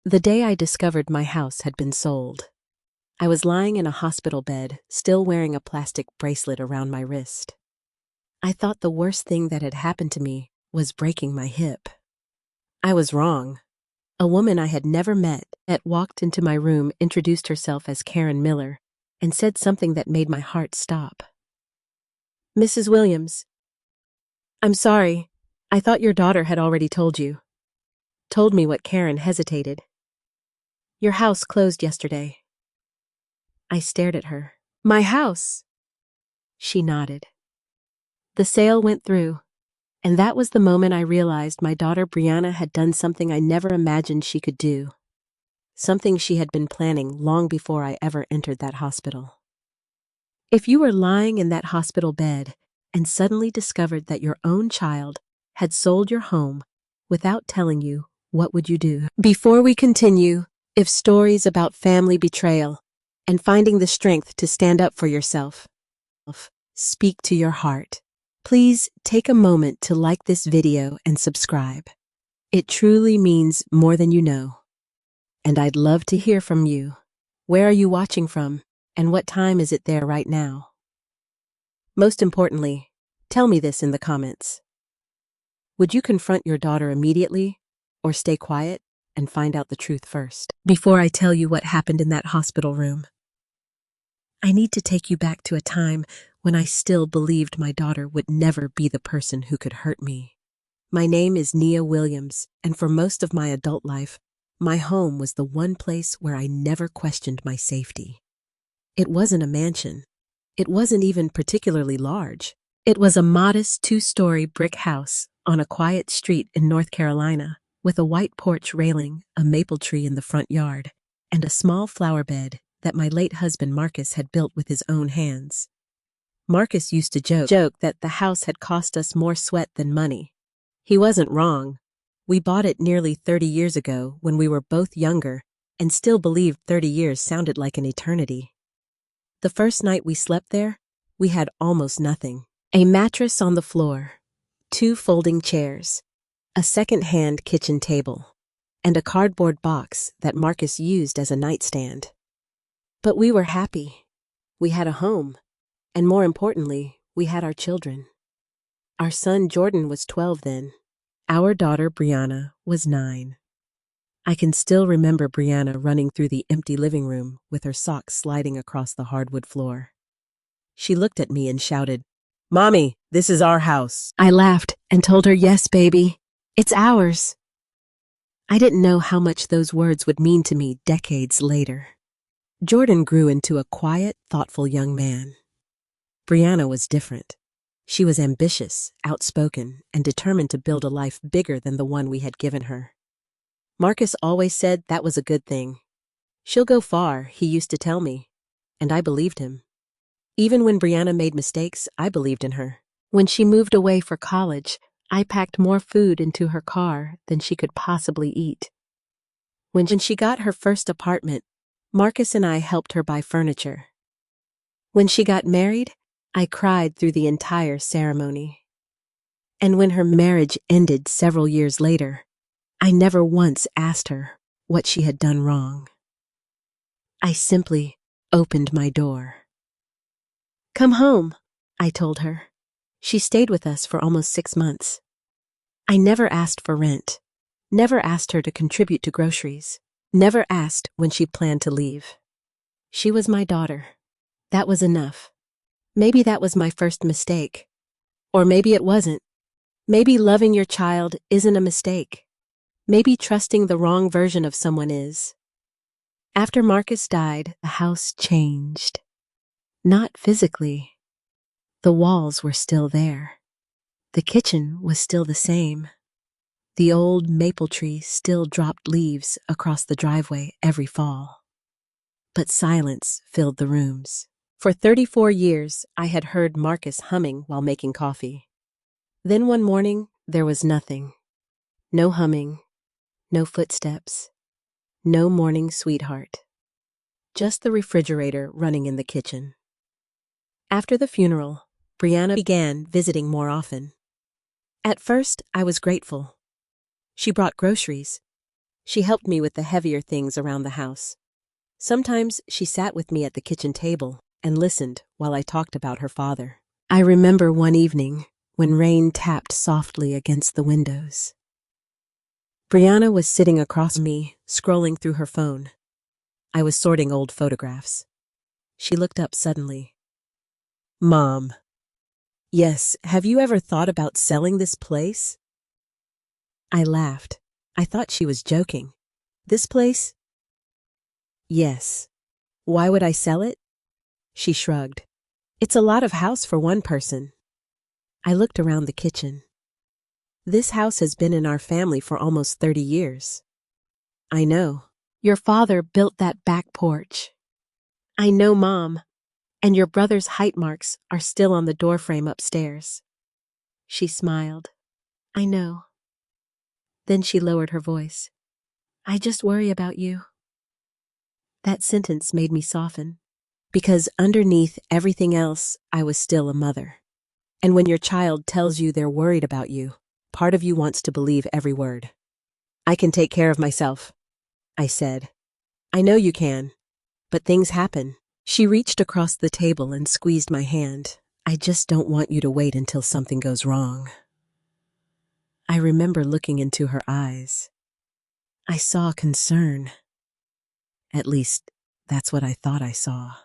The day I discovered my house had been sold, I was lying in a hospital bed, still wearing a plastic bracelet around my wrist. I thought the worst thing that had happened to me was breaking my hip. I was wrong. A woman I had never met walked into my room, introduced herself as Karen Miller, and said something that made my heart stop. "Mrs. Williams, I'm sorry. I thought your daughter had already told you." Told me what Karen hesitated. "Your house closed yesterday." I stared at her. "My house?" She nodded. "The sale went through, and that was the moment I realized my daughter Brianna had done something I never imagined she could do. Something she had been planning long before I ever entered that hospital. If you were lying in that hospital bed and suddenly discovered that your own child had sold your home without telling you, what would you do? Before we continue, if stories about family betrayal and finding the strength to stand up for yourself speak to your heart, please take a moment to like this video and subscribe. It truly means more than you know. And I'd love to hear from you. Where are you watching from, and what time is it there right now? Most importantly, tell me this in the comments. Would you confront your daughter immediately, or stay quiet and find out the truth first? Before I tell you what happened in that hospital room, I need to take you back to a time when I still believed my daughter would never be the person who could hurt me. My name is Nia Williams, and for most of my adult life, my home was the one place where I never questioned my safety. It wasn't a mansion. It wasn't even particularly large. It was a modest 2-story brick house on a quiet street in North Carolina, with a white porch railing, a maple tree in the front yard, and a small flower bed that my late husband Marcus had built with his own hands. Marcus used to joke that the house had cost us more sweat than money. He wasn't wrong. We bought it nearly 30 years ago when we were both younger and still believed 30 years sounded like an eternity. The first night we slept there, we had almost nothing. A mattress on the floor, 2 folding chairs, a second-hand kitchen table, and a cardboard box that Marcus used as a nightstand. But we were happy. We had a home, and more importantly, we had our children. Our son Jordan was 12 then. Our daughter Brianna was 9. I can still remember Brianna running through the empty living room with her socks sliding across the hardwood floor. She looked at me and shouted, "Mommy, this is our house." I laughed and told her, "Yes, baby, it's ours." I didn't know how much those words would mean to me decades later. Jordan grew into a quiet, thoughtful young man. Brianna was different. She was ambitious, outspoken, and determined to build a life bigger than the one we had given her. Marcus always said that was a good thing. "She'll go far," he used to tell me, and I believed him. Even when Brianna made mistakes, I believed in her. When she moved away for college, I packed more food into her car than she could possibly eat. When she got her first apartment, Marcus and I helped her buy furniture. When she got married, I cried through the entire ceremony. And when her marriage ended several years later, I never once asked her what she had done wrong. I simply opened my door. "Come home," I told her. She stayed with us for almost 6 months. I never asked for rent, never asked her to contribute to groceries, never asked when she planned to leave. She was my daughter. That was enough. Maybe that was my first mistake. Or maybe it wasn't. Maybe loving your child isn't a mistake. Maybe trusting the wrong version of someone is. After Marcus died, the house changed. Not physically. The walls were still there. The kitchen was still the same. The old maple tree still dropped leaves across the driveway every fall. But silence filled the rooms. For 34 years, I had heard Marcus humming while making coffee. Then one morning, there was nothing. No humming, no footsteps, no morning sweetheart. Just the refrigerator running in the kitchen. After the funeral, Brianna began visiting more often. At first, I was grateful. She brought groceries, She helped me with the heavier things around the house. Sometimes she sat with me at the kitchen table and listened while I talked about her father. I remember one evening when rain tapped softly against the windows. Brianna was sitting across me, scrolling through her phone. I was sorting old photographs. She looked up suddenly. "Mom." "Yes, have you ever thought about selling this place?" I laughed. I thought she was joking. "This place?" "Yes." "Why would I sell it?" She shrugged. "It's a lot of house for one person." I looked around the kitchen. "This house has been in our family for almost 30 years. "I know. Your father built that back porch." "I know, Mom. And your brother's height marks are still on the doorframe upstairs." She smiled. "I know." Then she lowered her voice. "I just worry about you." That sentence made me soften, because underneath everything else, I was still a mother. And when your child tells you they're worried about you, part of you wants to believe every word. "I can take care of myself," I said. "I know you can, but things happen." She reached across the table and squeezed my hand. "I just don't want you to wait until something goes wrong." I remember looking into her eyes. I saw concern. At least, that's what I thought I saw.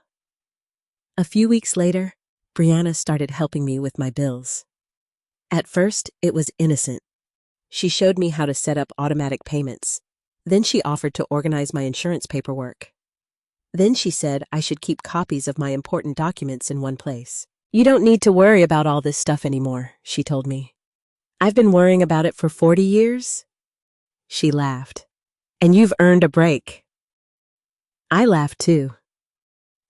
A few weeks later, Brianna started helping me with my bills. At first, it was innocent. She showed me how to set up automatic payments. Then she offered to organize my insurance paperwork. Then she said I should keep copies of my important documents in one place. "You don't need to worry about all this stuff anymore," she told me. "I've been worrying about it for 40 years. She laughed. "And you've earned a break." I laughed too.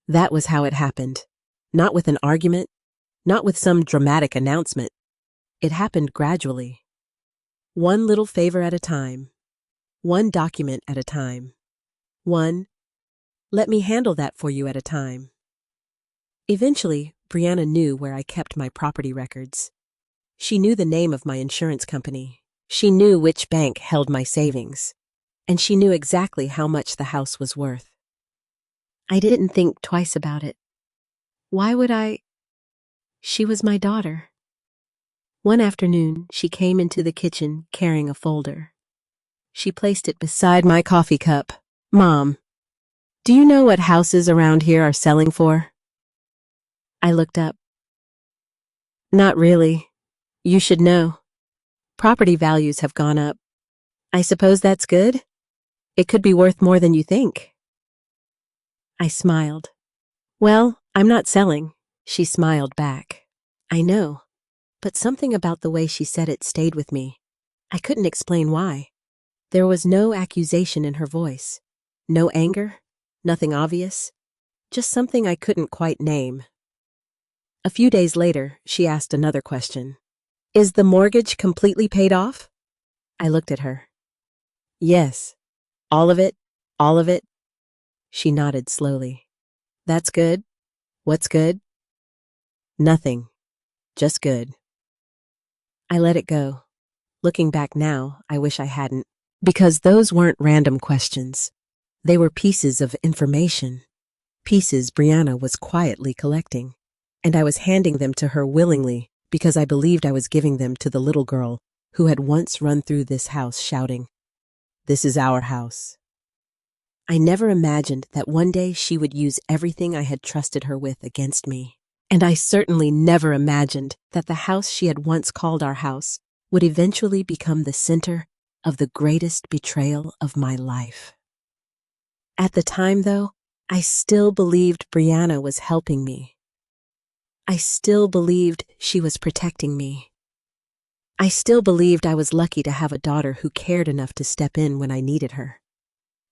That was how it happened. Not with an argument, not with some dramatic announcement. It happened gradually. One little favor at a time. One document at a time. One, "let me handle that for you" at a time. Eventually, Brianna knew where I kept my property records. She knew the name of my insurance company. She knew which bank held my savings. And she knew exactly how much the house was worth. I didn't think twice about it. Why would I? She was my daughter. One afternoon, she came into the kitchen carrying a folder. She placed it beside my coffee cup. "Mom, do you know what houses around here are selling for?" I looked up. "Not really. You should know. Property values have gone up. I suppose that's good? It could be worth more than you think." I smiled. "Well, I'm not selling." She smiled back. "I know, but something about the way she said it stayed with me. I couldn't explain why. There was no accusation in her voice. No anger. Nothing obvious. Just something I couldn't quite name." A few days later, she asked another question. "Is the mortgage completely paid off?" I looked at her. "Yes. All of it? All of it?" She nodded slowly. "That's good. What's good?" "Nothing. Just good." I let it go. Looking back now, I wish I hadn't. Because those weren't random questions. They were pieces of information. Pieces Brianna was quietly collecting. And I was handing them to her willingly because I believed I was giving them to the little girl who had once run through this house shouting, "This is our house." I never imagined that one day she would use everything I had trusted her with against me. And I certainly never imagined that the house she had once called our house would eventually become the center of the greatest betrayal of my life. At the time, though, I still believed Brianna was helping me. I still believed she was protecting me. I still believed I was lucky to have a daughter who cared enough to step in when I needed her.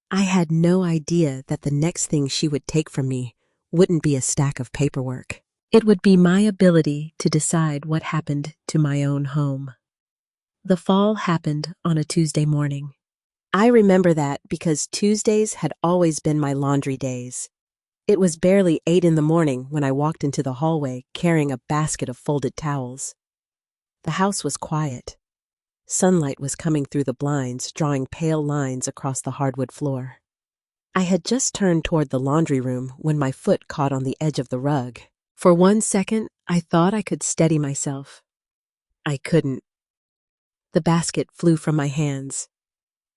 I had no idea that the next thing she would take from me wouldn't be a stack of paperwork. It would be my ability to decide what happened to my own home. The fall happened on a Tuesday morning. I remember that because Tuesdays had always been my laundry days. It was barely 8 in the morning when I walked into the hallway carrying a basket of folded towels. The house was quiet. Sunlight was coming through the blinds, drawing pale lines across the hardwood floor. I had just turned toward the laundry room when my foot caught on the edge of the rug. For 1 second, I thought I could steady myself. I couldn't. The basket flew from my hands.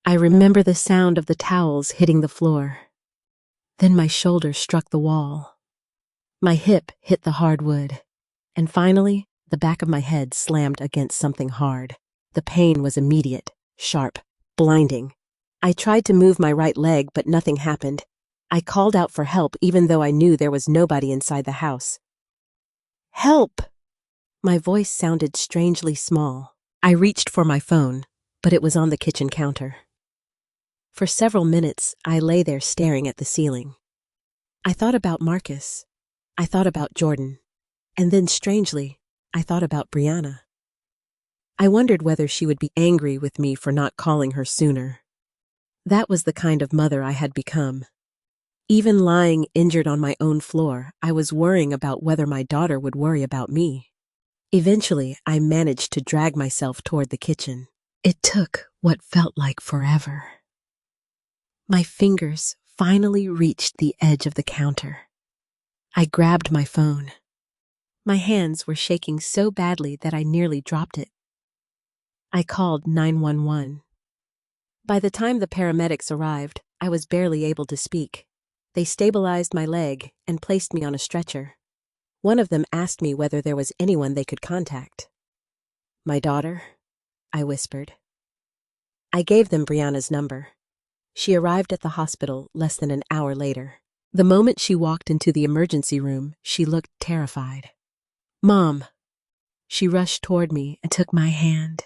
I remember the sound of the towels hitting the floor. Then my shoulder struck the wall. My hip hit the hardwood. And finally, the back of my head slammed against something hard. The pain was immediate, sharp, blinding. I tried to move my right leg, but nothing happened. I called out for help even though I knew there was nobody inside the house. Help! My voice sounded strangely small. I reached for my phone, but it was on the kitchen counter. For several minutes, I lay there staring at the ceiling. I thought about Marcus. I thought about Jordan. And then, strangely, I thought about Brianna. I wondered whether she would be angry with me for not calling her sooner. That was the kind of mother I had become. Even lying injured on my own floor, I was worrying about whether my daughter would worry about me. Eventually, I managed to drag myself toward the kitchen. It took what felt like forever. My fingers finally reached the edge of the counter. I grabbed my phone. My hands were shaking so badly that I nearly dropped it. I called 911. By the time the paramedics arrived, I was barely able to speak. They stabilized my leg and placed me on a stretcher. One of them asked me whether there was anyone they could contact. My daughter, I whispered. I gave them Brianna's number. She arrived at the hospital less than an hour later. The moment she walked into the emergency room, she looked terrified. Mom. She rushed toward me and took my hand.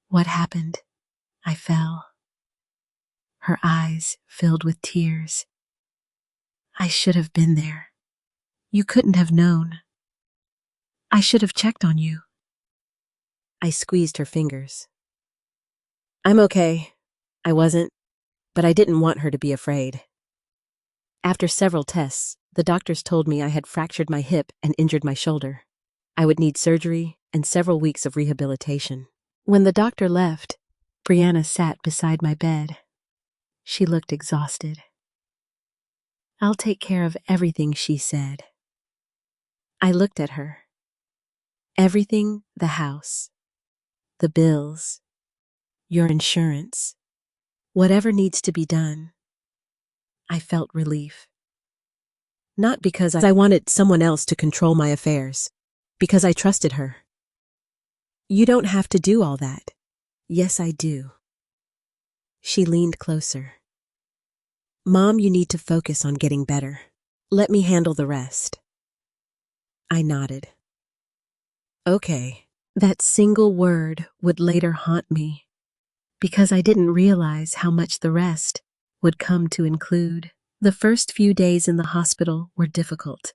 What happened? I fell. Her eyes filled with tears. I should have been there. You couldn't have known. I should have checked on you. I squeezed her fingers. I'm okay. I wasn't, but I didn't want her to be afraid. After several tests, the doctors told me I had fractured my hip and injured my shoulder. I would need surgery and several weeks of rehabilitation. When the doctor left, Brianna sat beside my bed. She looked exhausted. I'll take care of everything, she said. I looked at her. Everything, the house, the bills, your insurance, whatever needs to be done. I felt relief. Not because I wanted someone else to control my affairs, because I trusted her. You don't have to do all that. Yes, I do. She leaned closer. Mom, you need to focus on getting better. Let me handle the rest. I nodded. Okay. That single word would later haunt me, because I didn't realize how much the rest would come to include. The first few days in the hospital were difficult.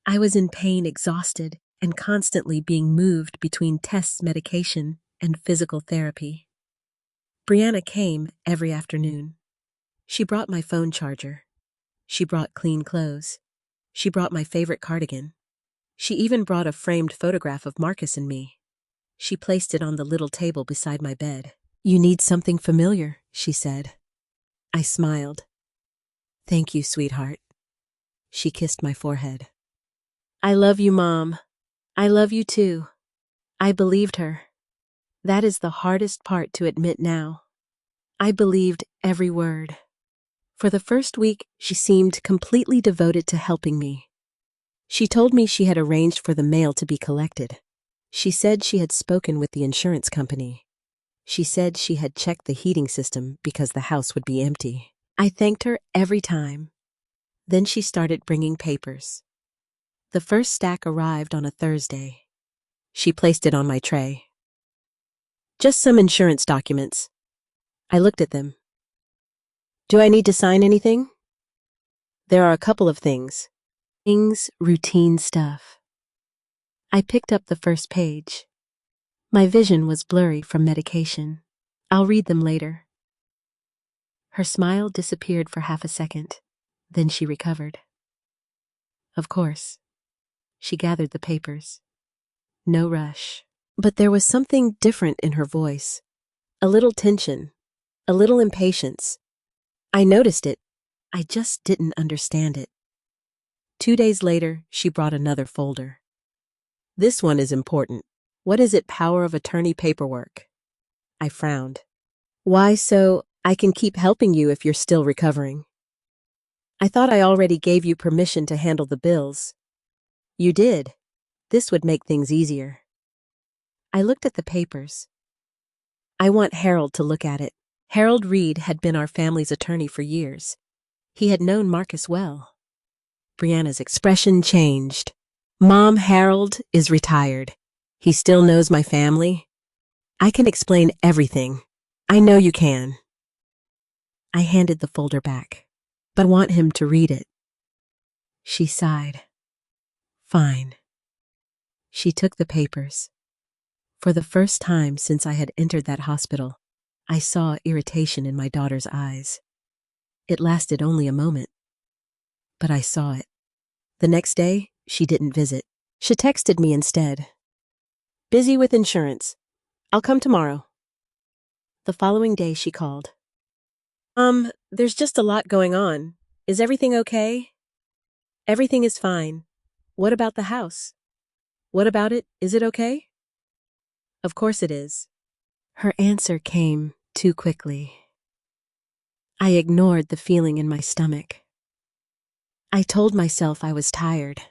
I was in pain, exhausted, and constantly being moved between tests, medication, and physical therapy. Brianna came every afternoon. She brought my phone charger. She brought clean clothes. She brought my favorite cardigan. She even brought a framed photograph of Marcus and me. She placed it on the little table beside my bed. You need something familiar, she said. I smiled. Thank you, sweetheart. She kissed my forehead. I love you, Mom. I love you too. I believed her. That is the hardest part to admit now. I believed every word. For the first week, she seemed completely devoted to helping me. She told me she had arranged for the mail to be collected. She said she had spoken with the insurance company. She said she had checked the heating system because the house would be empty. I thanked her every time. Then she started bringing papers. The first stack arrived on a Thursday. She placed it on my tray. Just some insurance documents. I looked at them. Do I need to sign anything? There are a couple of things. Routine stuff. I picked up the first page. My vision was blurry from medication. I'll read them later. Her smile disappeared for half a second. Then she recovered. Of course. She gathered the papers. No rush. But there was something different in her voice, A little tension, a little impatience. I noticed it. I just didn't understand it. 2 days later, she brought another folder. This one is important. What is it, power of attorney paperwork? I frowned. Why, so I can keep helping you if you're still recovering. I thought I already gave you permission to handle the bills. You did. This would make things easier. I looked at the papers. I want Harold to look at it. Harold Reed had been our family's attorney for years. He had known Marcus well. Brianna's expression changed. Mom, Harold is retired. He still knows my family. I can explain everything. I know you can. I handed the folder back, but want him to read it. She sighed. Fine. She took the papers. For the first time since I had entered that hospital, I saw irritation in my daughter's eyes. It lasted only a moment, but I saw it. The next day, she didn't visit. She texted me instead. Busy with insurance. I'll come tomorrow. The following day, she called. There's just a lot going on. Is everything okay? Everything is fine. What about the house? What about it? Is it okay? Of course it is. Her answer came too quickly. I ignored the feeling in my stomach. I told myself I was tired.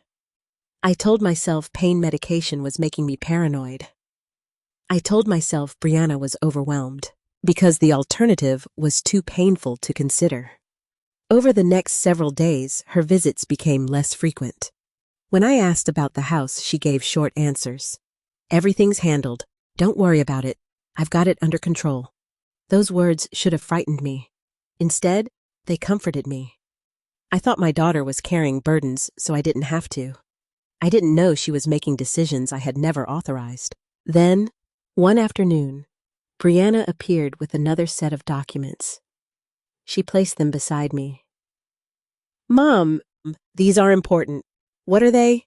I told myself pain medication was making me paranoid. I told myself Brianna was overwhelmed because the alternative was too painful to consider. Over the next several days, her visits became less frequent. When I asked about the house, she gave short answers. Everything's handled. Don't worry about it. I've got it under control. Those words should have frightened me. Instead, they comforted me. I thought my daughter was carrying burdens, so I didn't have to. I didn't know she was making decisions I had never authorized. Then, one afternoon, Brianna appeared with another set of documents. She placed them beside me. Mom, these are important. What are they?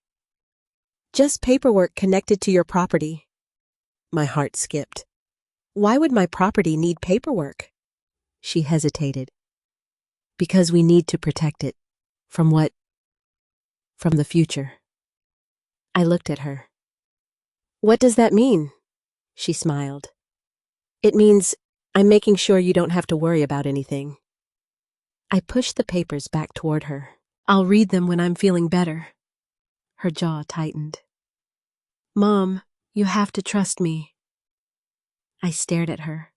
Just paperwork connected to your property. My heart skipped. Why would my property need paperwork? She hesitated. Because we need to protect it. From what? From the future. I looked at her. What does that mean? She smiled. It means I'm making sure you don't have to worry about anything. I pushed the papers back toward her. I'll read them when I'm feeling better. Her jaw tightened. Mom, you have to trust me. I stared at her.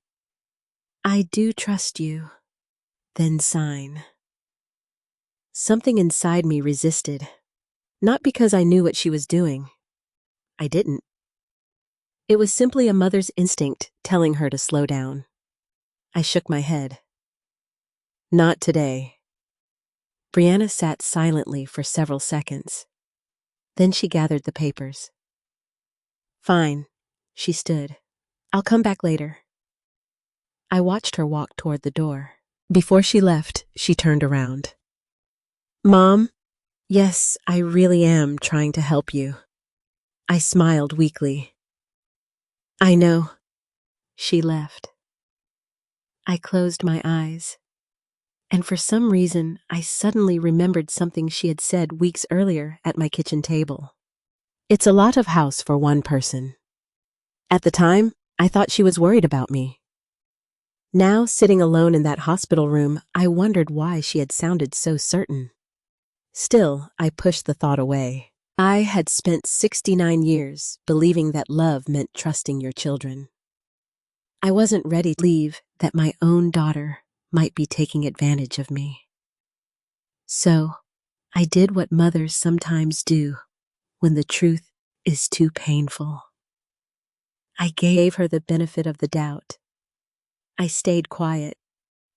I do trust you. Then sign. Something inside me resisted. Not because I knew what she was doing. I didn't. It was simply a mother's instinct telling her to slow down. I shook my head. Not today. Brianna sat silently for several seconds. Then she gathered the papers. Fine. She stood. I'll come back later. I watched her walk toward the door. Before she left, she turned around. Mom? Yes, I really am trying to help you. I smiled weakly. I know. She left. I closed my eyes. And for some reason, I suddenly remembered something she had said weeks earlier at my kitchen table. It's a lot of house for one person. At the time, I thought she was worried about me. Now, sitting alone in that hospital room, I wondered why she had sounded so certain. Still, I pushed the thought away. I had spent 69 years believing that love meant trusting your children. I wasn't ready to believe that my own daughter might be taking advantage of me. So, I did what mothers sometimes do when the truth is too painful. I gave her the benefit of the doubt. I stayed quiet,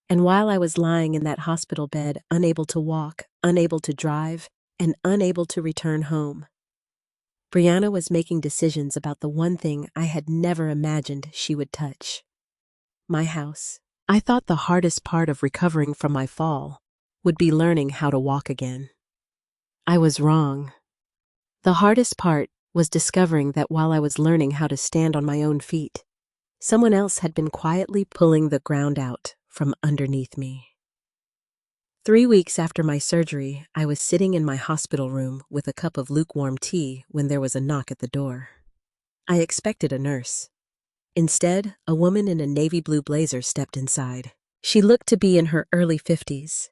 and while I was lying in that hospital bed, unable to walk, unable to drive, and unable to return home, Brianna was making decisions about the one thing I had never imagined she would touch. My house. I thought the hardest part of recovering from my fall would be learning how to walk again. I was wrong. The hardest part was discovering that while I was learning how to stand on my own feet, Someone else had been quietly pulling the ground out from underneath me. 3 weeks after my surgery, I was sitting in my hospital room with a cup of lukewarm tea when there was a knock at the door. I expected a nurse. Instead, a woman in a navy blue blazer stepped inside. She looked to be in her early 50s.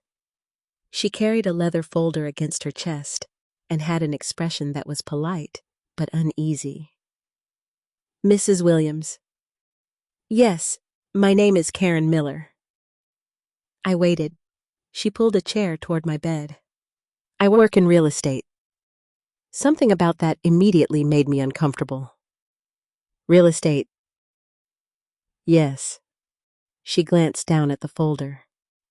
She carried a leather folder against her chest and had an expression that was polite but uneasy. Mrs. Williams. Yes, my name is Karen Miller. I waited. She pulled a chair toward my bed. I work in real estate. Something about that immediately made me uncomfortable. Real estate. Yes. She glanced down at the folder.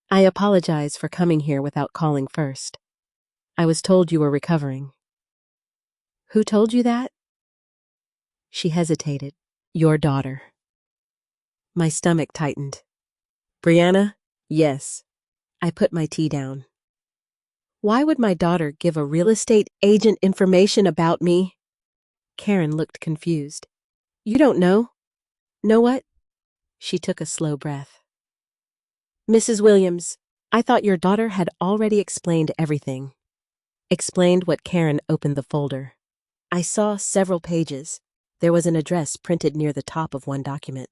I apologize for coming here without calling first. I was told you were recovering. Who told you that? She hesitated. Your daughter. My stomach tightened. Brianna? Yes. I put my tea down. Why would my daughter give a real estate agent information about me? Karen looked confused. You don't know? Know what? She took a slow breath. Mrs. Williams, I thought your daughter had already explained everything. Explained what Karen opened the folder. I saw several pages. There was an address printed near the top of one document.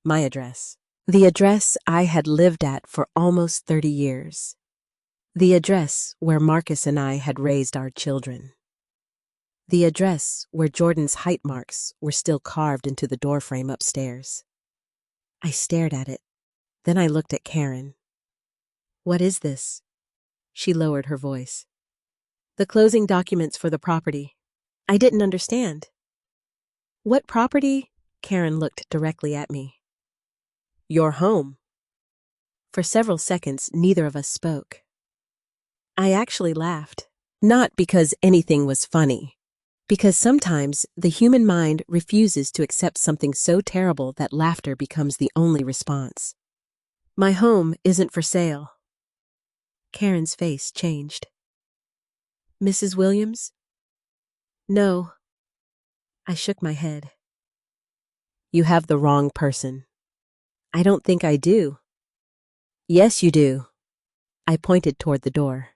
My address. The address I had lived at for almost 30 years. The address where Marcus and I had raised our children. The address where Jordan's height marks were still carved into the doorframe upstairs. I stared at it. Then I looked at Karen. What is this? She lowered her voice. The closing documents for the property. I didn't understand. What property? Karen looked directly at me. Your home. For several seconds, neither of us spoke. I actually laughed. Not because anything was funny. Because sometimes the human mind refuses to accept something so terrible that laughter becomes the only response. My home isn't for sale. Karen's face changed. Mrs. Williams? No. I shook my head. You have the wrong person. I don't think I do. Yes, you do. I pointed toward the door.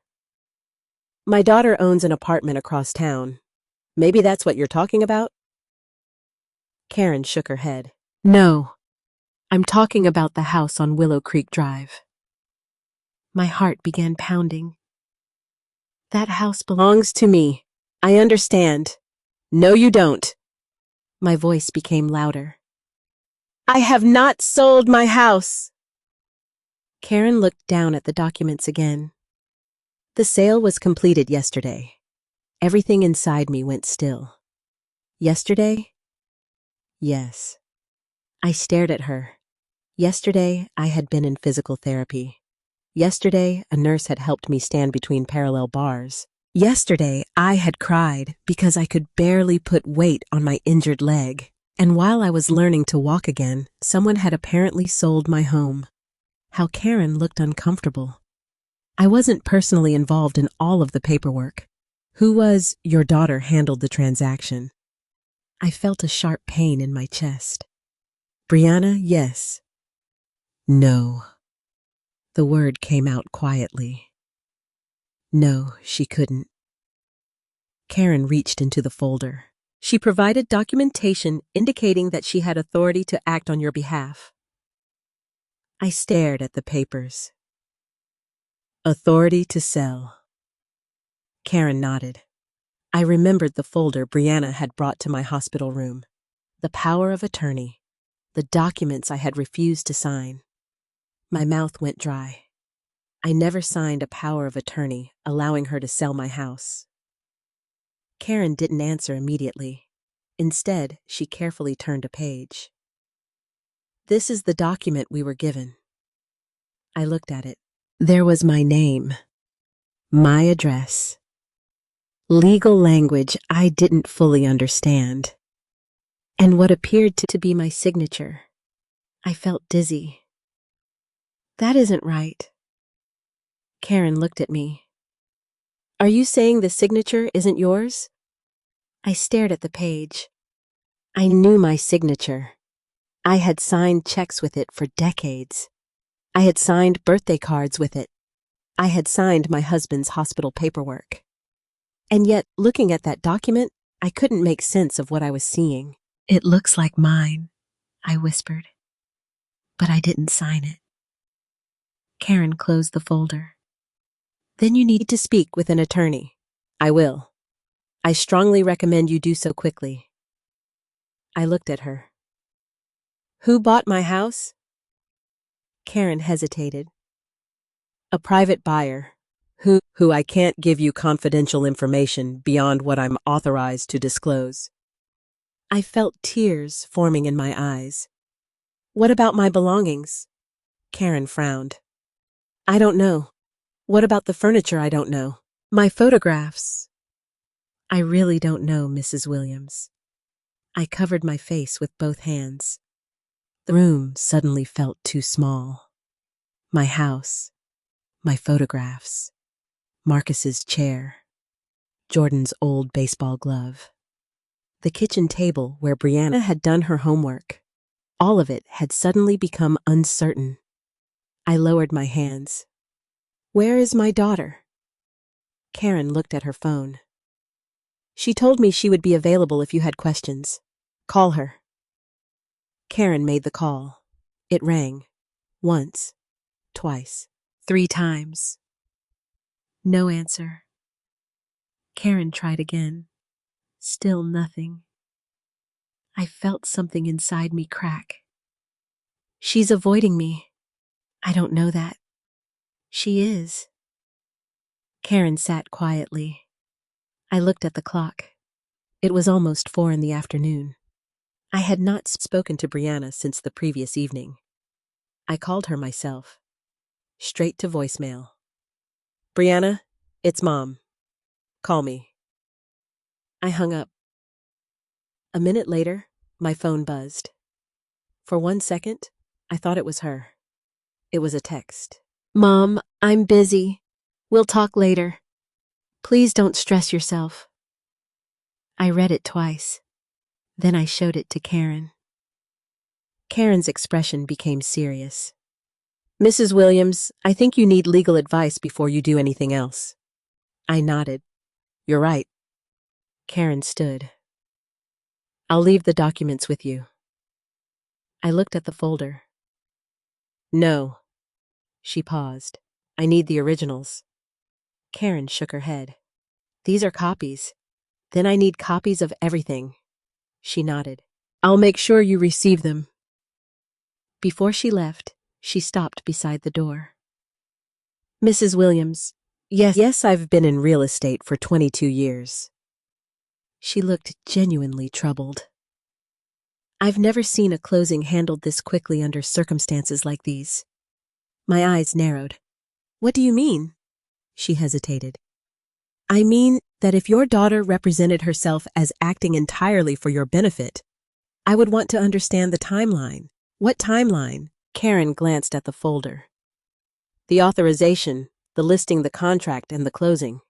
My daughter owns an apartment across town. Maybe that's what you're talking about? Karen shook her head. No, I'm talking about the house on Willow Creek Drive. My heart began pounding. That house belongs to me. I understand. No, you don't. My voice became louder. I have not sold my house. Karen looked down at the documents again. The sale was completed yesterday. Everything inside me went still. Yesterday? Yes. I stared at her. Yesterday, I had been in physical therapy. Yesterday, a nurse had helped me stand between parallel bars. Yesterday, I had cried because I could barely put weight on my injured leg. And while I was learning to walk again, someone had apparently sold my home. How Karen looked uncomfortable. I wasn't personally involved in all of the paperwork. Who was your daughter handled the transaction? I felt a sharp pain in my chest. Brianna, yes. No. The word came out quietly. No, she couldn't. Karen reached into the folder. She provided documentation indicating that she had authority to act on your behalf. I stared at the papers. Authority to sell. Karen nodded. I remembered the folder Brianna had brought to my hospital room. The power of attorney. The documents I had refused to sign. My mouth went dry. I never signed a power of attorney allowing her to sell my house. Karen didn't answer immediately. Instead, she carefully turned a page. This is the document we were given. I looked at it. There was my name, my address, legal language I didn't fully understand, and what appeared to be my signature. I felt dizzy. That isn't right. Karen looked at me. Are you saying the signature isn't yours? I stared at the page. I knew my signature. I had signed checks with it for decades. I had signed birthday cards with it. I had signed my husband's hospital paperwork. And yet, looking at that document, I couldn't make sense of what I was seeing. "It looks like mine," I whispered. "But I didn't sign it." Karen closed the folder. "Then you need to speak with an attorney." "I will. I strongly recommend you do so quickly." I looked at her. "Who bought my house?" Karen hesitated. "A private buyer. Who I can't give you confidential information beyond what I'm authorized to disclose." I felt tears forming in my eyes. "What about my belongings?" Karen frowned. "I don't know. What about the furniture? I don't know. My photographs?" "I really don't know, Mrs. Williams." I covered my face with both hands. The room suddenly felt too small. My house, my photographs, Marcus's chair, Jordan's old baseball glove, the kitchen table where Brianna had done her homework. All of it had suddenly become uncertain. I lowered my hands. "Where is my daughter?" Karen looked at her phone. "She told me she would be available if you had questions. Call her." Karen made the call. It rang. Once, twice, 3 times. No answer. Karen tried again. Still nothing. I felt something inside me crack. "She's avoiding me." "I don't know that." "She is." Karen sat quietly. I looked at the clock. It was almost 4 in the afternoon. I had not spoken to Brianna since the previous evening. I called her myself. Straight to voicemail. "Brianna, it's Mom. Call me." I hung up. A minute later, my phone buzzed. For 1 second, I thought it was her. It was a text. "Mom, I'm busy. We'll talk later. Please don't stress yourself." I read it twice. Then I showed it to Karen. Karen's expression became serious. "Mrs. Williams, I think you need legal advice before you do anything else." I nodded. "You're right." Karen stood. "I'll leave the documents with you." I looked at the folder. "No." She paused. "I need the originals." Karen shook her head. "These are copies. Then I need copies of everything." She nodded. "I'll make sure you receive them." Before she left, she stopped beside the door. "Mrs. Williams, yes, I've been in real estate for 22 years. She looked genuinely troubled. "I've never seen a closing handled this quickly under circumstances like these." My eyes narrowed. "What do you mean?" She hesitated. "I mean that if your daughter represented herself as acting entirely for your benefit, I would want to understand the timeline." "What timeline?" Karen glanced at the folder. "The authorization, the listing, the contract, and the closing."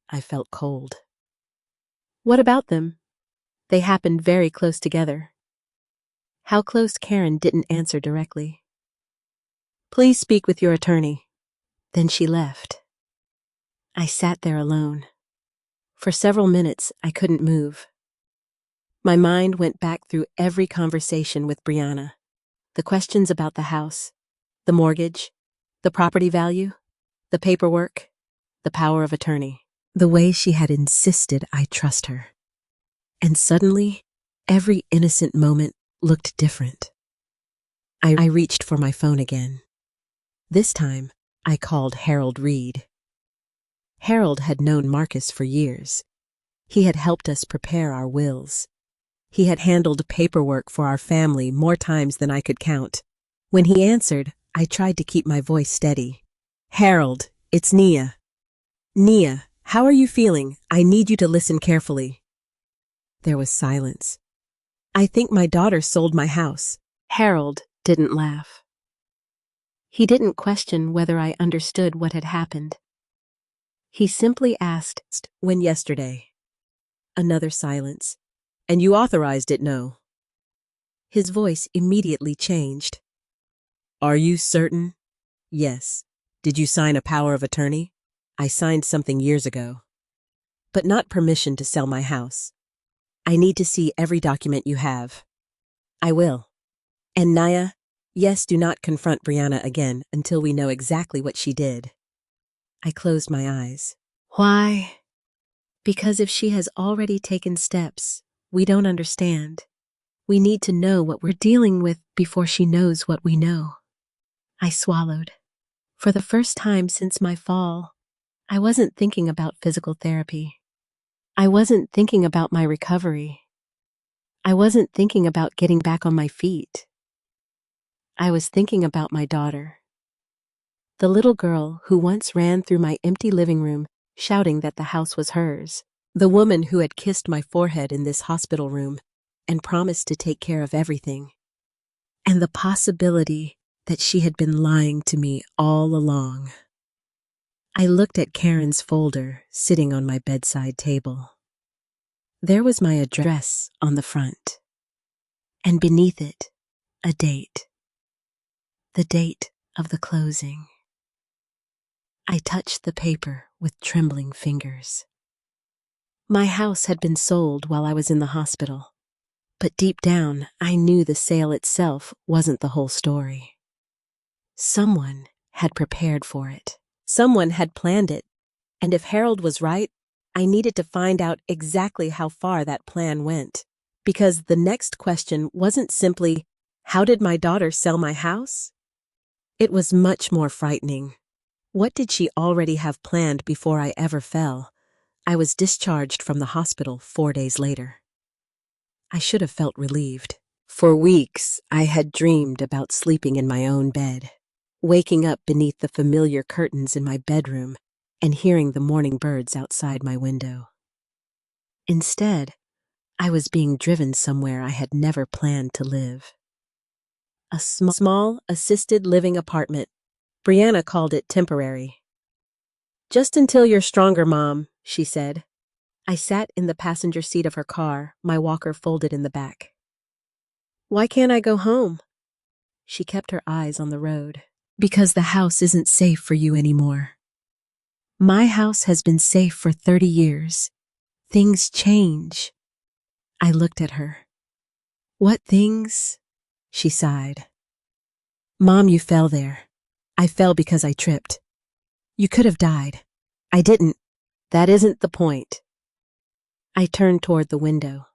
I felt cold. "What about them?" "They happened very close together." How close? Karen didn't answer directly. "Please speak with your attorney." Then she left. I sat there alone. For several minutes, I couldn't move. My mind went back through every conversation with Brianna. The questions about the house, the mortgage, the property value, the paperwork, the power of attorney. The way she had insisted I trust her. And suddenly, every innocent moment looked different. I reached for my phone again. This time, I called Harold Reed. Harold had known Marcus for years. He had helped us prepare our wills. He had handled paperwork for our family more times than I could count. When he answered, I tried to keep my voice steady. "Harold, it's Nia." "Nia, how are you feeling? I need you to listen carefully." There was silence. "I think my daughter sold my house." Harold didn't laugh. He didn't question whether I understood what had happened. He simply asked, "When?" "Yesterday." Another silence. "And you authorized it, no?" His voice immediately changed. Are you certain? Yes. Did you sign a power of attorney? I signed something years ago. But not permission to sell my house. I need to see every document you have. I will. And Nia, yes, do not confront Brianna again until we know exactly what she did. I closed my eyes. Why? Because if she has already taken steps, we don't understand. We need to know what we're dealing with before she knows what we know. I swallowed. For the first time since my fall, I wasn't thinking about physical therapy. I wasn't thinking about my recovery. I wasn't thinking about getting back on my feet. I was thinking about my daughter. The little girl who once ran through my empty living room shouting that the house was hers. The woman who had kissed my forehead in this hospital room and promised to take care of everything. And the possibility that she had been lying to me all along. I looked at Karen's folder sitting on my bedside table. There was my address on the front. And beneath it, a date. The date of the closing. I touched the paper with trembling fingers. My house had been sold while I was in the hospital, but deep down I knew the sale itself wasn't the whole story. Someone had prepared for it. Someone had planned it, and if Harold was right, I needed to find out exactly how far that plan went, because the next question wasn't simply, how did my daughter sell my house? It was much more frightening. What did she already have planned before I ever fell? I was discharged from the hospital 4 days later. I should have felt relieved. For weeks, I had dreamed about sleeping in my own bed, waking up beneath the familiar curtains in my bedroom and hearing the morning birds outside my window. Instead, I was being driven somewhere I had never planned to live. A small assisted living apartment. Brianna called it temporary. Just until you're stronger, Mom, she said. I sat in the passenger seat of her car, my walker folded in the back. Why can't I go home? She kept her eyes on the road. Because the house isn't safe for you anymore. My house has been safe for 30 years. Things change. I looked at her. What things? She sighed. Mom, you fell there. I fell because I tripped. You could have died. I didn't. That isn't the point. I turned toward the window.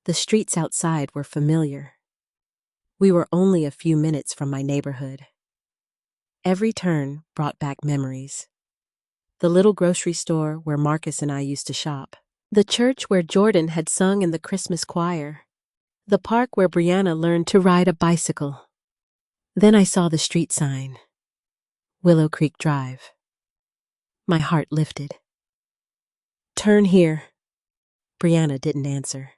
The streets outside were familiar. We were only a few minutes from my neighborhood. Every turn brought back memories. The little grocery store where Marcus and I used to shop. The church where Jordan had sung in the Christmas choir. The park where Brianna learned to ride a bicycle. Then I saw the street sign. Willow Creek Drive. My heart lifted. Turn here. Brianna didn't answer.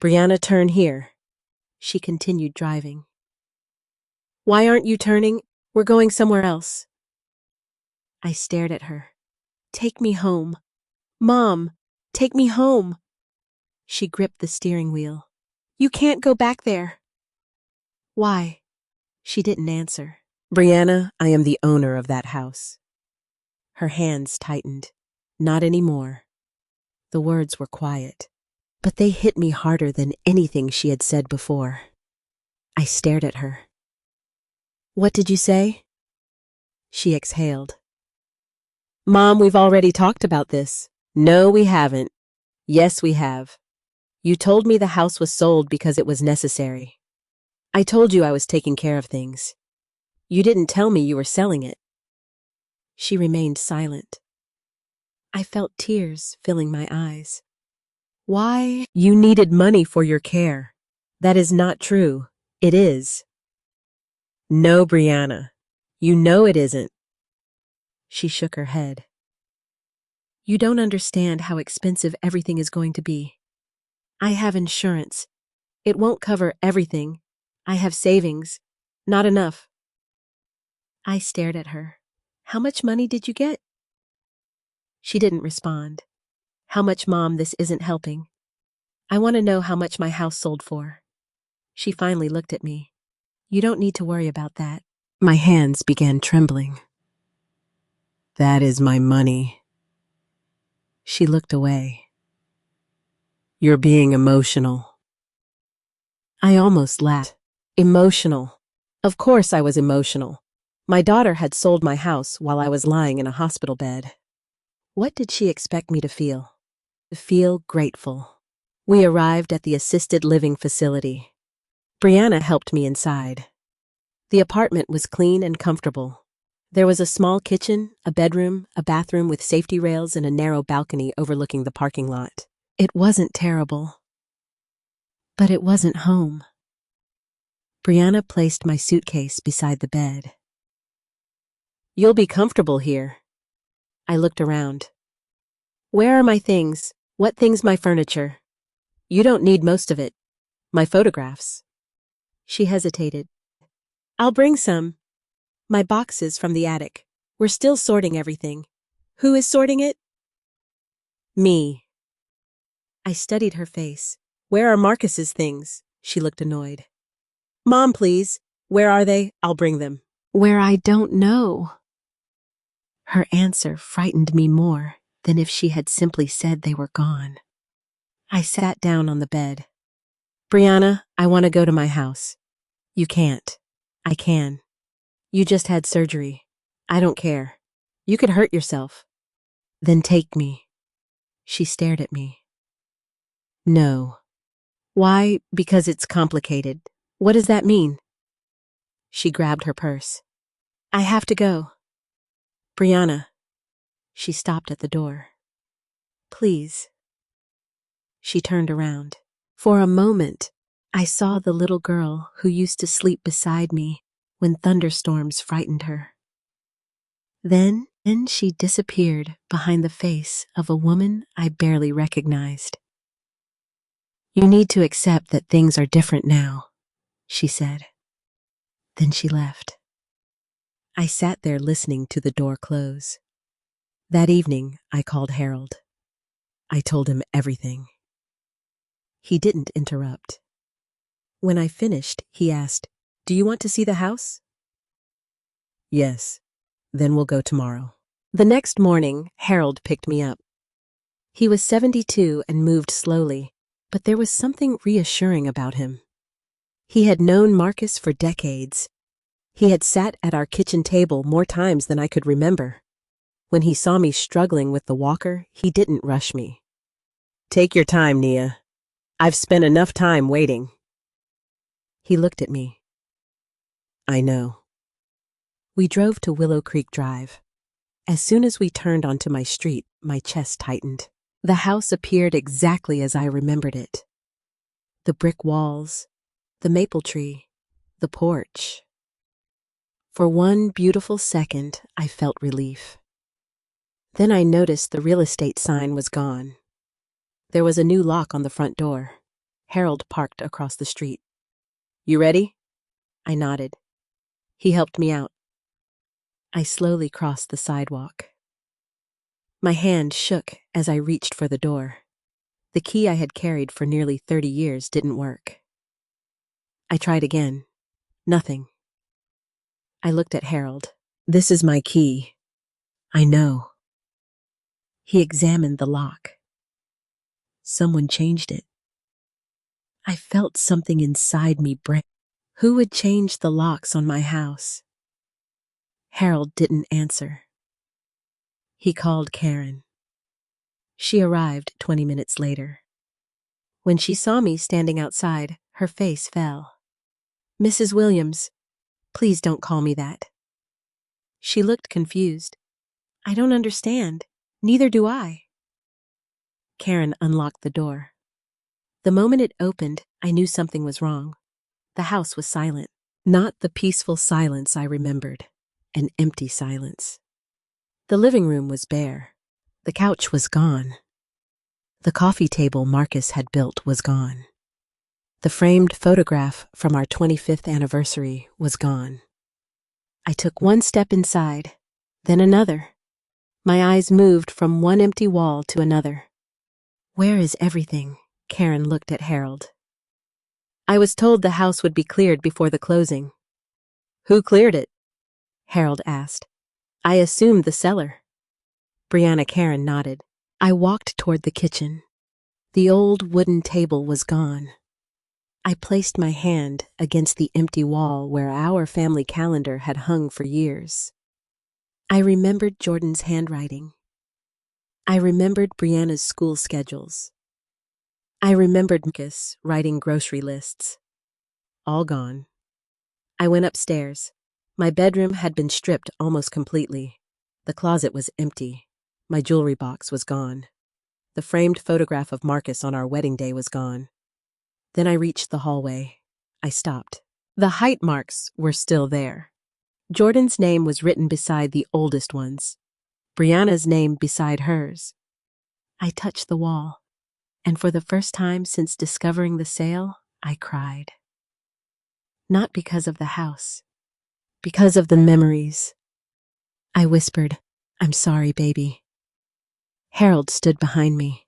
Brianna, turn here. She continued driving. Why aren't you turning? We're going somewhere else. I stared at her. Take me home. Mom, take me home. She gripped the steering wheel. You can't go back there. Why? She didn't answer. Brianna, I am the owner of that house. Her hands tightened. Not anymore. The words were quiet, but they hit me harder than anything she had said before. I stared at her. What did you say? She exhaled. Mom, we've already talked about this. No, we haven't. Yes, we have. You told me the house was sold because it was necessary. I told you I was taking care of things. You didn't tell me you were selling it. She remained silent. I felt tears filling my eyes. Why? You needed money for your care. That is not true. It is. No, Brianna. You know it isn't. She shook her head. You don't understand how expensive everything is going to be. I have insurance. It won't cover everything. I have savings. Not enough. I stared at her. How much money did you get? She didn't respond. How much, Mom? This isn't helping. I want to know how much my house sold for. She finally looked at me. You don't need to worry about that. My hands began trembling. That is my money. She looked away. You're being emotional. I almost laughed. Emotional. Of course I was emotional. My daughter had sold my house while I was lying in a hospital bed. What did she expect me to feel? To feel grateful. We arrived at the assisted living facility. Brianna helped me inside. The apartment was clean and comfortable. There was a small kitchen, a bedroom, a bathroom with safety rails, and a narrow balcony overlooking the parking lot. It wasn't terrible. But it wasn't home. Brianna placed my suitcase beside the bed. You'll be comfortable here. I looked around. Where are my things? What things? My furniture? You don't need most of it. My photographs. She hesitated. I'll bring some. My boxes from the attic. We're still sorting everything. Who is sorting it? Me. I studied her face. Where are Marcus's things? She looked annoyed. Mom, please. Where are they? I'll bring them. Where I don't know. Her answer frightened me more than if she had simply said they were gone. I sat down on the bed. Brianna, I want to go to my house. You can't. I can. You just had surgery. I don't care. You could hurt yourself. Then take me. She stared at me. No. Why? Because it's complicated. What does that mean? She grabbed her purse. I have to go. Brianna. She stopped at the door. Please. She turned around. For a moment, I saw the little girl who used to sleep beside me when thunderstorms frightened her. Then she disappeared behind the face of a woman I barely recognized. You need to accept that things are different now, she said. Then she left. I sat there listening to the door close. That evening, I called Harold. I told him everything. He didn't interrupt. When I finished, he asked, Do you want to see the house? Yes. Then we'll go tomorrow. The next morning, Harold picked me up. He was 72 and moved slowly, but there was something reassuring about him. He had known Marcus for decades. He had sat at our kitchen table more times than I could remember. When he saw me struggling with the walker, he didn't rush me. Take your time, Nia. I've spent enough time waiting. He looked at me. I know. We drove to Willow Creek Drive. As soon as we turned onto my street, my chest tightened. The house appeared exactly as I remembered it. The brick walls, the maple tree, the porch. For one beautiful second, I felt relief. Then I noticed the real estate sign was gone. There was a new lock on the front door. Harold parked across the street. You ready? I nodded. He helped me out. I slowly crossed the sidewalk. My hand shook as I reached for the door. The key I had carried for nearly 30 years didn't work. I tried again. Nothing. I looked at Harold. This is my key. I know. He examined the lock. Someone changed it. I felt something inside me break. Who would change the locks on my house? Harold didn't answer. He called Karen. She arrived 20 minutes later. When she saw me standing outside, her face fell. Mrs. Williams, please don't call me that. She looked confused. I don't understand. Neither do I. Karen unlocked the door. The moment it opened, I knew something was wrong. The house was silent. Not the peaceful silence I remembered. An empty silence. The living room was bare. The couch was gone. The coffee table Marcus had built was gone. The framed photograph from our 25th anniversary was gone. I took one step inside, then another. My eyes moved from one empty wall to another. Where is everything? Karen looked at Harold. I was told the house would be cleared before the closing. Who cleared it? Harold asked. I assumed the seller. Brianna Karen nodded. I walked toward the kitchen. The old wooden table was gone. I placed my hand against the empty wall where our family calendar had hung for years. I remembered Jordan's handwriting. I remembered Brianna's school schedules. I remembered Marcus writing grocery lists. All gone. I went upstairs. My bedroom had been stripped almost completely. The closet was empty. My jewelry box was gone. The framed photograph of Marcus on our wedding day was gone. Then I reached the hallway. I stopped. The height marks were still there. Jordan's name was written beside the oldest ones. Brianna's name beside hers. I touched the wall, and for the first time since discovering the sale, I cried. Not because of the house, because of the memories. I whispered, I'm sorry, baby. Harold stood behind me.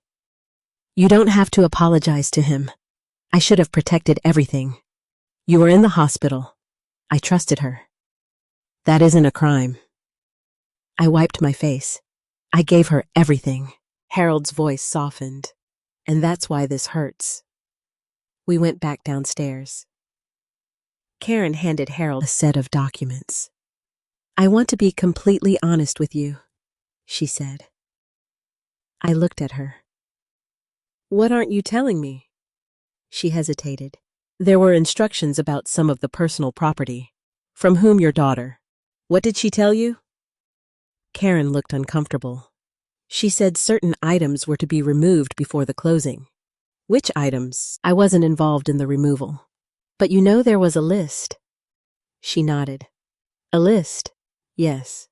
You don't have to apologize to him. I should have protected everything. You were in the hospital. I trusted her. That isn't a crime. I wiped my face. I gave her everything. Harold's voice softened. And that's why this hurts. We went back downstairs. Karen handed Harold a set of documents. I want to be completely honest with you, she said. I looked at her. What aren't you telling me? She hesitated. There were instructions about some of the personal property. From whom your daughter? What did she tell you? Karen looked uncomfortable. She said certain items were to be removed before the closing. Which items? I wasn't involved in the removal. But you know there was a list. She nodded. A list? Yes.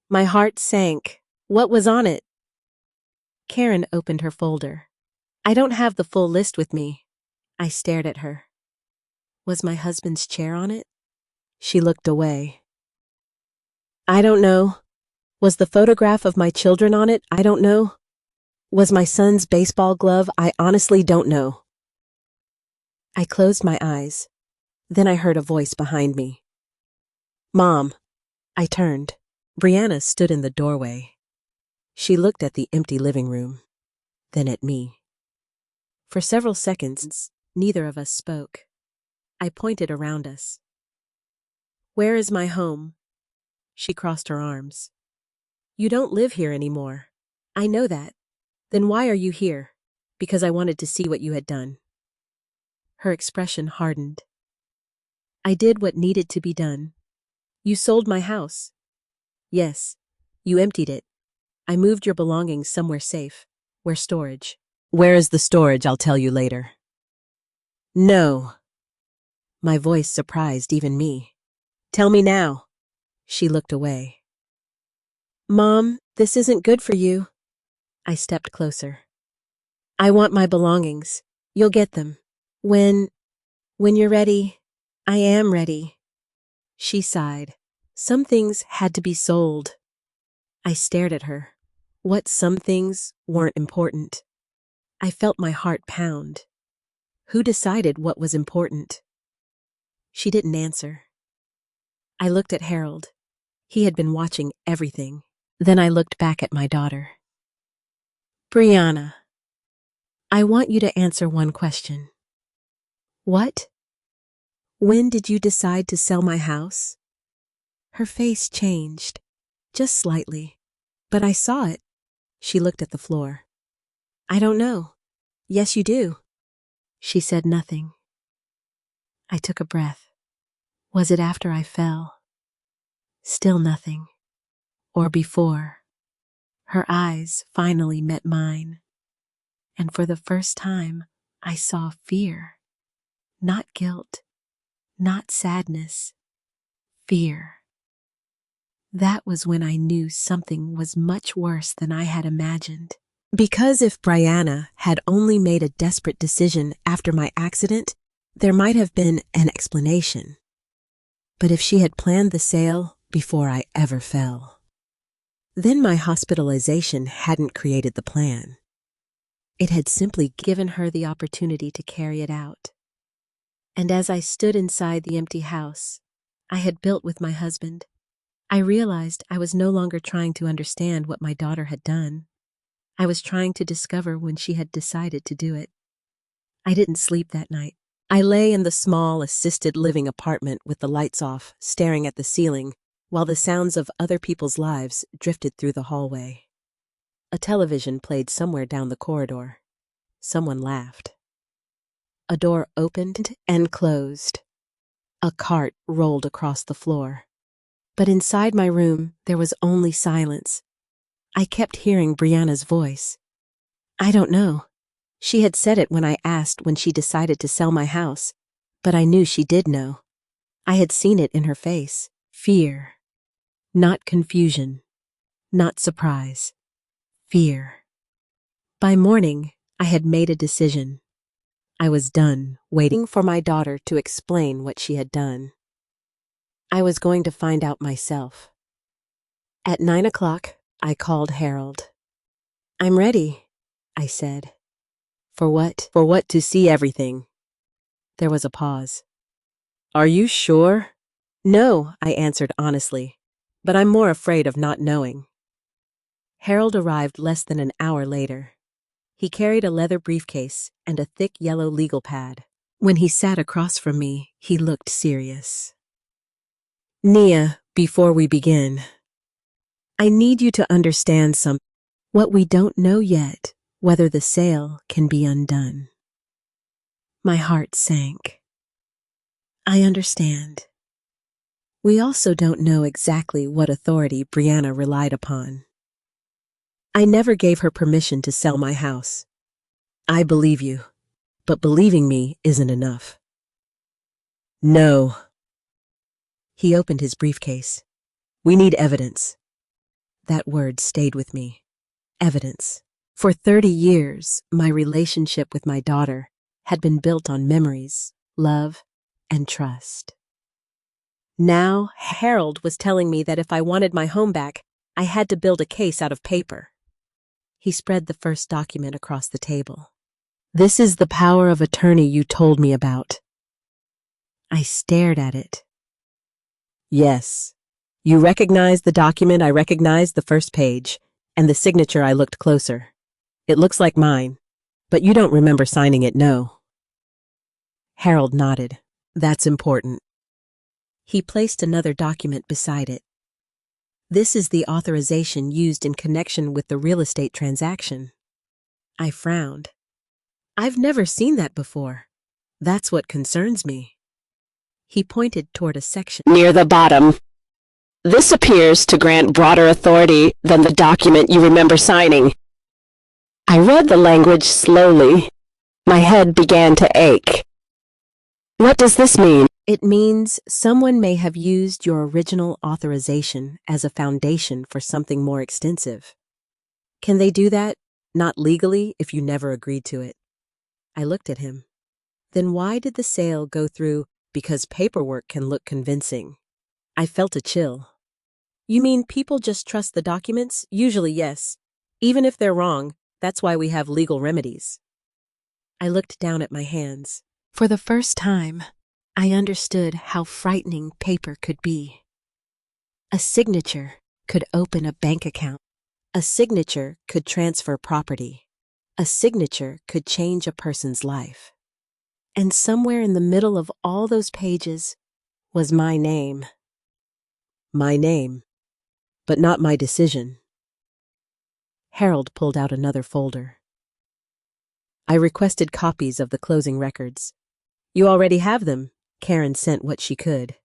My heart sank. What was on it? Karen opened her folder. I don't have the full list with me. I stared at her. Was my husband's chair on it? She looked away. I don't know. Was the photograph of my children on it? I don't know. Was my son's baseball glove? I honestly don't know. I closed my eyes. Then I heard a voice behind me. Mom. I turned. Brianna stood in the doorway. She looked at the empty living room, then at me. For several seconds, neither of us spoke. I pointed around us. Where is my home? She crossed her arms. You don't live here anymore. I know that. Then why are you here? Because I wanted to see what you had done. Her expression hardened. I did what needed to be done. You sold my house. Yes, you emptied it. I moved your belongings somewhere safe. Where storage? Where is the storage? I'll tell you later. No. My voice surprised even me. Tell me now. She looked away. Mom, this isn't good for you. I stepped closer. I want my belongings. You'll get them. When you're ready. I am ready. She sighed. Some things had to be sold. I stared at her. What some things weren't important. I felt my heart pound. Who decided what was important? She didn't answer. I looked at Harold. He had been watching everything. Then I looked back at my daughter. Brianna, I want you to answer one question. What? When did you decide to sell my house? Her face changed, just slightly, but I saw it. She looked at the floor. I don't know. Yes, you do. She said nothing. I took a breath. Was it after I fell? Still nothing. Or before? Her eyes finally met mine. And for the first time, I saw fear. Not guilt. Not sadness. Fear. That was when I knew something was much worse than I had imagined. Because if Brianna had only made a desperate decision after my accident, there might have been an explanation. But if she had planned the sale before I ever fell, then my hospitalization hadn't created the plan. It had simply given her the opportunity to carry it out. And as I stood inside the empty house I had built with my husband, I realized I was no longer trying to understand what my daughter had done. I was trying to discover when she had decided to do it. I didn't sleep that night. I lay in the small, assisted living apartment with the lights off, staring at the ceiling, while the sounds of other people's lives drifted through the hallway. A television played somewhere down the corridor. Someone laughed. A door opened and closed. A cart rolled across the floor. But inside my room, there was only silence. I kept hearing Brianna's voice. I don't know. She had said it when I asked when she decided to sell my house, but I knew she did know. I had seen it in her face. Fear. Not confusion. Not surprise. Fear. By morning, I had made a decision. I was done waiting for my daughter to explain what she had done. I was going to find out myself. At 9 o'clock, I called Harold. I'm ready, I said. For what? For what? To see everything. There was a pause. Are you sure? No, I answered honestly, but I'm more afraid of not knowing. Harold arrived less than an hour later. He carried a leather briefcase and a thick yellow legal pad. When he sat across from me, he looked serious. Nia, before we begin, I need you to understand something. What we don't know yet, whether the sale can be undone. My heart sank. I understand. We also don't know exactly what authority Brianna relied upon. I never gave her permission to sell my house. I believe you, but believing me isn't enough. No. He opened his briefcase. We need evidence. That word stayed with me. Evidence. For 30 years, my relationship with my daughter had been built on memories, love, and trust. Now, Harold was telling me that if I wanted my home back, I had to build a case out of paper. He spread the first document across the table. This is the power of attorney you told me about. I stared at it. Yes. You recognized the document. I recognized the first page, and the signature. I looked closer. It looks like mine, but you don't remember signing it, no. Harold nodded. That's important. He placed another document beside it. This is the authorization used in connection with the real estate transaction. I frowned. I've never seen that before. That's what concerns me. He pointed toward a section near the bottom. This appears to grant broader authority than the document you remember signing. I read the language slowly. My head began to ache. What does this mean? It means someone may have used your original authorization as a foundation for something more extensive. Can they do that? Not legally if you never agreed to it. I looked at him. Then why did the sale go through? Because paperwork can look convincing. I felt a chill. You mean people just trust the documents? Usually, yes. Even if they're wrong, that's why we have legal remedies. I looked down at my hands. For the first time, I understood how frightening paper could be. A signature could open a bank account. A signature could transfer property. A signature could change a person's life. And somewhere in the middle of all those pages was my name. My name, but not my decision. Harold pulled out another folder. I requested copies of the closing records. You already have them. Karen sent what she could.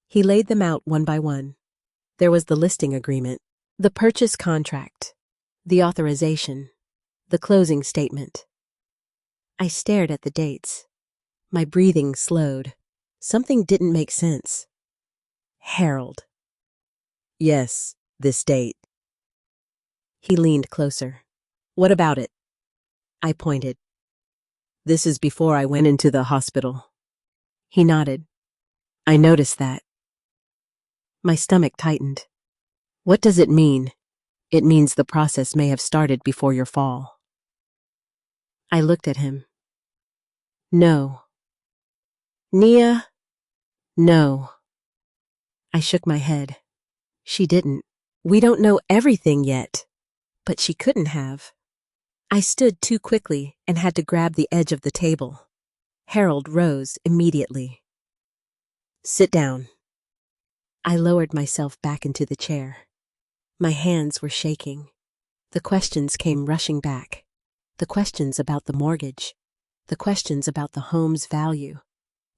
He laid them out one by one. There was the listing agreement, the purchase contract, the authorization, the closing statement. I stared at the dates. My breathing slowed. Something didn't make sense. Harold. Yes, this date. He leaned closer. What about it? I pointed. This is before I went into the hospital. He nodded. I noticed that. My stomach tightened. What does it mean? It means the process may have started before your fall. I looked at him. No. Nia, no. I shook my head. She didn't. We don't know everything yet. But she couldn't have. I stood too quickly and had to grab the edge of the table. Harold rose immediately. Sit down. I lowered myself back into the chair. My hands were shaking. The questions came rushing back. The questions about the mortgage. The questions about the home's value.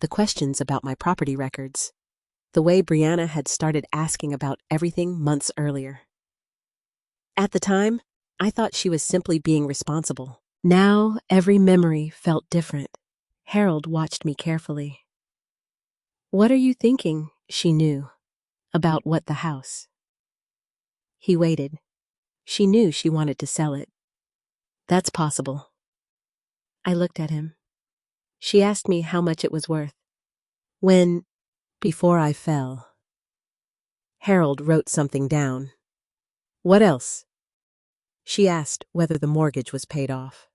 The questions about my property records. The way Brianna had started asking about everything months earlier. At the time, I thought she was simply being responsible. Now, every memory felt different. Harold watched me carefully. What are you thinking, she knew, about what the house? He waited. She knew she wanted to sell it. That's possible. I looked at him. She asked me how much it was worth. Before I fell. Harold wrote something down. What else? She asked whether the mortgage was paid off.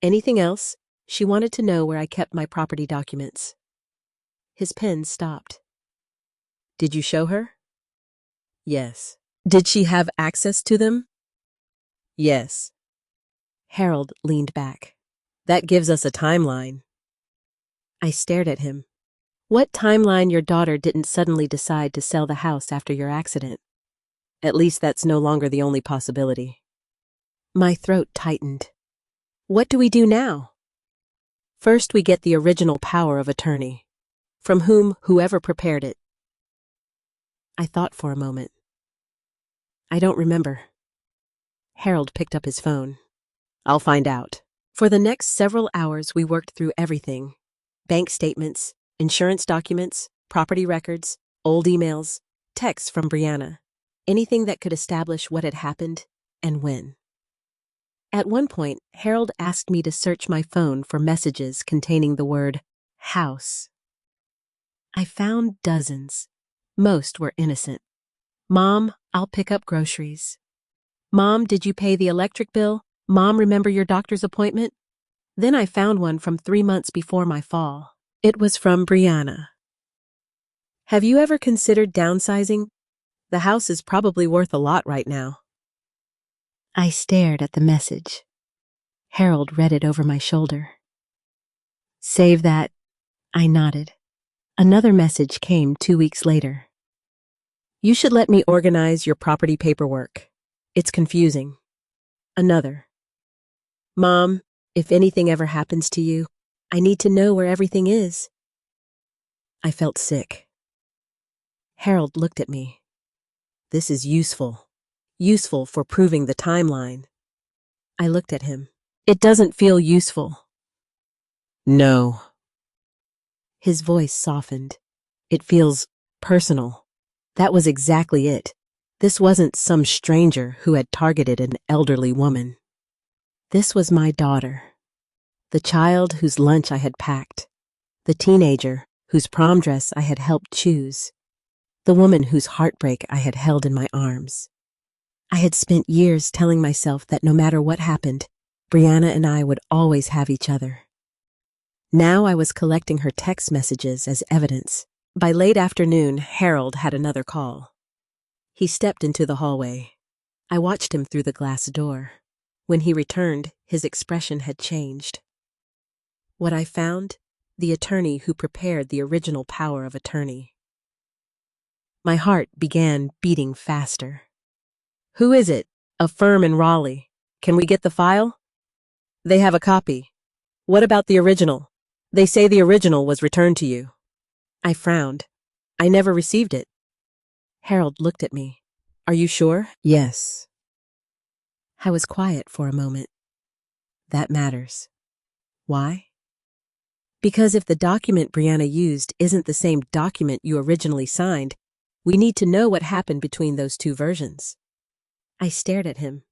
Anything else? She wanted to know where I kept my property documents. His pen stopped. Did you show her? Yes. Did she have access to them? Yes. Harold leaned back. That gives us a timeline. I stared at him. What timeline your daughter didn't suddenly decide to sell the house after your accident? At least that's no longer the only possibility. My throat tightened. What do we do now? First, we get the original power of attorney, from whoever prepared it. I thought for a moment. I don't remember. Harold picked up his phone. I'll find out. For the next several hours, we worked through everything. Bank statements, insurance documents, property records, old emails, texts from Brianna. Anything that could establish what had happened and when. At one point, Harold asked me to search my phone for messages containing the word house. I found dozens. Most were innocent. Mom, I'll pick up groceries. Mom, did you pay the electric bill? Mom, remember your doctor's appointment? Then I found one from 3 months before my fall. It was from Brianna. Have you ever considered downsizing? The house is probably worth a lot right now. I stared at the message. Harold read it over my shoulder. Save that. I nodded. Another message came 2 weeks later. You should let me organize your property paperwork. It's confusing. Another. Mom, if anything ever happens to you, I need to know where everything is. I felt sick. Harold looked at me. This is useful. Useful for proving the timeline. I looked at him. It doesn't feel useful. No. His voice softened. It feels personal. That was exactly it. This wasn't some stranger who had targeted an elderly woman. This was my daughter. The child whose lunch I had packed. The teenager whose prom dress I had helped choose. The woman whose heartbreak I had held in my arms. I had spent years telling myself that no matter what happened, Brianna and I would always have each other. Now I was collecting her text messages as evidence. By late afternoon, Harold had another call. He stepped into the hallway. I watched him through the glass door. When he returned, his expression had changed. What I found? The attorney who prepared the original power of attorney. My heart began beating faster. Who is it? A firm in Raleigh. Can we get the file? They have a copy. What about the original? They say the original was returned to you. I frowned. I never received it. Harold looked at me. Are you sure? Yes. I was quiet for a moment. That matters. Why? Because if the document Brianna used isn't the same document you originally signed, we need to know what happened between those two versions. I stared at him.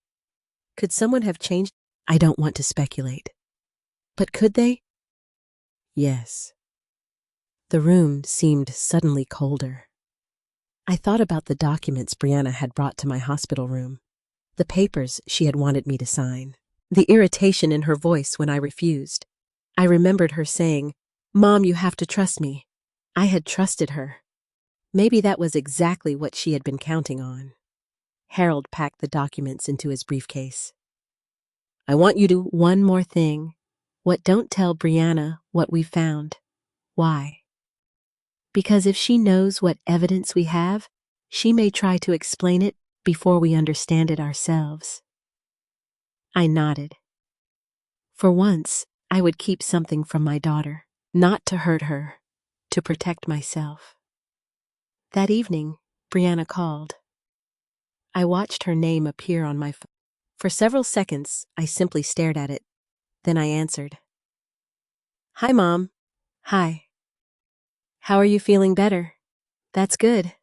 Could someone have changed? I don't want to speculate. But could they? Yes. The room seemed suddenly colder. I thought about the documents Brianna had brought to my hospital room, the papers she had wanted me to sign, the irritation in her voice when I refused. I remembered her saying, Mom, you have to trust me. I had trusted her. Maybe that was exactly what she had been counting on. Harold packed the documents into his briefcase. I want you to one more thing. Don't tell Brianna what we found. Why? Because if she knows what evidence we have, she may try to explain it before we understand it ourselves. I nodded. For once, I would keep something from my daughter, not to hurt her, to protect myself. That evening, Brianna called. I watched her name appear on my phone. For several seconds, I simply stared at it. Then I answered. Hi, Mom. Hi. How are you feeling better? That's good.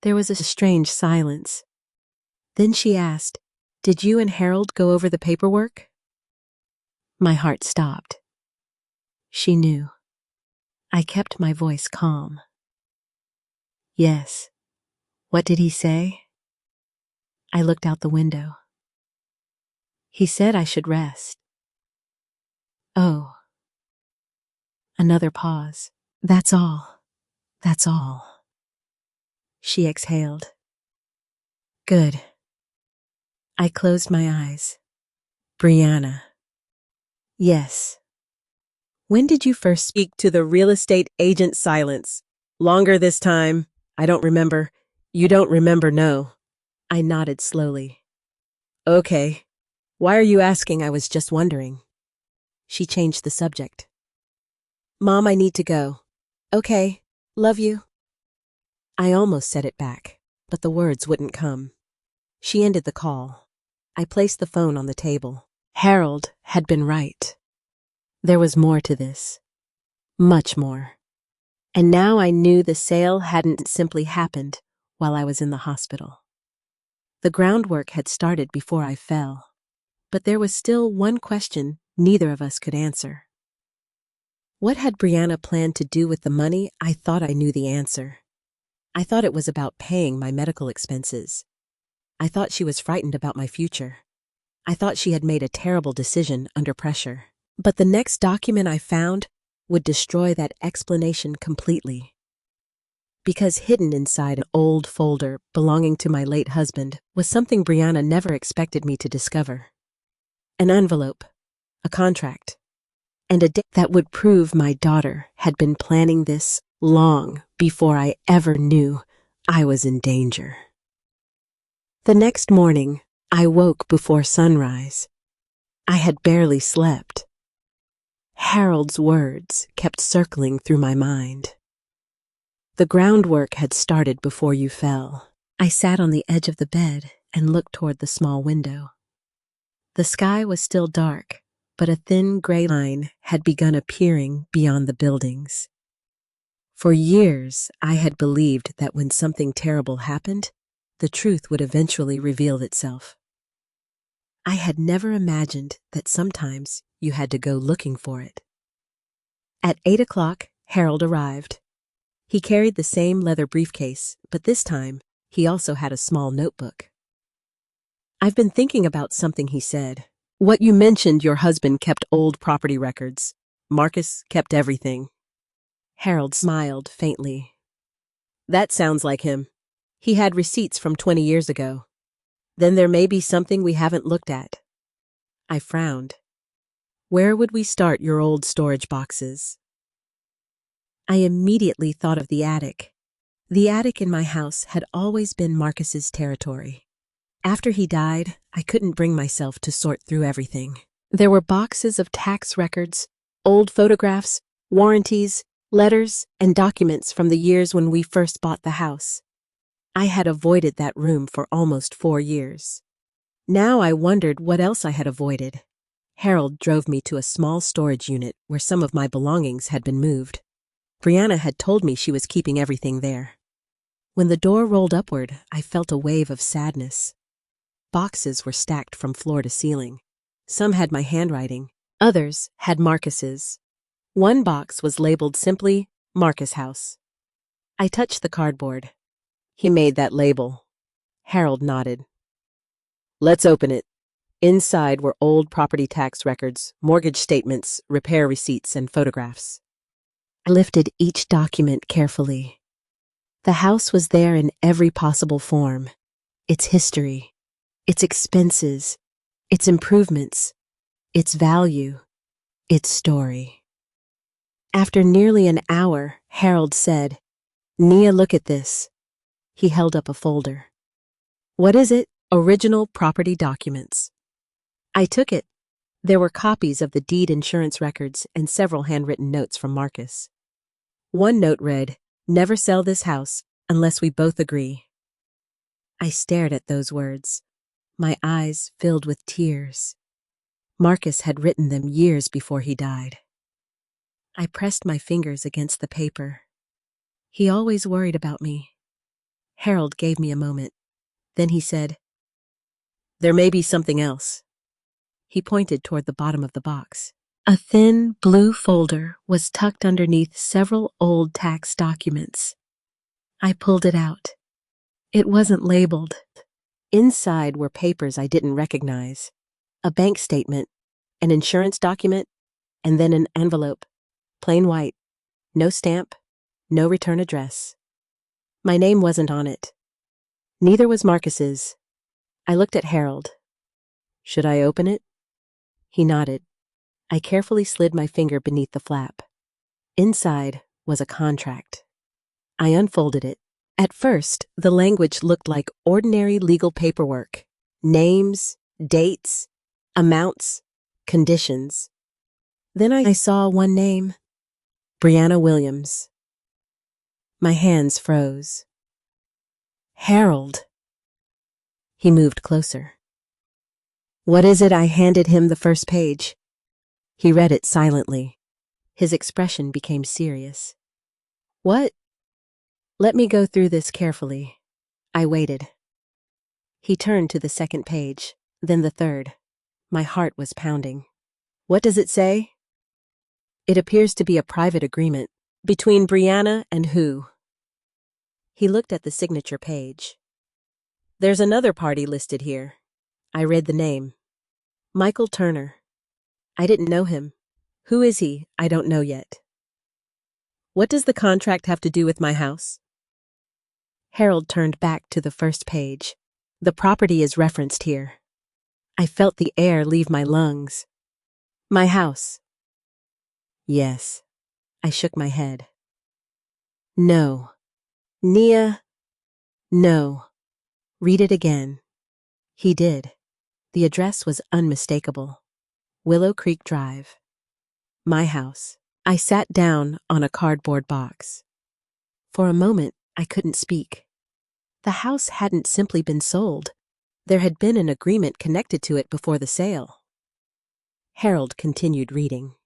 There was a strange silence. Then she asked, Did you and Harold go over the paperwork? My heart stopped. She knew. I kept my voice calm. Yes. What did he say? I looked out the window. He said I should rest. Oh. Another pause. That's all. That's all. She exhaled. Good. I closed my eyes. Brianna. Yes. When did you first speak to the real estate agent? Silence. Longer this time. I don't remember. You don't remember, no. I nodded slowly. Okay. Why are you asking? I was just wondering. She changed the subject. Mom, I need to go. Okay. Love you. I almost said it back, but the words wouldn't come. She ended the call. I placed the phone on the table. Harold had been right. There was more to this. Much more. And now I knew the sale hadn't simply happened while I was in the hospital. The groundwork had started before I fell. But there was still one question neither of us could answer. What had Brianna planned to do with the money? I thought I knew the answer. I thought it was about paying my medical expenses. I thought she was frightened about my future. I thought she had made a terrible decision under pressure. But the next document I found would destroy that explanation completely. Because hidden inside an old folder belonging to my late husband was something Brianna never expected me to discover. An envelope, a contract, and a date that would prove my daughter had been planning this long before I ever knew I was in danger. The next morning, I woke before sunrise. I had barely slept. Harold's words kept circling through my mind. The groundwork had started before you fell. I sat on the edge of the bed and looked toward the small window. The sky was still dark, but a thin gray line had begun appearing beyond the buildings. For years, I had believed that when something terrible happened, the truth would eventually reveal itself. I had never imagined that sometimes you had to go looking for it. At 8 o'clock, Harold arrived. He carried the same leather briefcase, but this time, he also had a small notebook. I've been thinking about something he said. What you mentioned your husband kept old property records. Marcus kept everything. Harold smiled faintly. That sounds like him. He had receipts from 20 years ago. Then there may be something we haven't looked at. I frowned. Where would we start your old storage boxes? I immediately thought of the attic. The attic in my house had always been Marcus's territory. After he died, I couldn't bring myself to sort through everything. There were boxes of tax records, old photographs, warranties, letters, and documents from the years when we first bought the house. I had avoided that room for almost 4 years. Now I wondered what else I had avoided. Harold drove me to a small storage unit where some of my belongings had been moved. Brianna had told me she was keeping everything there. When the door rolled upward, I felt a wave of sadness. Boxes were stacked from floor to ceiling. Some had my handwriting. Others had Marcus's. One box was labeled simply Marcus House. I touched the cardboard. He made that label. Harold nodded. Let's open it. Inside were old property tax records, mortgage statements, repair receipts, and photographs. I lifted each document carefully. The house was there in every possible form. Its history, its expenses, its improvements, its value, its story. After nearly an hour, Harold said, "Nia, look at this." He held up a folder. "What is it?" "Original property documents." I took it. There were copies of the deed insurance records and several handwritten notes from Marcus. One note read, "Never sell this house unless we both agree." I stared at those words, my eyes filled with tears. Marcus had written them years before he died. I pressed my fingers against the paper. He always worried about me. Harold gave me a moment. Then he said, "There may be something else." He pointed toward the bottom of the box. A thin blue folder was tucked underneath several old tax documents. I pulled it out. It wasn't labeled. Inside were papers I didn't recognize. A bank statement, an insurance document, and then an envelope. Plain white. No stamp, no return address. My name wasn't on it. Neither was Marcus's. I looked at Harold. "Should I open it?" He nodded. I carefully slid my finger beneath the flap. Inside was a contract. I unfolded it. At first, the language looked like ordinary legal paperwork. Names, dates, amounts, conditions. Then I saw one name, Brianna Williams. My hands froze. "Harold." He moved closer. "What is it?" I handed him the first page. He read it silently. His expression became serious. "What?" "Let me go through this carefully." I waited. He turned to the second page, then the third. My heart was pounding. "What does it say?" "It appears to be a private agreement between Brianna and who?" He looked at the signature page. "There's another party listed here." I read the name. Michael Turner. I didn't know him. Who is he? I don't know yet. "What does the contract have to do with my house?" Harold turned back to the first page. "The property is referenced here." I felt the air leave my lungs. "My house." "Yes." I shook my head. "No. Nia, no." "Read it again." He did. The address was unmistakable. Willow Creek Drive. My house. I sat down on a cardboard box. For a moment, I couldn't speak. The house hadn't simply been sold. There had been an agreement connected to it before the sale. Harold continued reading.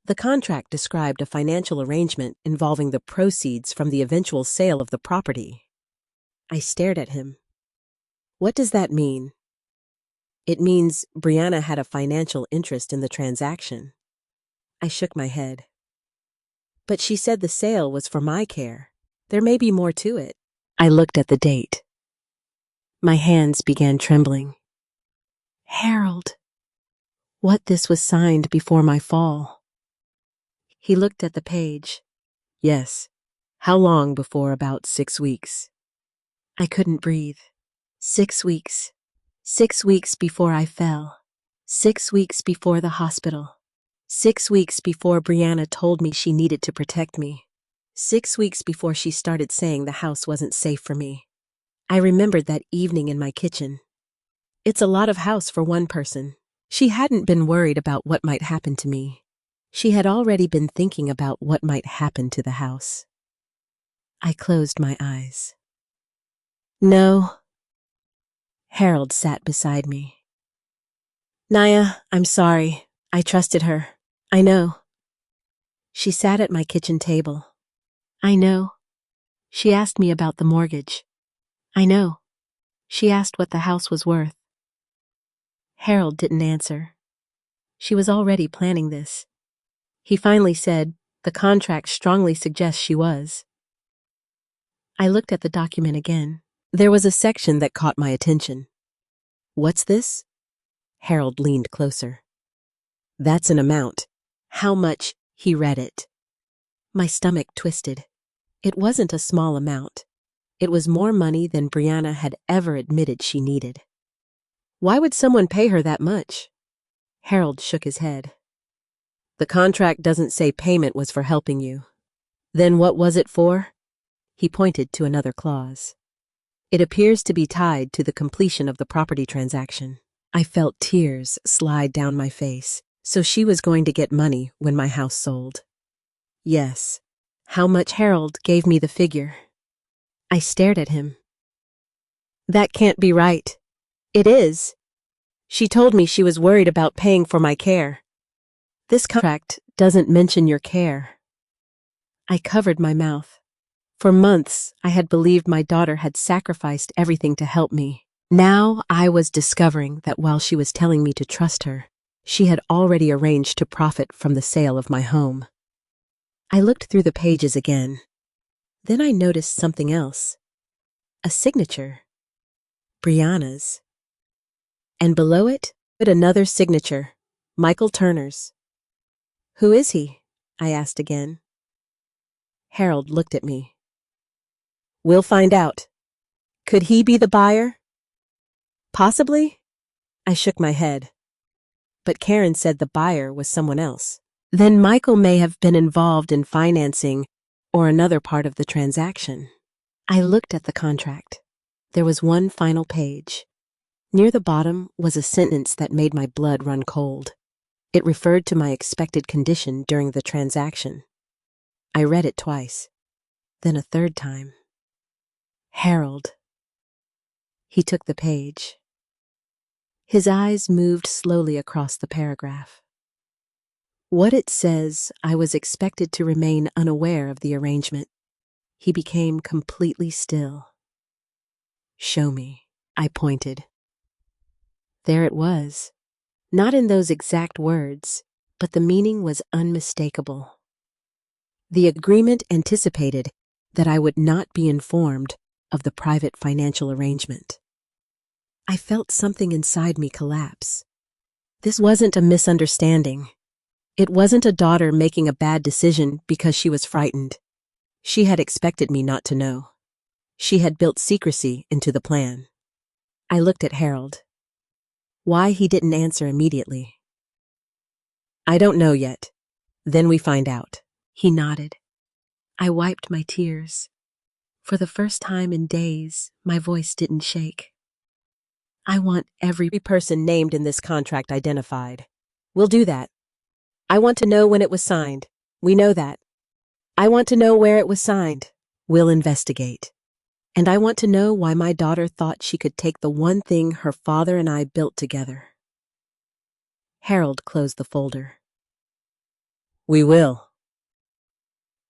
The contract described a financial arrangement involving the proceeds from the eventual sale of the property. I stared at him. "What does that mean?" "It means Brianna had a financial interest in the transaction." I shook my head. "But she said the sale was for my care. There may be more to it." I looked at the date. My hands began trembling. Harold. What this was signed before my fall. He looked at the page. "Yes. How long before?" "About 6 weeks." I couldn't breathe. 6 weeks. 6 weeks before I fell. 6 weeks before the hospital. 6 weeks before Brianna told me she needed to protect me. 6 weeks before she started saying the house wasn't safe for me. I remembered that evening in my kitchen. It's a lot of house for one person. She hadn't been worried about what might happen to me. She had already been thinking about what might happen to the house. I closed my eyes. "No." Harold sat beside me. "Nia, I'm sorry. I trusted her. I know." She sat at my kitchen table. "I know." She asked me about the mortgage. "I know." She asked what the house was worth. Harold didn't answer. She was already planning this. He finally said, "The contract strongly suggests she was." I looked at the document again. There was a section that caught my attention. "What's this?" Harold leaned closer. That's an amount. How much? He read it. My stomach twisted. It wasn't a small amount. It was more money than Brianna had ever admitted she needed. Why would someone pay her that much? Harold shook his head. The contract doesn't say payment was for helping you. Then what was it for? He pointed to another clause. It appears to be tied to the completion of the property transaction. I felt tears slide down my face. So she was going to get money when my house sold. Yes. How much? Harold gave me the figure. I stared at him. That can't be right. It is. She told me she was worried about paying for my care. This contract doesn't mention your care. I covered my mouth. For months, I had believed my daughter had sacrificed everything to help me. Now I was discovering that while she was telling me to trust her, she had already arranged to profit from the sale of my home. I looked through the pages again. Then I noticed something else. A signature. Brianna's. And below it, another signature. Michael Turner's. Who is he? I asked again. Harold looked at me. We'll find out. Could he be the buyer? Possibly. I shook my head. But Karen said the buyer was someone else. Then Michael may have been involved in financing or another part of the transaction. I looked at the contract. There was one final page. Near the bottom was a sentence that made my blood run cold. It referred to my expected condition during the transaction. I read it twice, then a third time. Harold. He took the page. His eyes moved slowly across the paragraph. What it says, I was expected to remain unaware of the arrangement. He became completely still. Show me, I pointed. There it was. Not in those exact words, but the meaning was unmistakable. The agreement anticipated that I would not be informed of the private financial arrangement. I felt something inside me collapse. This wasn't a misunderstanding. It wasn't a daughter making a bad decision because she was frightened. She had expected me not to know. She had built secrecy into the plan. I looked at Harold. Why he didn't answer immediately. I don't know yet. Then we find out. He nodded. I wiped my tears. For the first time in days, my voice didn't shake. I want every person named in this contract identified. We'll do that. I want to know when it was signed. We know that. I want to know where it was signed. We'll investigate. And I want to know why my daughter thought she could take the one thing her father and I built together. Harold closed the folder. We will.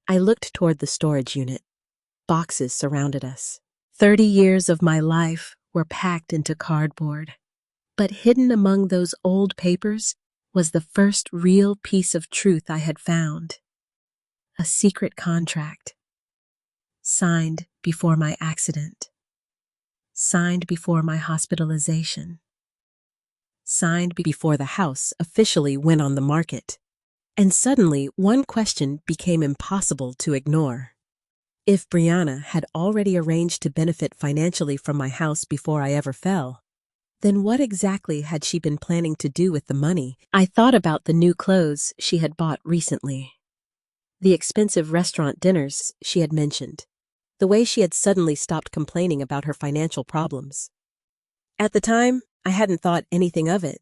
I looked toward the storage unit. Boxes surrounded us. 30 years of my life were packed into cardboard. But hidden among those old papers was the first real piece of truth I had found. A secret contract. Signed before my accident. Signed before my hospitalization. Signed before the house officially went on the market. And suddenly, one question became impossible to ignore. If Brianna had already arranged to benefit financially from my house before I ever fell, then what exactly had she been planning to do with the money? I thought about the new clothes she had bought recently. The expensive restaurant dinners she had mentioned. The way she had suddenly stopped complaining about her financial problems. At the time, I hadn't thought anything of it.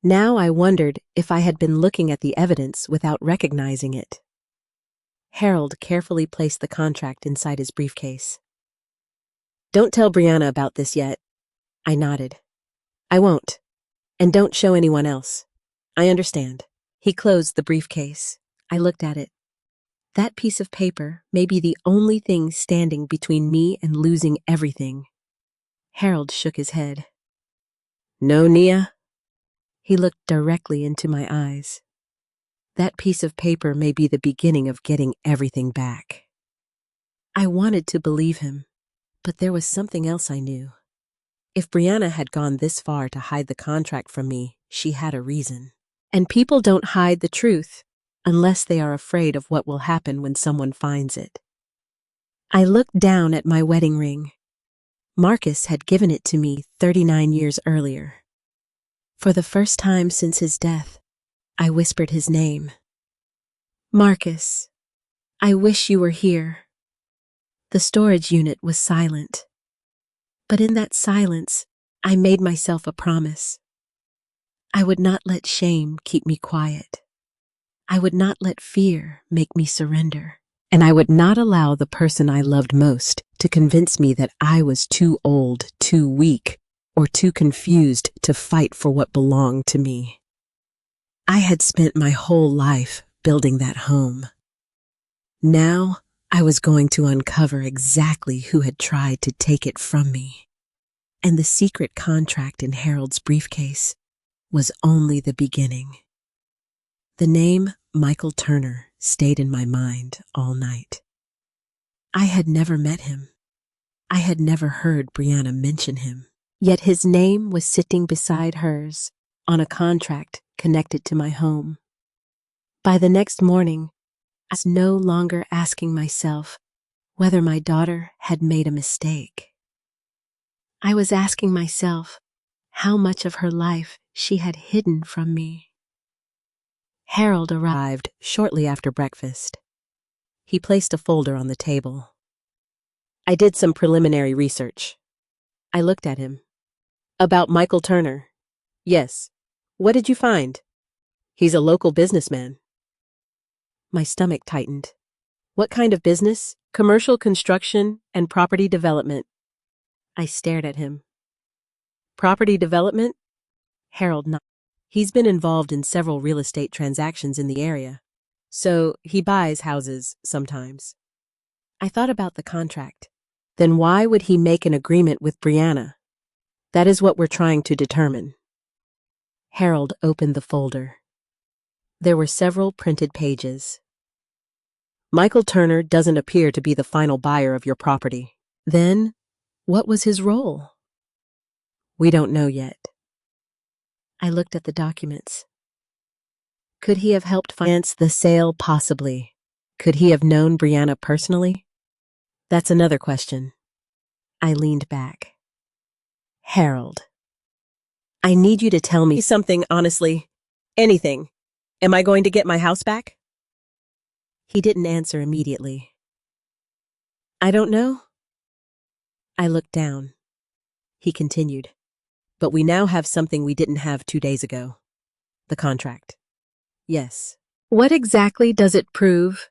Now I wondered if I had been looking at the evidence without recognizing it. Harold carefully placed the contract inside his briefcase. Don't tell Brianna about this yet. I nodded. I won't. And don't show anyone else. I understand. He closed the briefcase. I looked at it. That piece of paper may be the only thing standing between me and losing everything. Harold shook his head. No, Nia. He looked directly into my eyes. That piece of paper may be the beginning of getting everything back. I wanted to believe him, but there was something else I knew. If Brianna had gone this far to hide the contract from me, she had a reason. And people don't hide the truth unless they are afraid of what will happen when someone finds it. I looked down at my wedding ring. Marcus had given it to me 39 years earlier. For the first time since his death, I whispered his name. Marcus, I wish you were here. The storage unit was silent. But in that silence, I made myself a promise. I would not let shame keep me quiet. I would not let fear make me surrender. And I would not allow the person I loved most to convince me that I was too old, too weak, or too confused to fight for what belonged to me. I had spent my whole life building that home. Now, I was going to uncover exactly who had tried to take it from me. And the secret contract in Harold's briefcase was only the beginning. The name Michael Turner stayed in my mind all night. I had never met him. I had never heard Brianna mention him. Yet his name was sitting beside hers on a contract connected to my home. By the next morning, I was no longer asking myself whether my daughter had made a mistake. I was asking myself how much of her life she had hidden from me. Harold arrived shortly after breakfast. He placed a folder on the table. I did some preliminary research. I looked at him. About Michael Turner. Yes. What did you find? He's a local businessman. My stomach tightened. What kind of business? Commercial construction and property development. I stared at him. Property development? Harold nodded. He's been involved in several real estate transactions in the area, so he buys houses sometimes. I thought about the contract. Then why would he make an agreement with Brianna? That is what we're trying to determine. Harold opened the folder. There were several printed pages. Michael Turner doesn't appear to be the final buyer of your property. Then, what was his role? We don't know yet. I looked at the documents. Could he have helped finance the sale? Possibly. Could he have known Brianna personally? That's another question. I leaned back. Harold, I need you to tell me something honestly. Anything. Am I going to get my house back? He didn't answer immediately. I don't know. I looked down. He continued. But we now have something we didn't have 2 days ago. The contract. Yes. What exactly does it prove?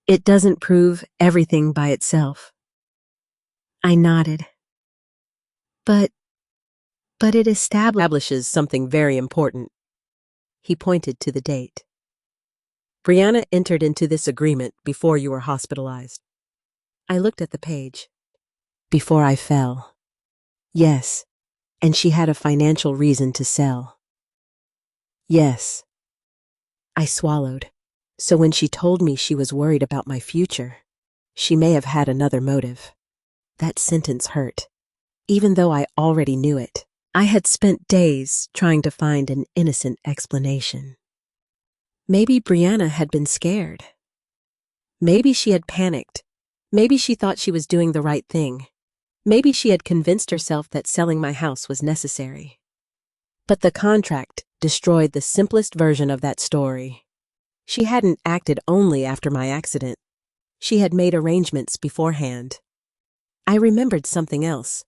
It doesn't prove everything by itself. I nodded. But it establishes something very important. He pointed to the date. Brianna entered into this agreement before you were hospitalized. I looked at the page. Before I fell. Yes. And she had a financial reason to sell. Yes. I swallowed. So when she told me she was worried about my future, she may have had another motive. That sentence hurt. Even though I already knew it, I had spent days trying to find an innocent explanation. Maybe Brianna had been scared. Maybe she had panicked. Maybe she thought she was doing the right thing. Maybe she had convinced herself that selling my house was necessary. But the contract destroyed the simplest version of that story. She hadn't acted only after my accident. She had made arrangements beforehand. I remembered something else.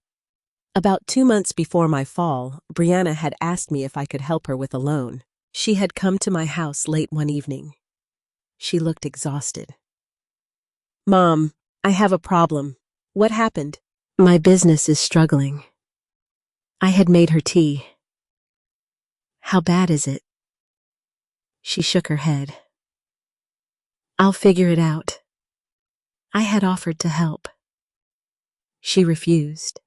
About 2 months before my fall, Brianna had asked me if I could help her with a loan. She had come to my house late one evening. She looked exhausted. Mom, I have a problem. What happened? My business is struggling. I had made her tea. How bad is it? She shook her head. I'll figure it out. I had offered to help. She refused.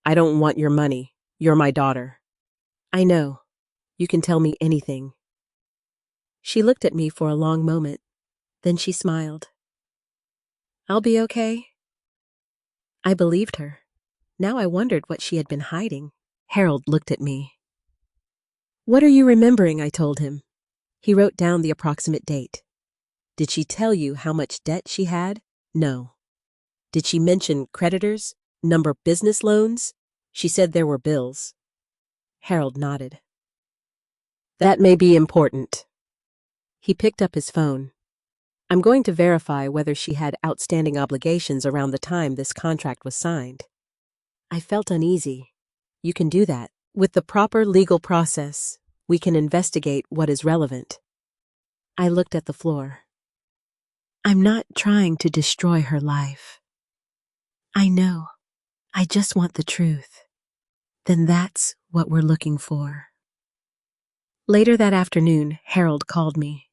I don't want your money. You're my daughter. I know. You can tell me anything. She looked at me for a long moment. Then she smiled. I'll be okay. I believed her. Now I wondered what she had been hiding. Harold looked at me. "What are you remembering?" I told him. He wrote down the approximate date. "Did she tell you how much debt she had?" "No." "Did she mention creditors? Number business loans?" "She said there were bills." Harold nodded. "That may be important." He picked up his phone. "I'm going to verify whether she had outstanding obligations around the time this contract was signed." I felt uneasy. "You can do that. With the proper legal process, we can investigate what is relevant." I looked at the floor. "I'm not trying to destroy her life. I know. I just want the truth. Then that's what we're looking for." Later that afternoon, Harold called me.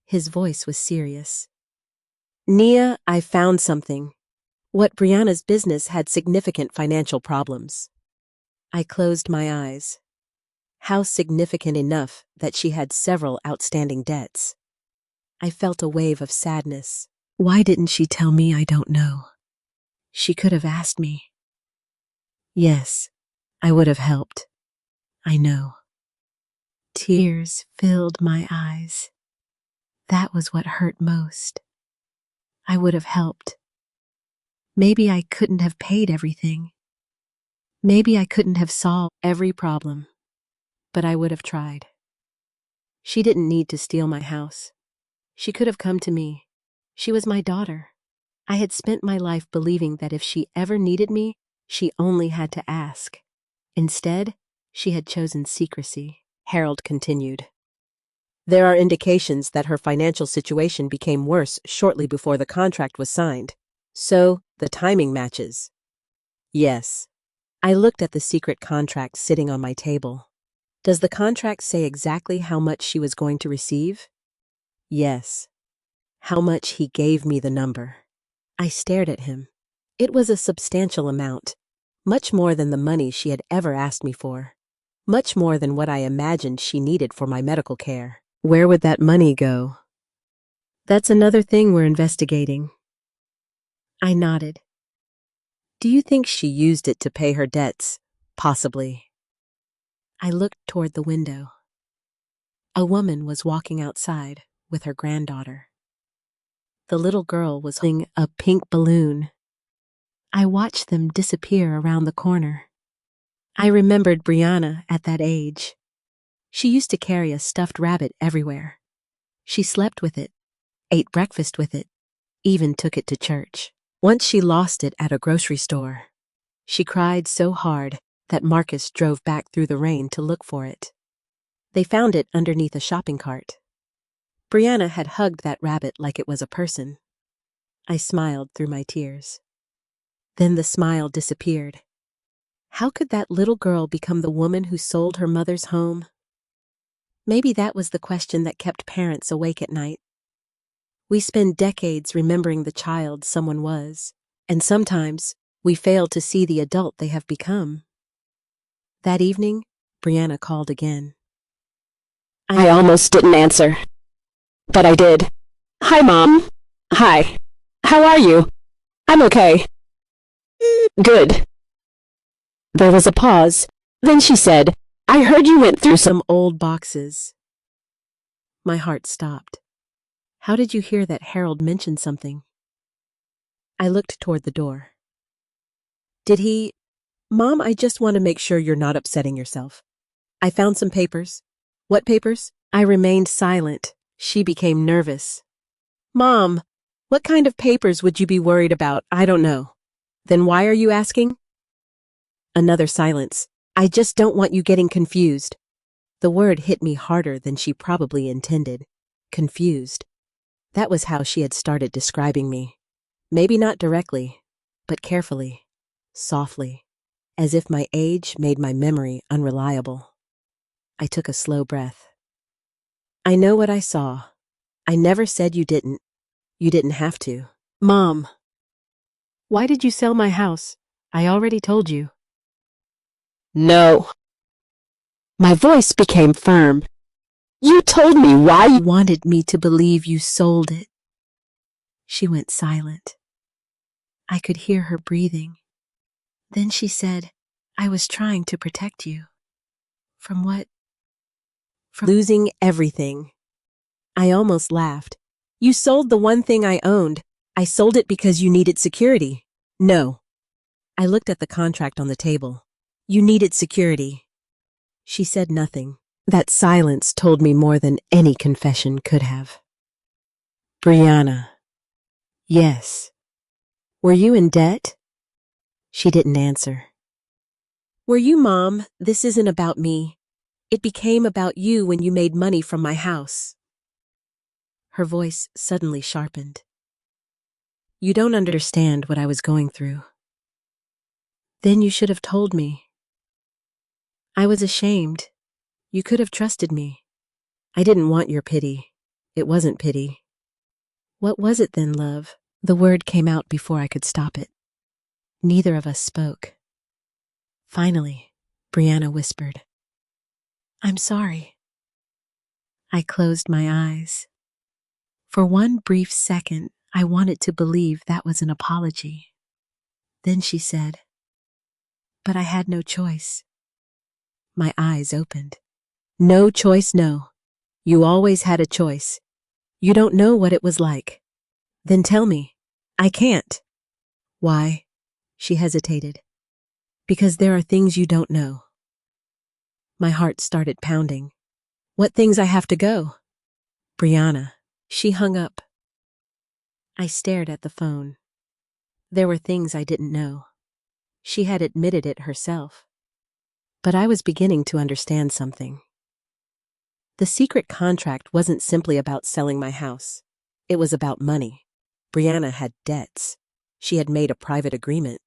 His voice was serious. "Nia, I found something. What Brianna's business had significant financial problems." I closed my eyes. How significant enough that she had several outstanding debts. I felt a wave of sadness. Why didn't she tell me? I don't know. She could have asked me. Yes, I would have helped. I know. Tears filled my eyes. That was what hurt most. I would have helped. Maybe I couldn't have paid everything. Maybe I couldn't have solved every problem. But I would have tried. She didn't need to steal my house. She could have come to me. She was my daughter. I had spent my life believing that if she ever needed me, she only had to ask. Instead, she had chosen secrecy. Harold continued. "There are indications that her financial situation became worse shortly before the contract was signed. So, the timing matches." "Yes." I looked at the secret contract sitting on my table. "Does the contract say exactly how much she was going to receive?" "Yes." "How much he gave me the number." I stared at him. It was a substantial amount, much more than the money she had ever asked me for, much more than what I imagined she needed for my medical care. Where would that money go? "That's another thing we're investigating." I nodded. "Do you think she used it to pay her debts?" "Possibly." I looked toward the window. A woman was walking outside with her granddaughter. The little girl was holding a pink balloon. I watched them disappear around the corner. I remembered Brianna at that age. She used to carry a stuffed rabbit everywhere. She slept with it, ate breakfast with it, even took it to church. Once she lost it at a grocery store. She cried so hard that Marcus drove back through the rain to look for it. They found it underneath a shopping cart. Brianna had hugged that rabbit like it was a person. I smiled through my tears. Then the smile disappeared. How could that little girl become the woman who sold her mother's home? Maybe that was the question that kept parents awake at night. We spend decades remembering the child someone was, and sometimes we fail to see the adult they have become. That evening, Brianna called again. I almost didn't answer, but I did. "Hi, Mom." "Hi. How are you?" "I'm okay." "Good." There was a pause. Then she said, "I heard you went through some..." Some old boxes. My heart stopped. How did you hear that Harold mentioned something? I looked toward the door. Did he... Mom, I just want to make sure you're not upsetting yourself. I found some papers. What papers? I remained silent. She became nervous. Mom, what kind of papers would you be worried about? I don't know. Then why are you asking? Another silence. I just don't want you getting confused. The word hit me harder than she probably intended. Confused. That was how she had started describing me. Maybe not directly, but carefully, softly, as if my age made my memory unreliable. I took a slow breath. I know what I saw. I never said you didn't. You didn't have to. Mom, why did you sell my house? I already told you. No. My voice became firm. You told me why You wanted me to believe you sold it. She went silent. I could hear her breathing. Then she said, I was trying to protect you. From what? From losing everything. I almost laughed. You sold the one thing I owned. I sold it because you needed security. No. I looked at the contract on the table. You needed security. She said nothing. That silence told me more than any confession could have. Brianna. Yes. Were you in debt? She didn't answer. Were you, Mom? This isn't about me. It became about you when you made money from my house. Her voice suddenly sharpened. You don't understand what I was going through. Then you should have told me. I was ashamed. You could have trusted me. I didn't want your pity. It wasn't pity. What was it then, love? The word came out before I could stop it. Neither of us spoke. Finally, Brianna whispered, I'm sorry. I closed my eyes. For one brief second, I wanted to believe that was an apology. Then she said, but I had no choice. My eyes opened. No choice, no. You always had a choice. You don't know what it was like. Then tell me. I can't. Why? She hesitated. Because there are things you don't know. My heart started pounding. What things I have to go? Brianna. She hung up. I stared at the phone. There were things I didn't know. She had admitted it herself. But I was beginning to understand something. The secret contract wasn't simply about selling my house. It was about money. Brianna had debts. She had made a private agreement.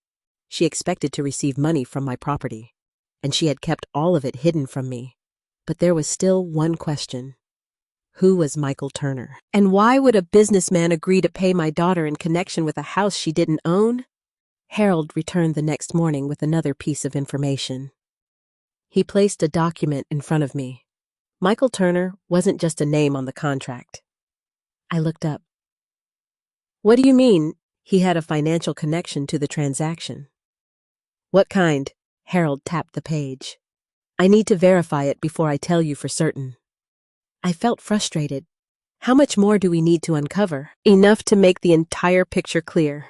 She expected to receive money from my property, and she had kept all of it hidden from me. But there was still one question. Who was Michael Turner? And why would a businessman agree to pay my daughter in connection with a house she didn't own? Harold returned the next morning with another piece of information. He placed a document in front of me. Michael Turner wasn't just a name on the contract. I looked up. What do you mean? He had a financial connection to the transaction. What kind? Harold tapped the page. I need to verify it before I tell you for certain. I felt frustrated. How much more do we need to uncover? Enough to make the entire picture clear.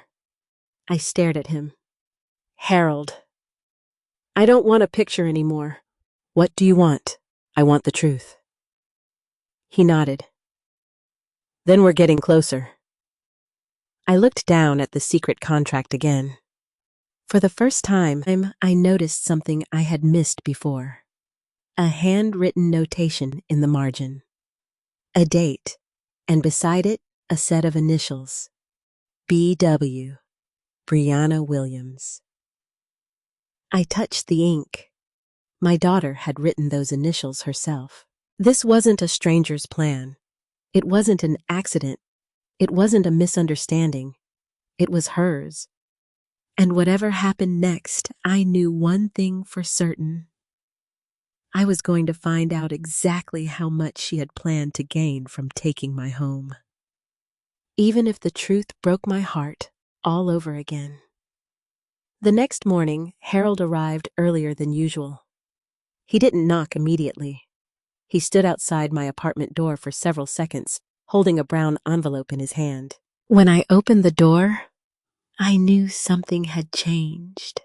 I stared at him. Harold. I don't want a picture anymore. What do you want? I want the truth. He nodded. Then we're getting closer. I looked down at the secret contract again. For the first time, I noticed something I had missed before. A handwritten notation in the margin. A date, and beside it, a set of initials. B.W. Brianna Williams. I touched the ink. My daughter had written those initials herself. This wasn't a stranger's plan. It wasn't an accident. It wasn't a misunderstanding. It was hers. And whatever happened next, I knew one thing for certain. I was going to find out exactly how much she had planned to gain from taking my home. Even if the truth broke my heart all over again. The next morning, Harold arrived earlier than usual. He didn't knock immediately. He stood outside my apartment door for several seconds, holding a brown envelope in his hand. When I opened the door, I knew something had changed.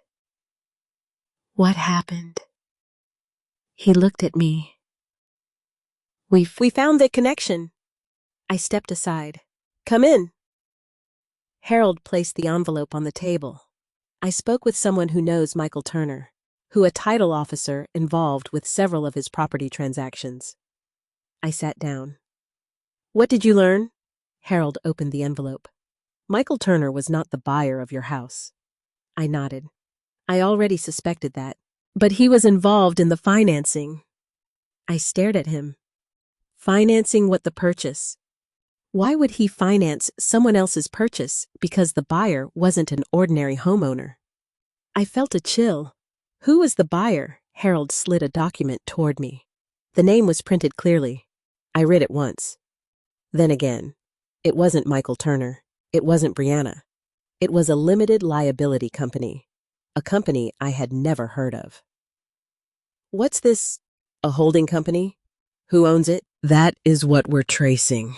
What happened? He looked at me. We found the connection. I stepped aside. Come in. Harold placed the envelope on the table. I spoke with someone who knows Michael Turner, a title officer involved with several of his property transactions. I sat down. What did you learn? Harold opened the envelope. Michael Turner was not the buyer of your house. I nodded. I already suspected that. But he was involved in the financing. I stared at him. Financing what? The purchase? Why would he finance someone else's purchase because the buyer wasn't an ordinary homeowner? I felt a chill. Who was the buyer? Harold slid a document toward me. The name was printed clearly. I read it once. Then again. It wasn't Michael Turner. It wasn't Brianna. It was a limited liability company. a company I had never heard of. What's this? A holding company? Who owns it? That is what we're tracing.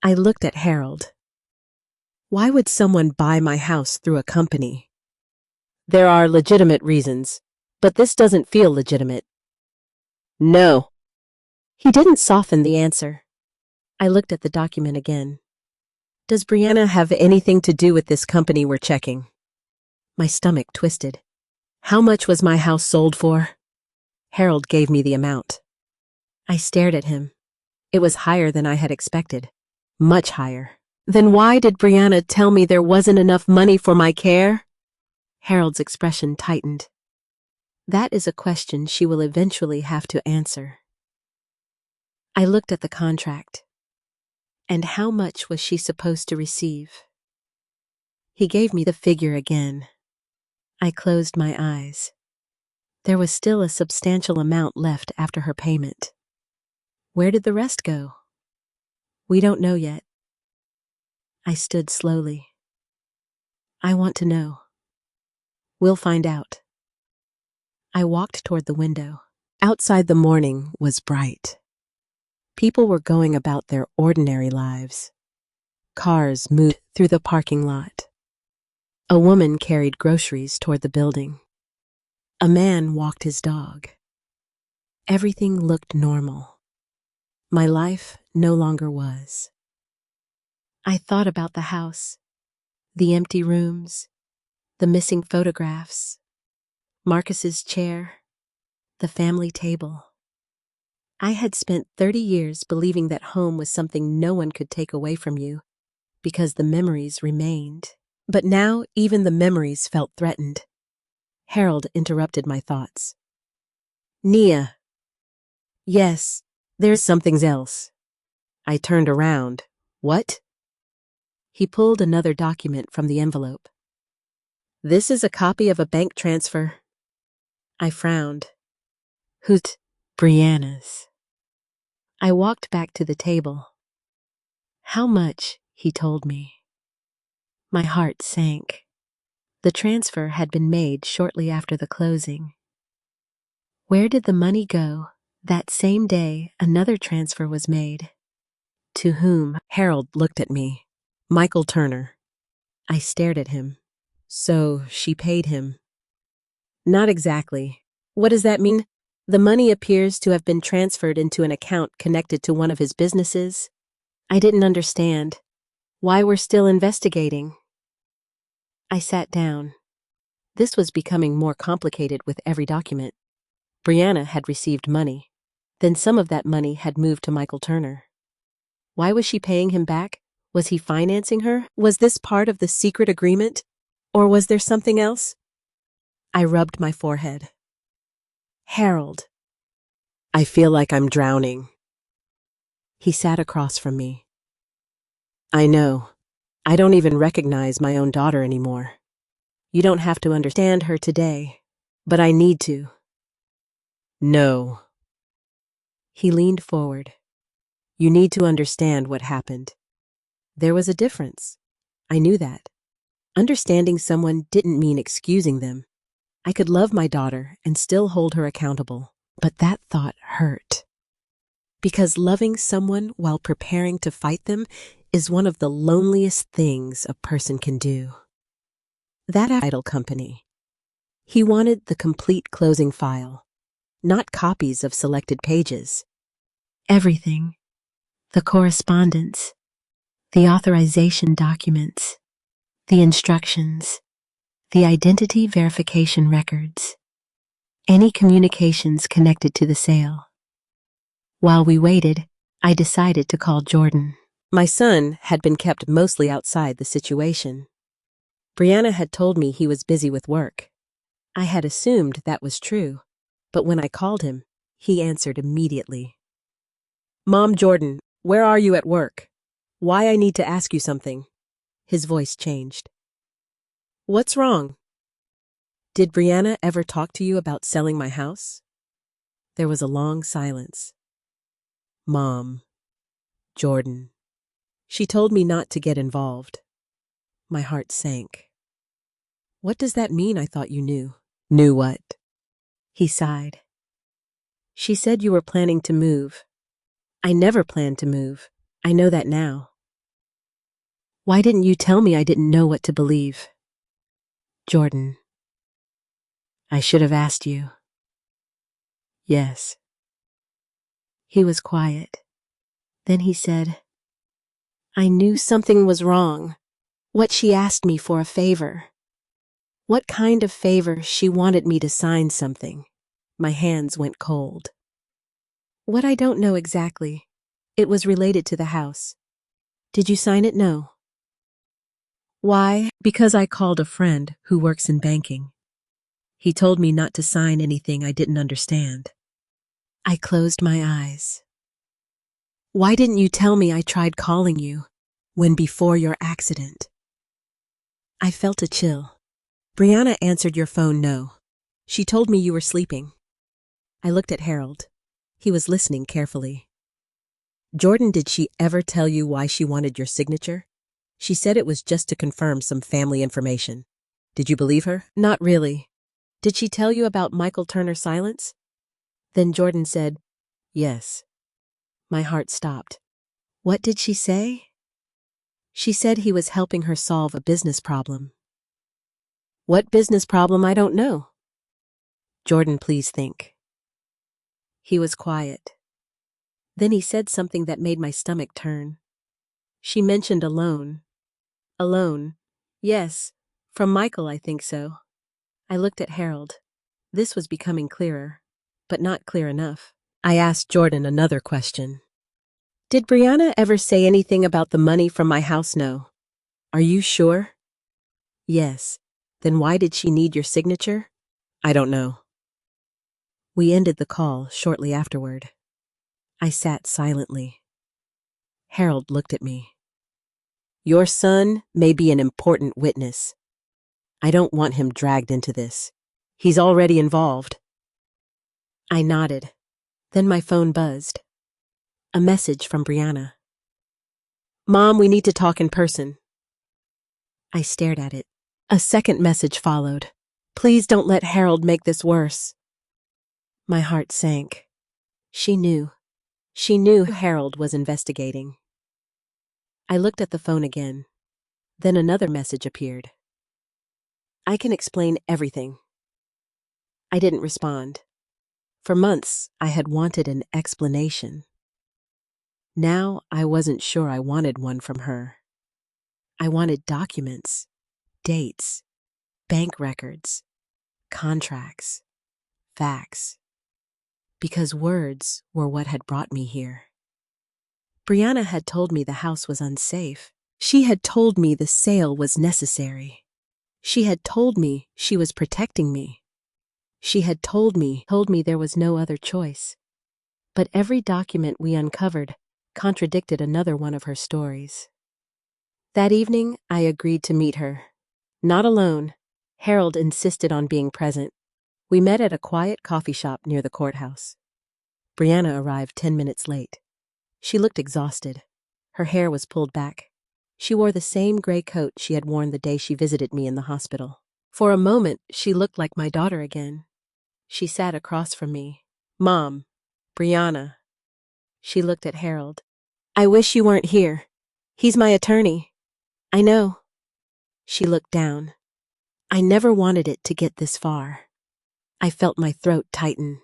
I looked at Harold. Why would someone buy my house through a company? There are legitimate reasons, but this doesn't feel legitimate. No. He didn't soften the answer. I looked at the document again. Does Brianna have anything to do with this company we're checking? My stomach twisted. How much was my house sold for? Harold gave me the amount. I stared at him. It was higher than I had expected. Much higher. Then why did Brianna tell me there wasn't enough money for my care? Harold's expression tightened. That is a question she will eventually have to answer. I looked at the contract. And how much was she supposed to receive? He gave me the figure again. I closed my eyes. There was still a substantial amount left after her payment. Where did the rest go? We don't know yet. I stood slowly. I want to know. We'll find out. I walked toward the window. Outside the morning was bright. People were going about their ordinary lives. Cars moved through the parking lot. A woman carried groceries toward the building. A man walked his dog. Everything looked normal. My life no longer was. I thought about the house, the empty rooms, the missing photographs, Marcus's chair, the family table. I had spent 30 years believing that home was something no one could take away from you because the memories remained. But now even the memories felt threatened. Harold interrupted my thoughts. Nia. Yes, there's something else. I turned around. What? He pulled another document from the envelope. This is a copy of a bank transfer. I frowned. Who's Brianna's? I walked back to the table. How much, he told me. My heart sank. The transfer had been made shortly after the closing. Where did the money go? That same day, another transfer was made. To whom? Harold looked at me. Michael Turner. I stared at him. So she paid him. Not exactly. What does that mean? The money appears to have been transferred into an account connected to one of his businesses. I didn't understand. Why we're still investigating. I sat down. This was becoming more complicated with every document. Brianna had received money. Then some of that money had moved to Michael Turner. Why was she paying him back? Was he financing her? Was this part of the secret agreement? Or was there something else? I rubbed my forehead. Harold. I feel like I'm drowning. He sat across from me. I know. I don't even recognize my own daughter anymore. You don't have to understand her today, but I need to. No. He leaned forward. You need to understand what happened. There was a difference. I knew that. Understanding someone didn't mean excusing them. I could love my daughter and still hold her accountable, but that thought hurt. Because loving someone while preparing to fight them is one of the loneliest things a person can do. That title company. He wanted the complete closing file, not copies of selected pages. Everything. The correspondence, the authorization documents, the instructions, the identity verification records, any communications connected to the sale. While we waited, I decided to call Jordan. My son had been kept mostly outside the situation. Brianna had told me he was busy with work. I had assumed that was true, but when I called him, he answered immediately. Mom, Jordan, where are you at work? Why I need to ask you something. His voice changed. What's wrong? Did Brianna ever talk to you about selling my house? There was a long silence. Mom. Jordan. She told me not to get involved. My heart sank. What does that mean? I thought you knew. Knew what? He sighed. She said you were planning to move. I never planned to move. I know that now. Why didn't you tell me? I didn't know what to believe. Jordan. I should have asked you. Yes. He was quiet. Then he said, I knew something was wrong. What she asked me for a favor. What kind of favor? She wanted me to sign something. My hands went cold. What? I don't know exactly. It was related to the house. Did you sign it? No. Why? Because I called a friend who works in banking. He told me not to sign anything I didn't understand. I closed my eyes. Why didn't you tell me? I tried calling you when before your accident. I felt a chill. Brianna answered your phone. No. She told me you were sleeping. I looked at Harold. He was listening carefully. Jordan, did she ever tell you why she wanted your signature? She said it was just to confirm some family information. Did you believe her? Not really. Did she tell you about Michael Turner's silence? Then Jordan said, yes. My heart stopped. What did she say? She said he was helping her solve a business problem. What business problem? I don't know. Jordan, please think. He was quiet. Then he said something that made my stomach turn. She mentioned a loan. A loan. Yes, from Michael, I think so. I looked at Harold. This was becoming clearer, but not clear enough. I asked Jordan another question. Did Brianna ever say anything about the money from my house? No. Are you sure? Yes. Then why did she need your signature? I don't know. We ended the call shortly afterward. I sat silently. Harold looked at me. Your son may be an important witness. I don't want him dragged into this. He's already involved. I nodded. Then my phone buzzed. A message from Brianna. Mom, we need to talk in person. I stared at it. A second message followed. Please don't let Harold make this worse. My heart sank. She knew. She knew Harold was investigating. I looked at the phone again. Then another message appeared. I can explain everything. I didn't respond. For months, I had wanted an explanation. Now, I wasn't sure I wanted one from her. I wanted documents, dates, bank records, contracts, facts. Because words were what had brought me here. Brianna had told me the house was unsafe. She had told me the sale was necessary. She had told me she was protecting me. She had told me there was no other choice. But every document we uncovered contradicted another one of her stories. That evening, I agreed to meet her. Not alone. Harold insisted on being present. We met at a quiet coffee shop near the courthouse. Brianna arrived 10 minutes late. She looked exhausted. Her hair was pulled back. She wore the same gray coat she had worn the day she visited me in the hospital. For a moment, she looked like my daughter again. She sat across from me. Mom, Brianna. She looked at Harold. I wish you weren't here. He's my attorney. I know. She looked down. I never wanted it to get this far. I felt my throat tighten.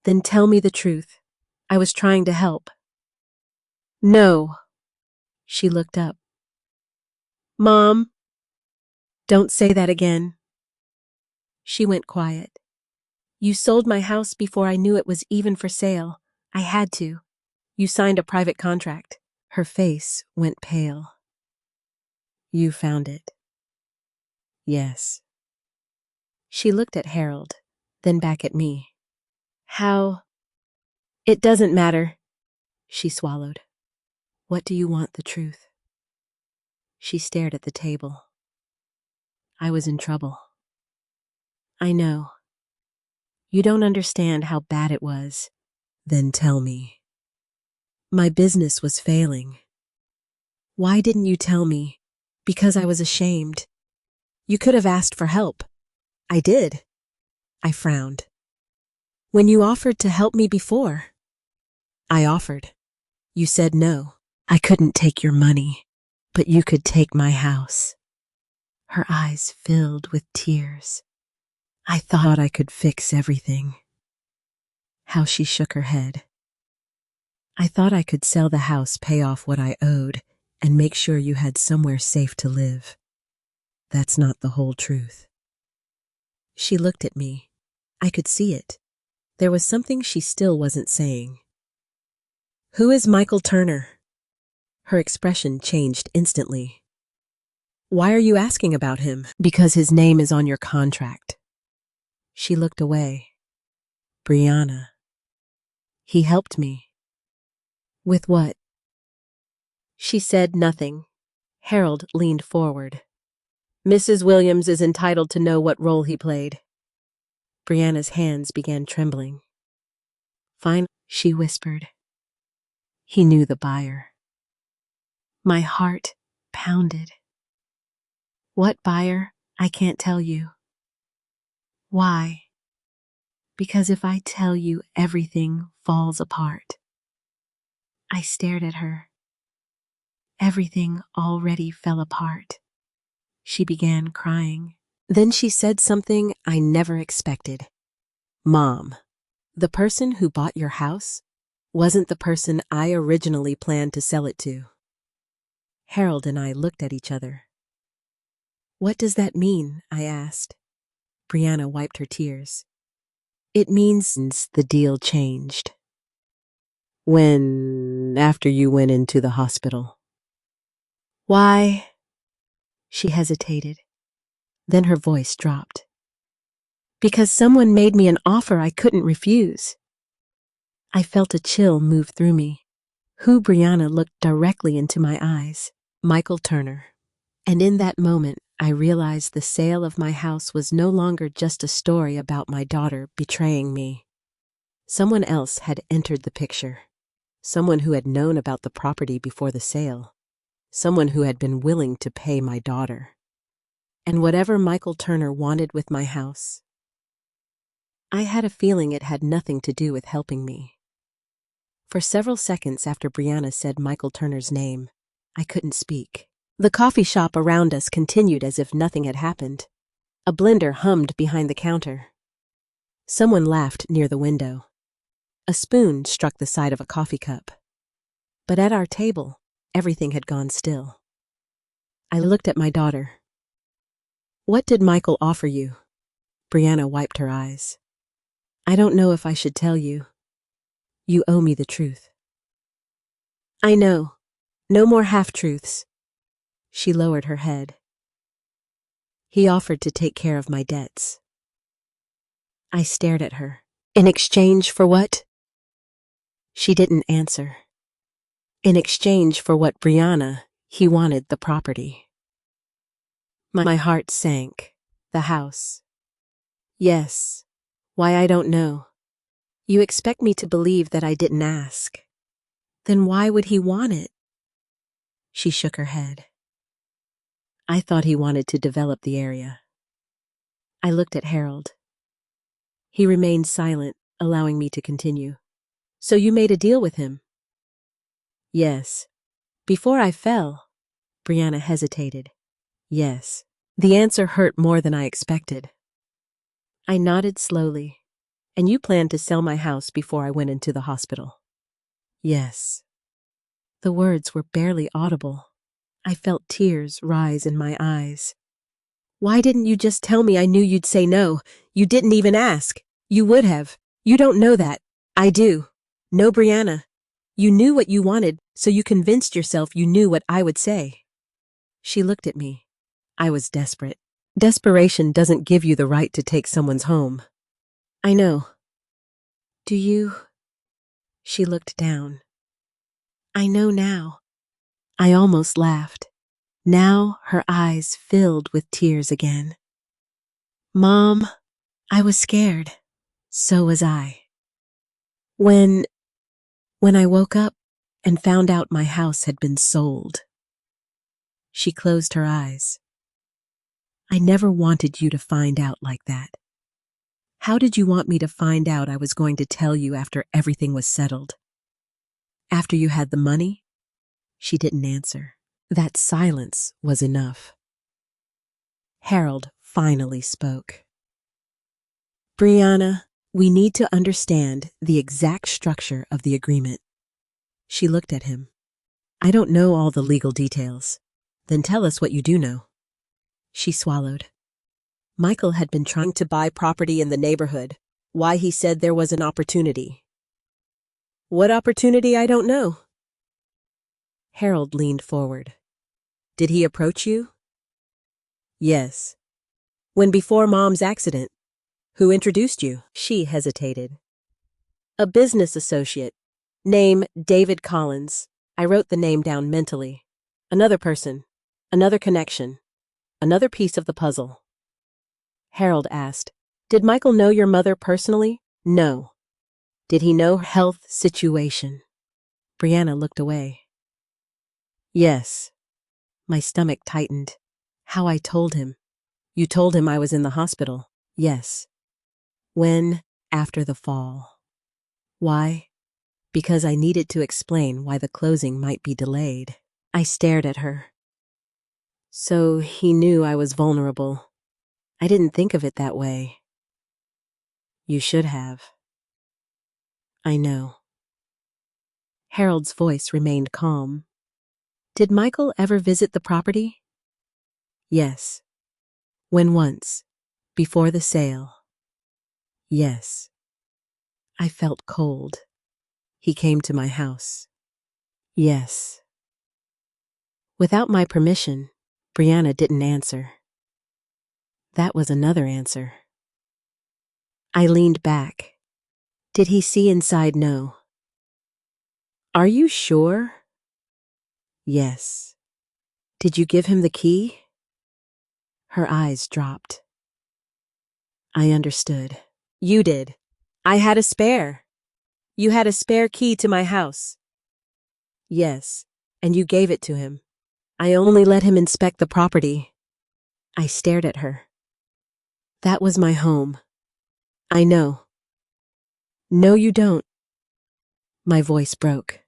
Then tell me the truth. I was trying to help. No. She looked up. Mom. Don't say that again. She went quiet. You sold my house before I knew it was even for sale. I had to. You signed a private contract. Her face went pale. You found it. Yes. She looked at Harold, then back at me. How? It doesn't matter. She swallowed. What do you want, the truth? She stared at the table. I was in trouble. I know. You don't understand how bad it was. Then tell me. My business was failing. Why didn't you tell me? Because I was ashamed. You could have asked for help. I did. I frowned. When you offered to help me before. I offered. You said no. I couldn't take your money, but you could take my house. Her eyes filled with tears. I thought I could fix everything. How she shook her head. I thought I could sell the house, pay off what I owed, and make sure you had somewhere safe to live. That's not the whole truth. She looked at me. I could see it. There was something she still wasn't saying. Who is Michael Turner? Her expression changed instantly. Why are you asking about him? Because his name is on your contract. She looked away. Brianna. He helped me. With what? She said nothing. Harold leaned forward. Mrs. Williams is entitled to know what role he played. Brianna's hands began trembling. Fine, she whispered. He knew the buyer. My heart pounded. What buyer? I can't tell you. Why? Because if I tell you, everything falls apart. I stared at her. Everything already fell apart. She began crying. Then she said something I never expected. Mom, the person who bought your house wasn't the person I originally planned to sell it to. Harold and I looked at each other. What does that mean? I asked. Brianna wiped her tears. It means the deal changed. After you went into the hospital. Why? She hesitated. Then her voice dropped. Because someone made me an offer I couldn't refuse. I felt a chill move through me. Brianna looked directly into my eyes. Michael Turner. And in that moment, I realized the sale of my house was no longer just a story about my daughter betraying me. Someone else had entered the picture. Someone who had known about the property before the sale. Someone who had been willing to pay my daughter. And whatever Michael Turner wanted with my house, I had a feeling it had nothing to do with helping me. For several seconds after Brianna said Michael Turner's name, I couldn't speak. The coffee shop around us continued as if nothing had happened. A blender hummed behind the counter. Someone laughed near the window. A spoon struck the side of a coffee cup. But at our table, everything had gone still. I looked at my daughter. What did Michael offer you? Brianna wiped her eyes. I don't know if I should tell you. You owe me the truth. I know. No more half-truths. She lowered her head. He offered to take care of my debts. I stared at her. In exchange for what? She didn't answer. In exchange for what Brianna, he wanted the property. My heart sank. The house. Yes. Why, I don't know. You expect me to believe that I didn't ask. Then why would he want it? She shook her head. I thought he wanted to develop the area. I looked at Harold. He remained silent, allowing me to continue. So you made a deal with him? Yes. Before I fell, Brianna hesitated. Yes. The answer hurt more than I expected. I nodded slowly. And you planned to sell my house before I went into the hospital? Yes. The words were barely audible. I felt tears rise in my eyes. Why didn't you just tell me? I knew you'd say no. You didn't even ask. You would have. You don't know that. I do. No, Brianna. You knew what you wanted, so you convinced yourself you knew what I would say. She looked at me. I was desperate. Desperation doesn't give you the right to take someone's home. I know. Do you? She looked down. I know now. I almost laughed. Now her eyes filled with tears again. Mom, I was scared. So was I. When I woke up and found out my house had been sold. She closed her eyes. I never wanted you to find out like that. How did you want me to find out I was going to tell you after everything was settled? After you had the money? She didn't answer. That silence was enough. Harold finally spoke. Brianna, we need to understand the exact structure of the agreement. She looked at him. I don't know all the legal details. Then tell us what you do know. She swallowed. Michael had been trying to buy property in the neighborhood. Why he said there was an opportunity. What opportunity, I don't know. Harold leaned forward. Did he approach you? Yes. When before Mom's accident. Who introduced you? She hesitated. A business associate. Name David Collins. I wrote the name down mentally. Another person. Another connection. Another piece of the puzzle. Harold asked, Did Michael know your mother personally? No. Did he know her health situation? Brianna looked away. Yes. My stomach tightened. How I told him. You told him I was in the hospital. Yes. When? After the fall. Why? Because I needed to explain why the closing might be delayed. I stared at her. So he knew I was vulnerable. I didn't think of it that way. You should have. I know. Harold's voice remained calm. Did Michael ever visit the property? Yes. When once. Before the sale. Yes. I felt cold. He came to my house. Yes. Without my permission, Brianna didn't answer. That was another answer. I leaned back. Did he see inside? No. Are you sure? Yes. Did you give him the key? Her eyes dropped. I understood. You did. I had a spare. You had a spare key to my house. Yes, and you gave it to him. I only let him inspect the property. I stared at her. That was my home. I know. No, you don't. My voice broke.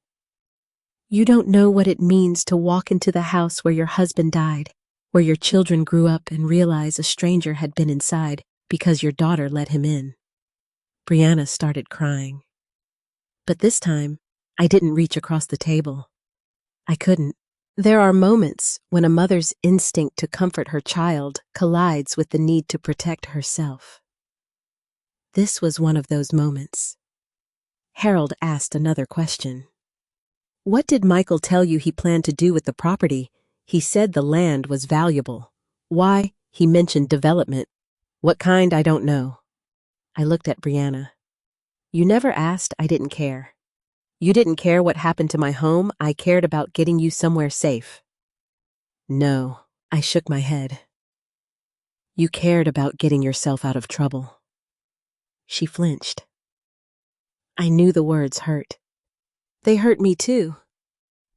You don't know what it means to walk into the house where your husband died, where your children grew up and realize a stranger had been inside because your daughter let him in. Brianna started crying. But this time, I didn't reach across the table. I couldn't. There are moments when a mother's instinct to comfort her child collides with the need to protect herself. This was one of those moments. Harold asked another question. What did Michael tell you he planned to do with the property? He said the land was valuable. Why? He mentioned development. What kind? I don't know. I looked at Brianna. You never asked. I didn't care. You didn't care what happened to my home. I cared about getting you somewhere safe. No, I shook my head. You cared about getting yourself out of trouble. She flinched. I knew the words hurt. They hurt me too.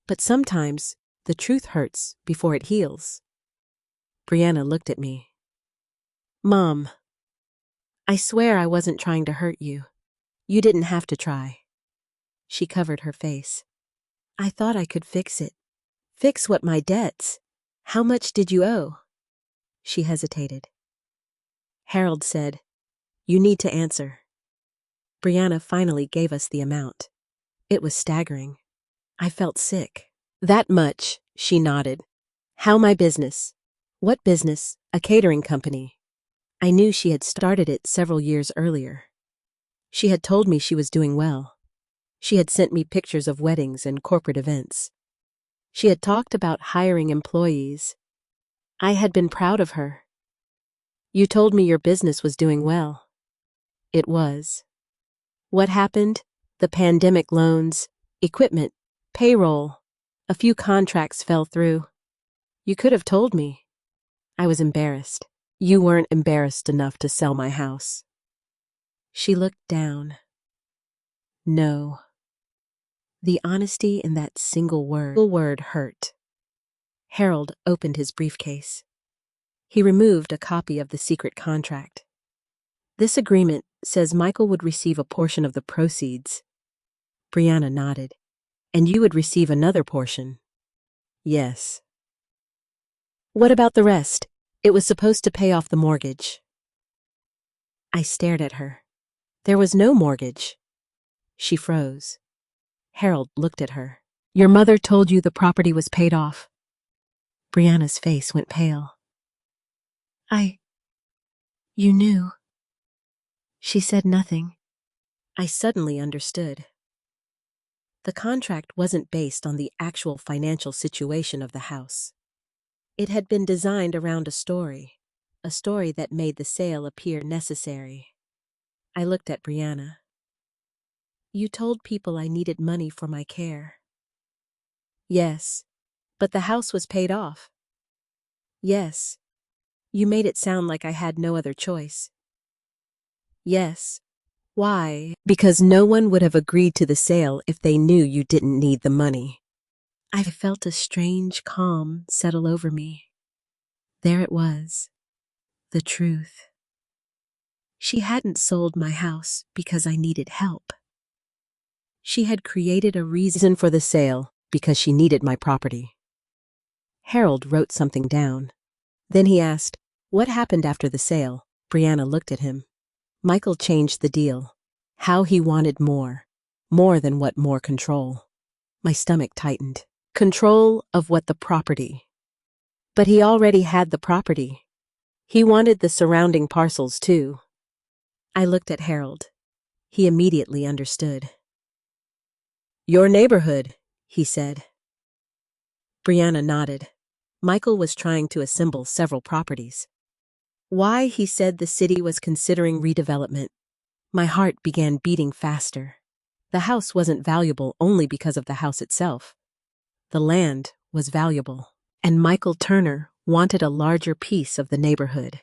But sometimes the truth hurts before it heals. Brianna looked at me. Mom, I swear I wasn't trying to hurt you. You didn't have to try. She covered her face. I thought I could fix it. Fix what? My debts. How much did you owe? She hesitated. Harold said, You need to answer. Brianna finally gave us the amount. It was staggering. I felt sick. That much, she nodded. How my business? What business? A catering company. I knew she had started it several years earlier. She had told me she was doing well. She had sent me pictures of weddings and corporate events. She had talked about hiring employees. I had been proud of her. You told me your business was doing well. It was. What happened? The pandemic, loans, equipment, payroll. A few contracts fell through. You could have told me. I was embarrassed. You weren't embarrassed enough to sell my house. She looked down. No. The honesty in that single word hurt. Harold opened his briefcase. He removed a copy of the secret contract. This agreement says Michael would receive a portion of the proceeds. Brianna nodded. And you would receive another portion. Yes. What about the rest? It was supposed to pay off the mortgage. I stared at her. There was no mortgage. She froze. Harold looked at her. Your mother told you the property was paid off. Brianna's face went pale. You knew. She said nothing. I suddenly understood. The contract wasn't based on the actual financial situation of the house. It had been designed around a story that made the sale appear necessary. I looked at Brianna. You told people I needed money for my care. Yes, but the house was paid off. Yes, you made it sound like I had no other choice. Yes. Why? Because no one would have agreed to the sale if they knew you didn't need the money. I felt a strange calm settle over me. There it was, the truth. She hadn't sold my house because I needed help. She had created a reason for the sale because she needed my property. Harold wrote something down. Then he asked, what happened after the sale? Brianna looked at him. Michael changed the deal. How he wanted more than what more control. My stomach tightened. Control of what? The property. But he already had the property. He wanted the surrounding parcels too. I looked at Harold. He immediately understood. Your neighborhood, he said. Brianna nodded. Michael was trying to assemble several properties. Why, he said the city was considering redevelopment. My heart began beating faster. The house wasn't valuable only because of the house itself. The land was valuable, and Michael Turner wanted a larger piece of the neighborhood.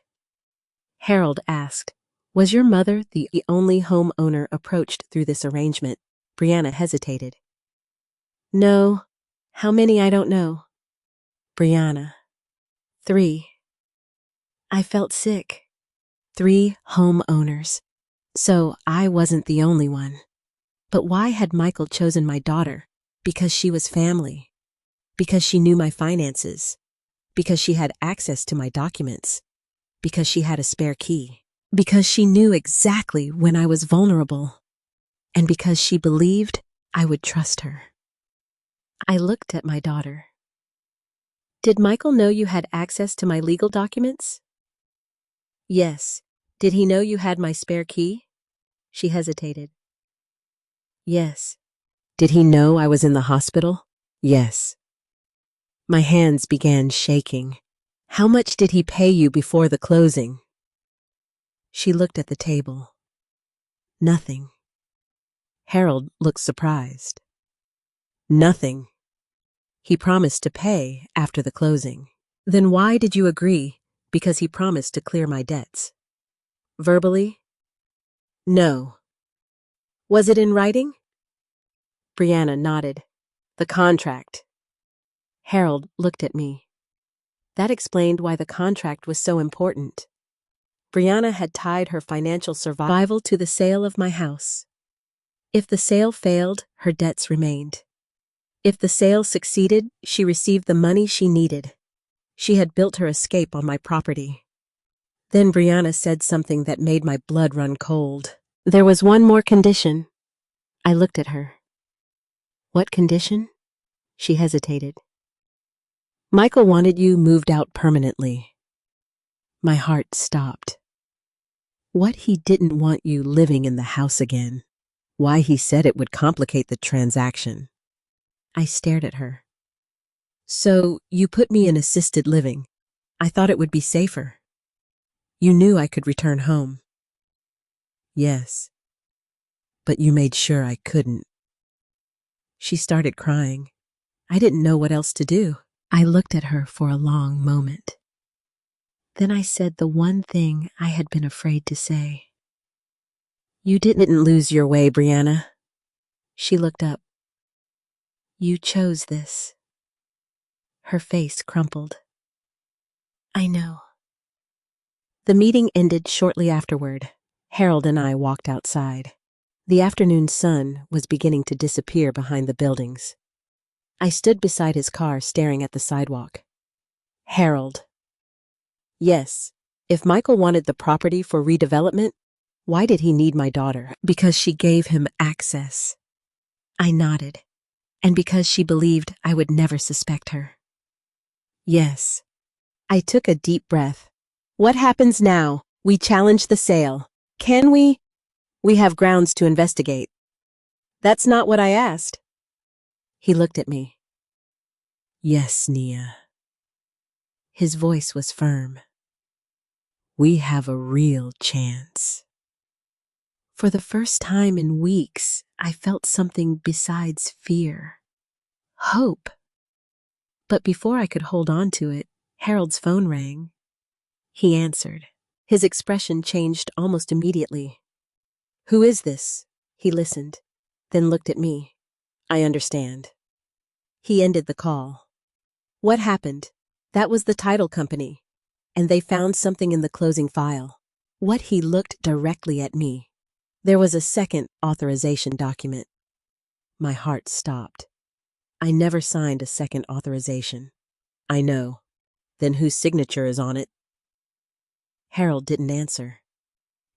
Harold asked, was your mother the only homeowner approached through this arrangement? Brianna hesitated. No. How many I don't know. Brianna. 3. I felt sick. 3 homeowners. So I wasn't the only one. But why had Michael chosen my daughter? Because she was family. Because she knew my finances. Because she had access to my documents. Because she had a spare key. Because she knew exactly when I was vulnerable. And because she believed I would trust her. I looked at my daughter. Did Michael know you had access to my legal documents? Yes. Did he know you had my spare key? She hesitated. Yes. Did he know I was in the hospital? Yes. My hands began shaking. How much did he pay you before the closing? She looked at the table. Nothing. Harold looked surprised. Nothing. He promised to pay after the closing. Then why did you agree? Because he promised to clear my debts. Verbally? No. Was it in writing? Brianna nodded. The contract. Harold looked at me. That explained why the contract was so important. Brianna had tied her financial survival to the sale of my house. If the sale failed, her debts remained. If the sale succeeded, she received the money she needed. She had built her escape on my property. Then Brianna said something that made my blood run cold. There was one more condition. I looked at her. What condition? She hesitated. Michael wanted you moved out permanently. My heart stopped. What he didn't want you living in the house again. Why he said it would complicate the transaction. I stared at her. So, you put me in assisted living. I thought it would be safer. You knew I could return home. Yes. But you made sure I couldn't. She started crying. I didn't know what else to do. I looked at her for a long moment. Then I said the one thing I had been afraid to say. You didn't lose your way, Brianna. She looked up. You chose this. Her face crumpled. I know. The meeting ended shortly afterward. Harold and I walked outside. The afternoon sun was beginning to disappear behind the buildings. I stood beside his car staring at the sidewalk. Harold. Yes, if Michael wanted the property for redevelopment, why did he need my daughter? Because she gave him access. I nodded, and because she believed I would never suspect her. Yes. I took a deep breath. What happens now? We challenge the sale. Can we? We have grounds to investigate. That's not what I asked. He looked at me. Yes, Nia. His voice was firm. We have a real chance. For the first time in weeks, I felt something besides fear. Hope. But before I could hold on to it, Harold's phone rang. He answered. His expression changed almost immediately. Who is this? He listened, then looked at me. I understand. He ended the call. What happened? That was the title company, and they found something in the closing file. What? He looked directly at me. There was a second authorization document. My heart stopped. I never signed a second authorization. I know. Then whose signature is on it? Harold didn't answer.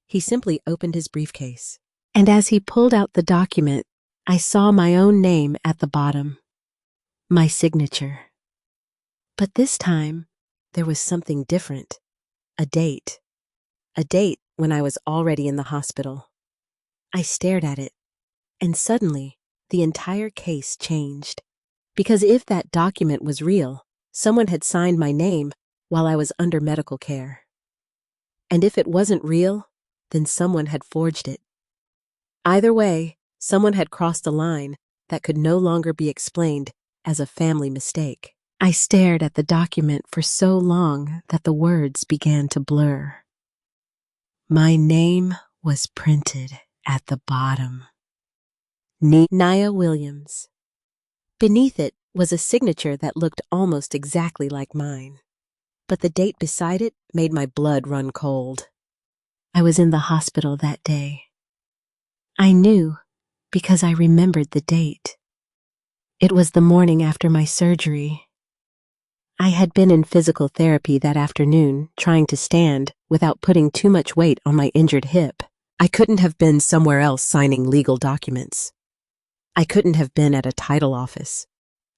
He simply opened his briefcase, and as he pulled out the document, I saw my own name at the bottom. My signature. But this time, there was something different. A date. A date when I was already in the hospital. I stared at it, and suddenly, the entire case changed. Because if that document was real, someone had signed my name while I was under medical care. And if it wasn't real, then someone had forged it. Either way, someone had crossed a line that could no longer be explained as a family mistake. I stared at the document for so long that the words began to blur. My name was printed at the bottom. Nia Williams. Beneath it was a signature that looked almost exactly like mine. But the date beside it made my blood run cold. I was in the hospital that day. I knew because I remembered the date. It was the morning after my surgery. I had been in physical therapy that afternoon, trying to stand without putting too much weight on my injured hip. I couldn't have been somewhere else signing legal documents. I couldn't have been at a title office.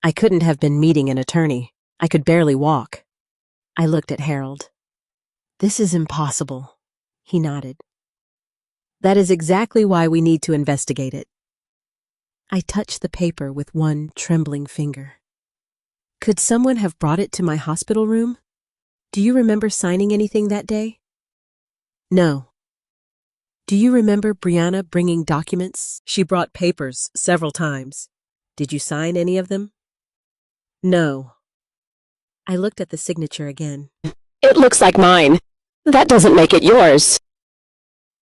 I couldn't have been meeting an attorney. I could barely walk. I looked at Harold. This is impossible. He nodded. That is exactly why we need to investigate it. I touched the paper with one trembling finger. Could someone have brought it to my hospital room? Do you remember signing anything that day? No. Do you remember Brianna bringing documents? She brought papers several times. Did you sign any of them? No. I looked at the signature again. It looks like mine. That doesn't make it yours.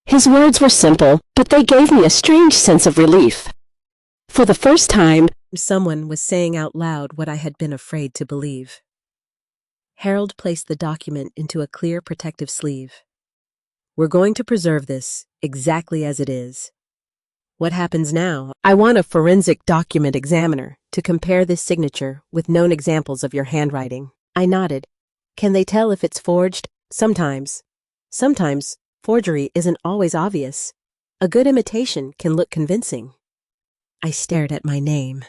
His words were simple, but they gave me a strange sense of relief. For the first time, someone was saying out loud what I had been afraid to believe. Harold placed the document into a clear protective sleeve. We're going to preserve this exactly as it is. What happens now? I want a forensic document examiner to compare this signature with known examples of your handwriting. I nodded. Can they tell if it's forged? Sometimes. Sometimes, forgery isn't always obvious. A good imitation can look convincing. I stared at my name.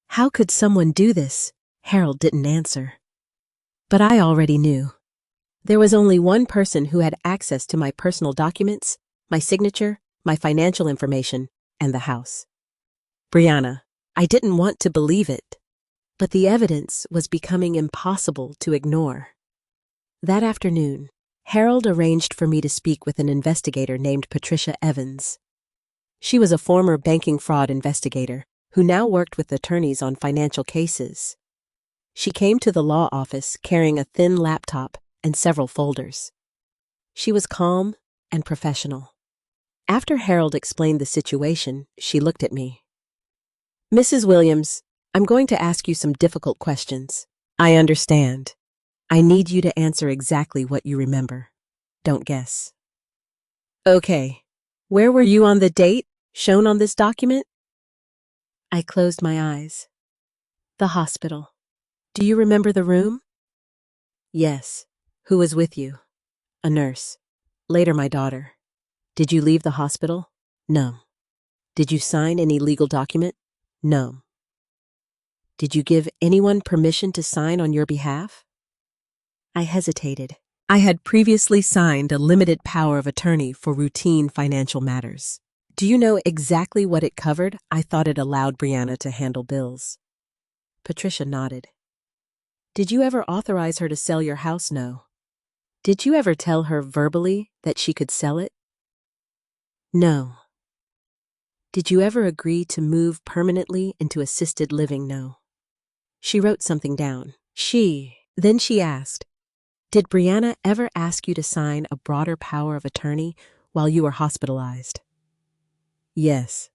How could someone do this? Harold didn't answer. But I already knew. There was only one person who had access to my personal documents, my signature, my financial information, and the house. Brianna. I didn't want to believe it, but the evidence was becoming impossible to ignore. That afternoon, Harold arranged for me to speak with an investigator named Patricia Evans. She was a former banking fraud investigator who now worked with attorneys on financial cases. She came to the law office carrying a thin laptop and several folders. She was calm and professional. After Harold explained the situation, she looked at me. Mrs. Williams, I'm going to ask you some difficult questions. I understand. I need you to answer exactly what you remember. Don't guess. Okay. Where were you on the date shown on this document? I closed my eyes. The hospital. Do you remember the room? Yes. Who was with you? A nurse. Later, my daughter. Did you leave the hospital? No. Did you sign any legal document? No. Did you give anyone permission to sign on your behalf? I hesitated. I had previously signed a limited power of attorney for routine financial matters. Do you know exactly what it covered? I thought it allowed Brianna to handle bills. Patricia nodded. Did you ever authorize her to sell your house? No. Did you ever tell her verbally that she could sell it? No. Did you ever agree to move permanently into assisted living? No. She wrote something down. Then she asked, did Brianna ever ask you to sign a broader power of attorney while you were hospitalized? Yes.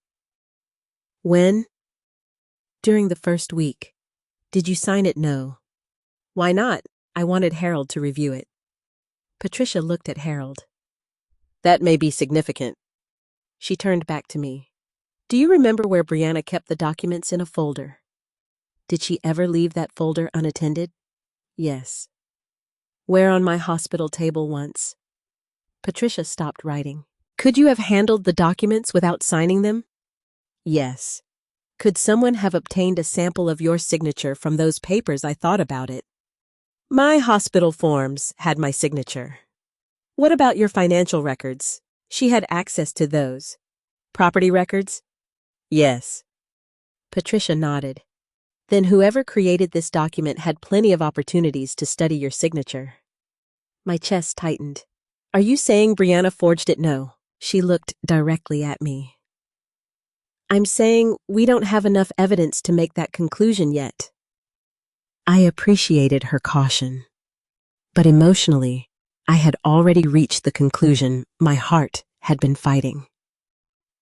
When? During the first week. Did you sign it? No. Why not? I wanted Harold to review it. Patricia looked at Harold. That may be significant. She turned back to me. Do you remember where Brianna kept the documents? In a folder? Did she ever leave that folder unattended? Yes. Where? On my hospital table once. Patricia stopped writing. Could you have handled the documents without signing them? Yes. Could someone have obtained a sample of your signature from those papers? I thought about it. My hospital forms had my signature. What about your financial records? She had access to those. Property records? Yes. Patricia nodded. Then whoever created this document had plenty of opportunities to study your signature. My chest tightened. Are you saying Brianna forged it? No. She looked directly at me. I'm saying we don't have enough evidence to make that conclusion yet. I appreciated her caution, but emotionally, I had already reached the conclusion my heart had been fighting.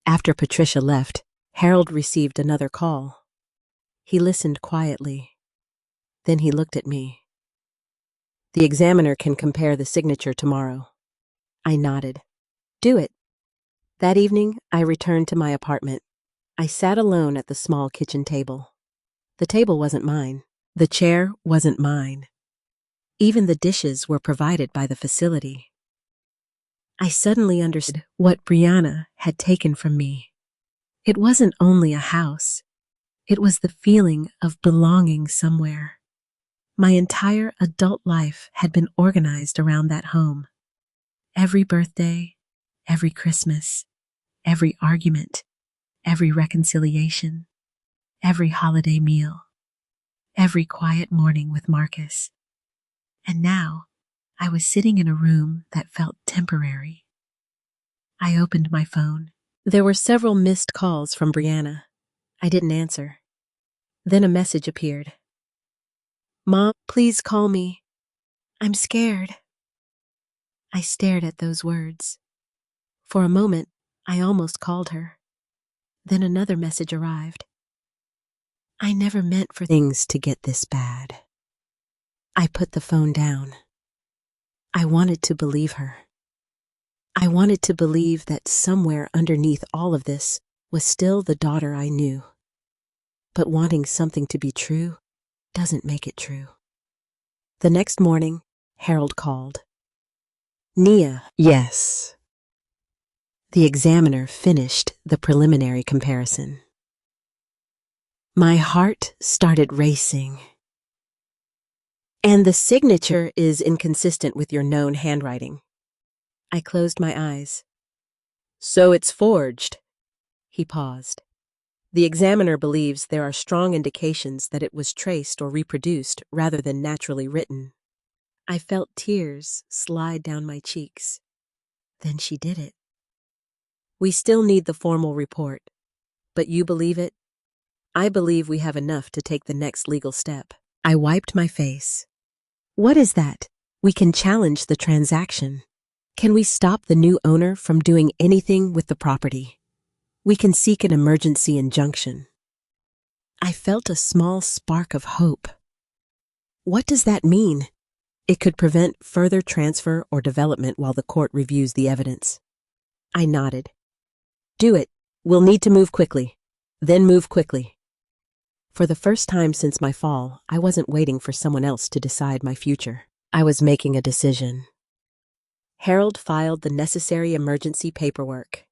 After Patricia left, Harold received another call. He listened quietly. Then he looked at me. The examiner can compare the signature tomorrow. I nodded. Do it. That evening, I returned to my apartment. I sat alone at the small kitchen table. The table wasn't mine. The chair wasn't mine. Even the dishes were provided by the facility. I suddenly understood what Brianna had taken from me. It wasn't only a house. It was the feeling of belonging somewhere. My entire adult life had been organized around that home. Every birthday, every Christmas, every argument, every reconciliation, every holiday meal, every quiet morning with Marcus. And now, I was sitting in a room that felt temporary. I opened my phone. There were several missed calls from Brianna. I didn't answer. Then a message appeared. Mom, please call me. I'm scared. I stared at those words. For a moment, I almost called her. Then another message arrived. I never meant for things to get this bad. I put the phone down. I wanted to believe her. I wanted to believe that somewhere underneath all of this was still the daughter I knew. But wanting something to be true doesn't make it true. The next morning, Harold called. Nia, yes. The examiner finished the preliminary comparison. My heart started racing. And the signature is inconsistent with your known handwriting. I closed my eyes. So it's forged. He paused. The examiner believes there are strong indications that it was traced or reproduced rather than naturally written. I felt tears slide down my cheeks. Then she did it. We still need the formal report, but you believe it? I believe we have enough to take the next legal step. I wiped my face. What is that? We can challenge the transaction. Can we stop the new owner from doing anything with the property? We can seek an emergency injunction. I felt a small spark of hope. What does that mean? It could prevent further transfer or development while the court reviews the evidence. I nodded. Do it. We'll need to move quickly. Then move quickly. For the first time since my fall, I wasn't waiting for someone else to decide my future. I was making a decision. Harold filed the necessary emergency paperwork.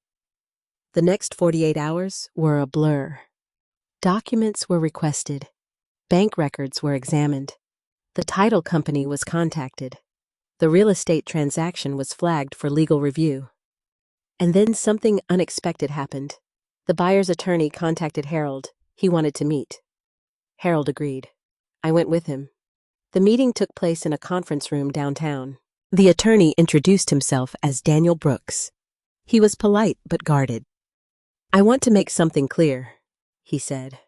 The next 48 hours were a blur. Documents were requested. Bank records were examined. The title company was contacted. The real estate transaction was flagged for legal review. And then something unexpected happened. The buyer's attorney contacted Harold. He wanted to meet. Harold agreed. I went with him. The meeting took place in a conference room downtown. The attorney introduced himself as Daniel Brooks. He was polite but guarded. I want to make something clear, he said.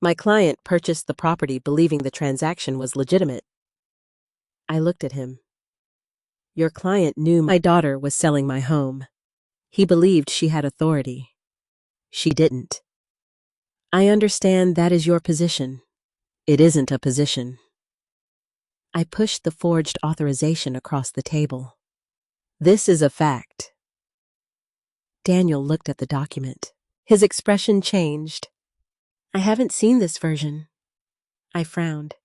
My client purchased the property believing the transaction was legitimate. I looked at him. Your client knew my daughter was selling my home. He believed she had authority. She didn't. I understand that is your position. It isn't a position. I pushed the forged authorization across the table. This is a fact. Daniel looked at the document. His expression changed. I haven't seen this version. I frowned.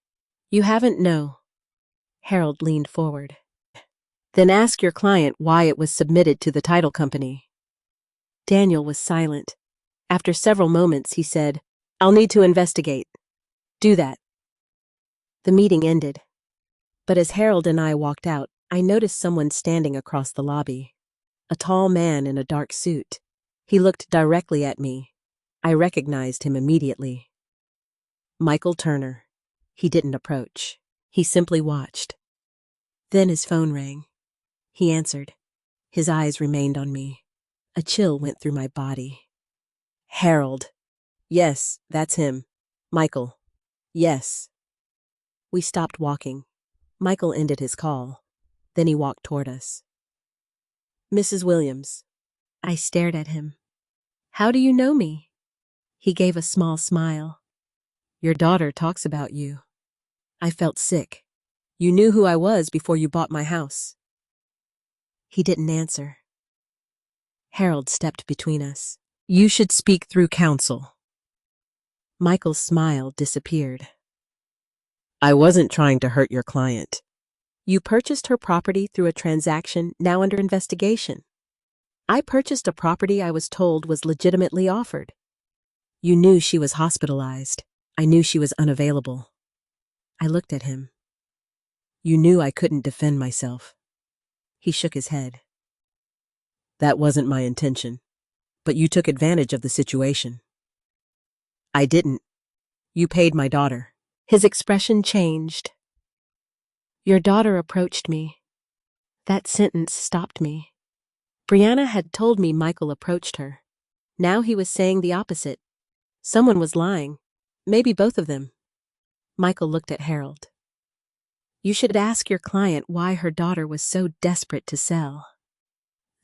You haven't? No. Harold leaned forward. Then ask your client why it was submitted to the title company. Daniel was silent. After several moments, he said, I'll need to investigate. Do that. The meeting ended. But as Harold and I walked out, I noticed someone standing across the lobby. A tall man in a dark suit. He looked directly at me. I recognized him immediately. Michael Turner. He didn't approach. He simply watched. Then his phone rang. He answered. His eyes remained on me. A chill went through my body. Harold. Yes, that's him. Michael. Yes. We stopped walking. Michael ended his call. Then he walked toward us. Mrs. Williams. I stared at him. How do you know me? He gave a small smile. Your daughter talks about you. I felt sick. You knew who I was before you bought my house. He didn't answer. Harold stepped between us. You should speak through counsel. Michael's smile disappeared. I wasn't trying to hurt your client. You purchased her property through a transaction now under investigation. I purchased a property I was told was legitimately offered. You knew she was hospitalized. I knew she was unavailable. I looked at him. You knew I couldn't defend myself. He shook his head. That wasn't my intention, but you took advantage of the situation. I didn't. You paid my daughter. His expression changed. Your daughter approached me. That sentence stopped me. Brianna had told me Michael approached her. Now he was saying the opposite. Someone was lying. Maybe both of them. Michael looked at Harold. You should ask your client why her daughter was so desperate to sell.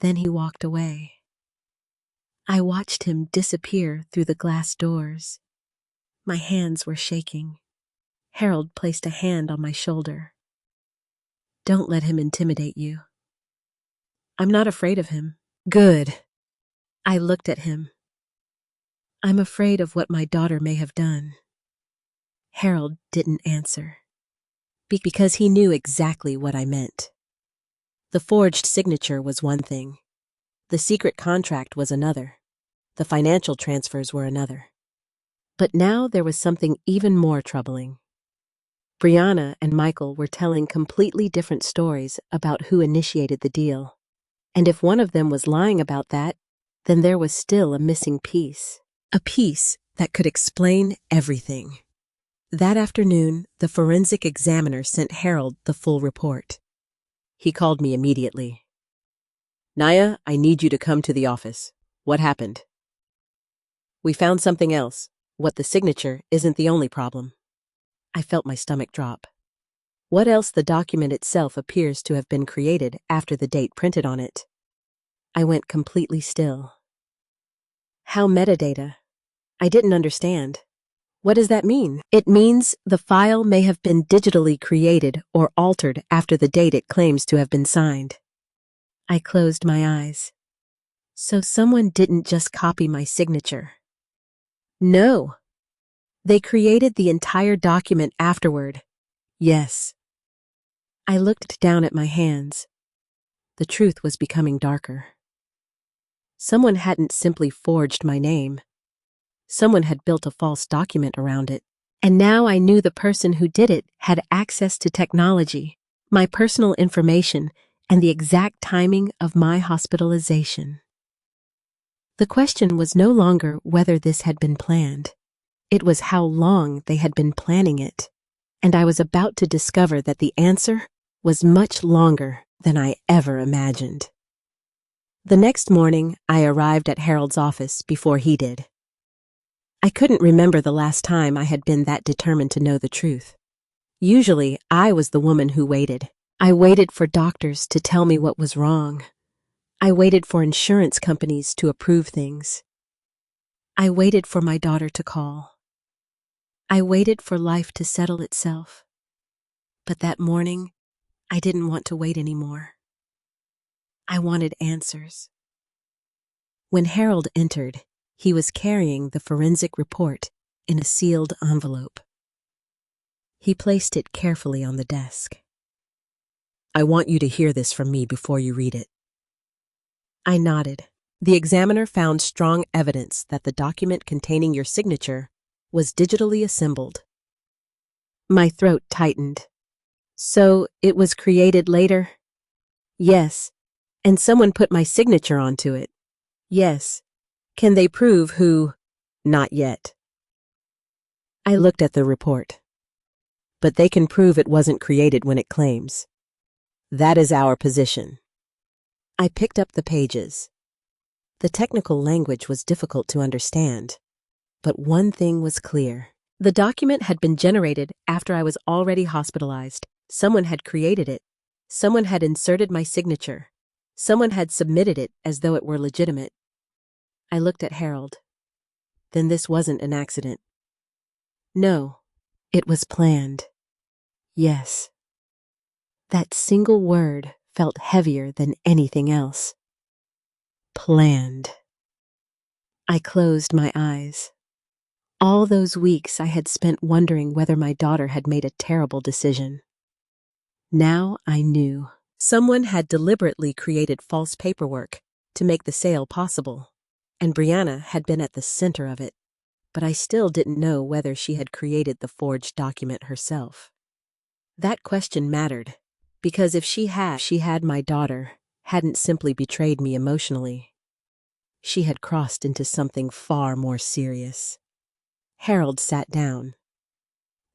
Then he walked away. I watched him disappear through the glass doors. My hands were shaking. Harold placed a hand on my shoulder. Don't let him intimidate you. I'm not afraid of him. Good. I looked at him. I'm afraid of what my daughter may have done. Harold didn't answer. Because he knew exactly what I meant. The forged signature was one thing. The secret contract was another. The financial transfers were another. But now there was something even more troubling. Brianna and Michael were telling completely different stories about who initiated the deal. And if one of them was lying about that, then there was still a missing piece. A piece that could explain everything. That afternoon, the forensic examiner sent Harold the full report. He called me immediately. Nia, I need you to come to the office. What happened? We found something else. What the signature isn't the only problem. I felt my stomach drop. What else the document itself appears to have been created after the date printed on it. I went completely still. How metadata? I didn't understand. What does that mean? It means the file may have been digitally created or altered after the date it claims to have been signed. I closed my eyes. So someone didn't just copy my signature. No. They created the entire document afterward. Yes. I looked down at my hands. The truth was becoming darker. Someone hadn't simply forged my name. Someone had built a false document around it. And now I knew the person who did it had access to technology, my personal information, and the exact timing of my hospitalization. The question was no longer whether this had been planned. It was how long they had been planning it. And I was about to discover that the answer was much longer than I ever imagined. The next morning, I arrived at Harold's office before he did. I couldn't remember the last time I had been that determined to know the truth. Usually, I was the woman who waited. I waited for doctors to tell me what was wrong. I waited for insurance companies to approve things. I waited for my daughter to call. I waited for life to settle itself. But that morning, I didn't want to wait anymore. I wanted answers. When Harold entered, he was carrying the forensic report in a sealed envelope. He placed it carefully on the desk. I want you to hear this from me before you read it. I nodded. The examiner found strong evidence that the document containing your signature was digitally assembled. My throat tightened. So it was created later? Yes. And someone put my signature onto it? Yes. Can they prove who? Not yet. I looked at the report. But they can prove it wasn't created when it claims. That is our position. I picked up the pages. The technical language was difficult to understand. But one thing was clear. The document had been generated after I was already hospitalized. Someone had created it. Someone had inserted my signature. Someone had submitted it as though it were legitimate. I looked at Harold. Then this wasn't an accident. No, it was planned. Yes. That single word felt heavier than anything else. Planned. I closed my eyes. All those weeks I had spent wondering whether my daughter had made a terrible decision. Now I knew. Someone had deliberately created false paperwork to make the sale possible, and Brianna had been at the center of it, but I still didn't know whether she had created the forged document herself. That question mattered, because if she had my daughter, hadn't simply betrayed me emotionally. She had crossed into something far more serious. Harold sat down.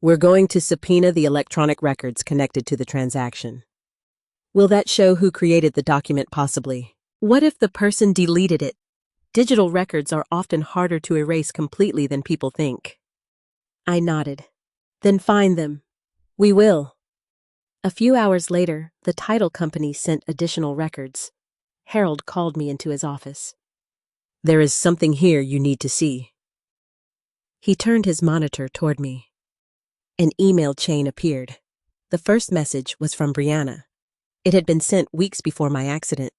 We're going to subpoena the electronic records connected to the transaction. Will that show who created the document possibly? What if the person deleted it? Digital records are often harder to erase completely than people think. I nodded. Then find them. We will. A few hours later, the title company sent additional records. Harold called me into his office. There is something here you need to see. He turned his monitor toward me. An email chain appeared. The first message was from Brianna. It had been sent weeks before my accident.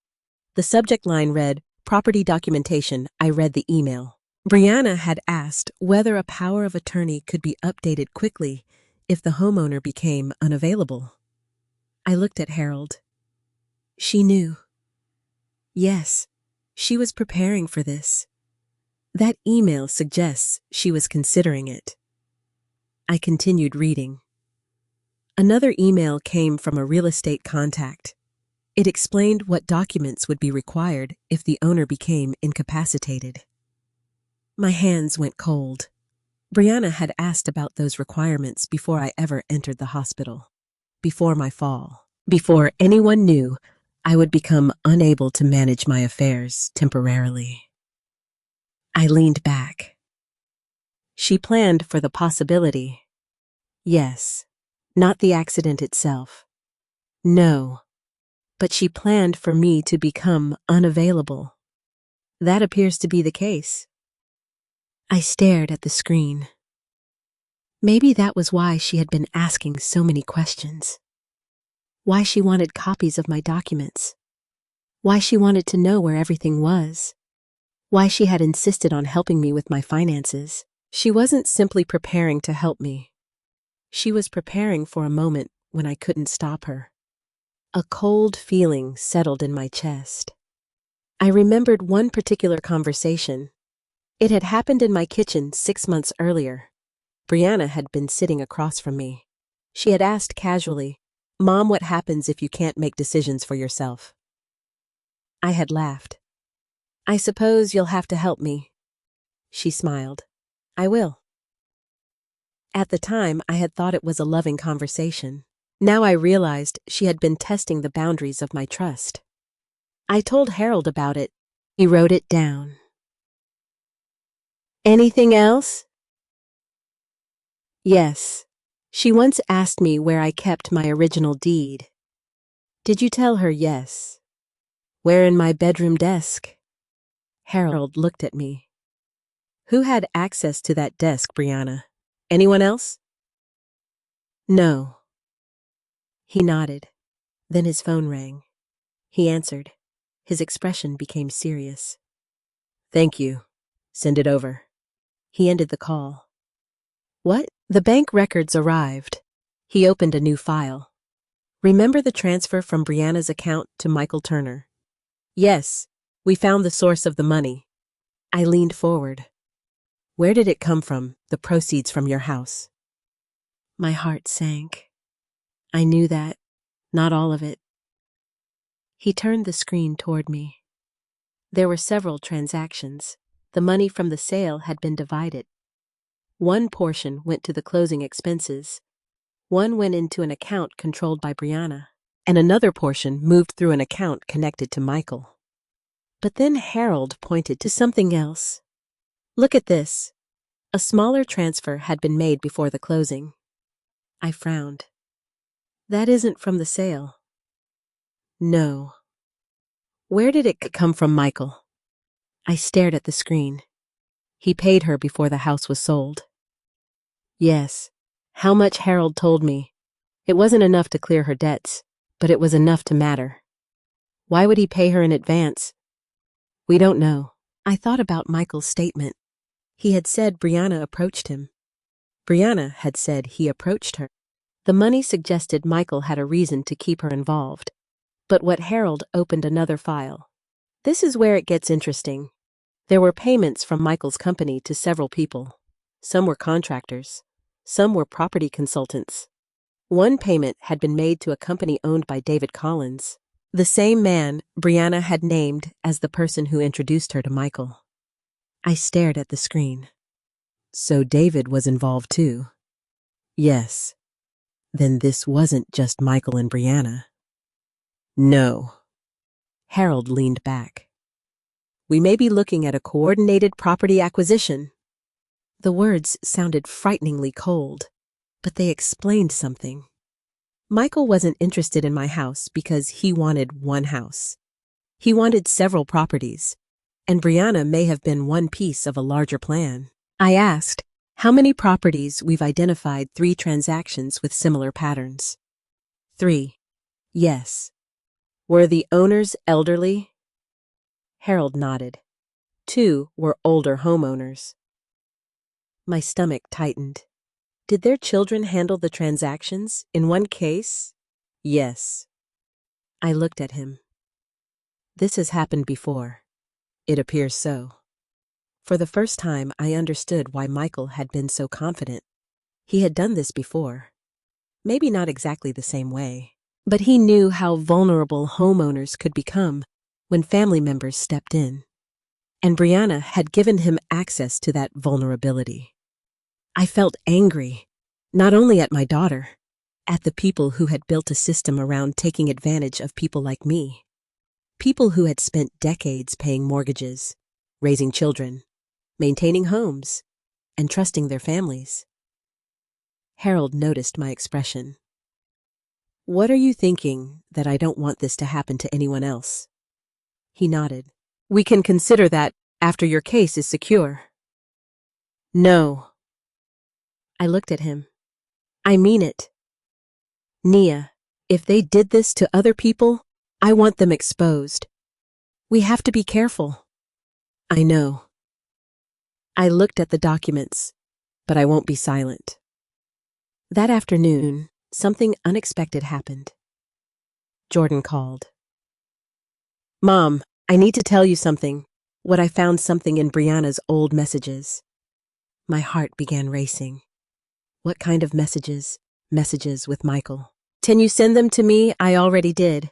The subject line read, Property Documentation. I read the email. Brianna had asked whether a power of attorney could be updated quickly if the homeowner became unavailable. I looked at Harold. She knew. Yes, she was preparing for this. That email suggests she was considering it. I continued reading. Another email came from a real estate contact. It explained what documents would be required if the owner became incapacitated. My hands went cold. Brianna had asked about those requirements before I ever entered the hospital, before my fall, before anyone knew I would become unable to manage my affairs temporarily. I leaned back. She planned for the possibility. Yes, not the accident itself. No, but she planned for me to become unavailable. That appears to be the case. I stared at the screen. Maybe that was why she had been asking so many questions. Why she wanted copies of my documents. Why she wanted to know where everything was. Why she had insisted on helping me with my finances. She wasn't simply preparing to help me. She was preparing for a moment when I couldn't stop her. A cold feeling settled in my chest. I remembered one particular conversation. It had happened in my kitchen 6 months earlier. Brianna had been sitting across from me. She had asked casually, "Mom, what happens if you can't make decisions for yourself?" I had laughed. "I suppose you'll have to help me." She smiled. "I will." At the time, I had thought it was a loving conversation. Now I realized she had been testing the boundaries of my trust. I told Harold about it. He wrote it down. "Anything else?" "Yes. She once asked me where I kept my original deed." "Did you tell her yes?" "Where in my bedroom desk?" Harold looked at me. "Who had access to that desk, Brianna? Anyone else?" "No." He nodded. Then his phone rang. He answered. His expression became serious. "Thank you. Send it over." He ended the call. "What?" The bank records arrived. He opened a new file. "Remember the transfer from Brianna's account to Michael Turner?" "Yes. We found the source of the money." I leaned forward. "Where did it come from, the proceeds from your house?" My heart sank. I knew that. Not all of it. He turned the screen toward me. There were several transactions. The money from the sale had been divided. One portion went to the closing expenses. One went into an account controlled by Brianna, and another portion moved through an account connected to Michael. But then Harold pointed to something else. "Look at this." A smaller transfer had been made before the closing. I frowned. "That isn't from the sale." "No." "Where did it come from, Michael?" I stared at the screen. "He paid her before the house was sold." "Yes. How much Harold told me. It wasn't enough to clear her debts, but it was enough to matter." "Why would he pay her in advance?" "We don't know." I thought about Michael's statement. He had said Brianna approached him. Brianna had said he approached her. The money suggested Michael had a reason to keep her involved. But what Harold opened another file. This is where it gets interesting. There were payments from Michael's company to several people. Some were contractors. Some were property consultants. One payment had been made to a company owned by David Collins, the same man Brianna had named as the person who introduced her to Michael. I stared at the screen. So David was involved too. Yes. Then this wasn't just Michael and Brianna. No. Harold leaned back. "We may be looking at a coordinated property acquisition." The words sounded frighteningly cold, but they explained something. Michael wasn't interested in my house because he wanted one house. He wanted several properties, and Brianna may have been one piece of a larger plan. I asked, "How many properties we've identified 3 transactions with similar patterns?" 3. Yes. Were the owners elderly? Harold nodded. 2 were older homeowners. My stomach tightened. Did their children handle the transactions? In one case? Yes. I looked at him. This has happened before. It appears so. For the first time, I understood why Michael had been so confident. He had done this before. Maybe not exactly the same way, but he knew how vulnerable homeowners could become when family members stepped in. And Brianna had given him access to that vulnerability. I felt angry, not only at my daughter, at the people who had built a system around taking advantage of people like me. People who had spent decades paying mortgages, raising children, maintaining homes, and trusting their families. Harold noticed my expression. "What are you thinking, that I don't want this to happen to anyone else?" He nodded. "We can consider that after your case is secure." "No." I looked at him. I mean it. Nia, if they did this to other people, I want them exposed. We have to be careful. I know. I looked at the documents, but I won't be silent. That afternoon, something unexpected happened. Jordan called. Mom, I need to tell you something. I found something in Brianna's old messages. My heart began racing. What kind of messages? Messages with Michael. Can you send them to me? I already did.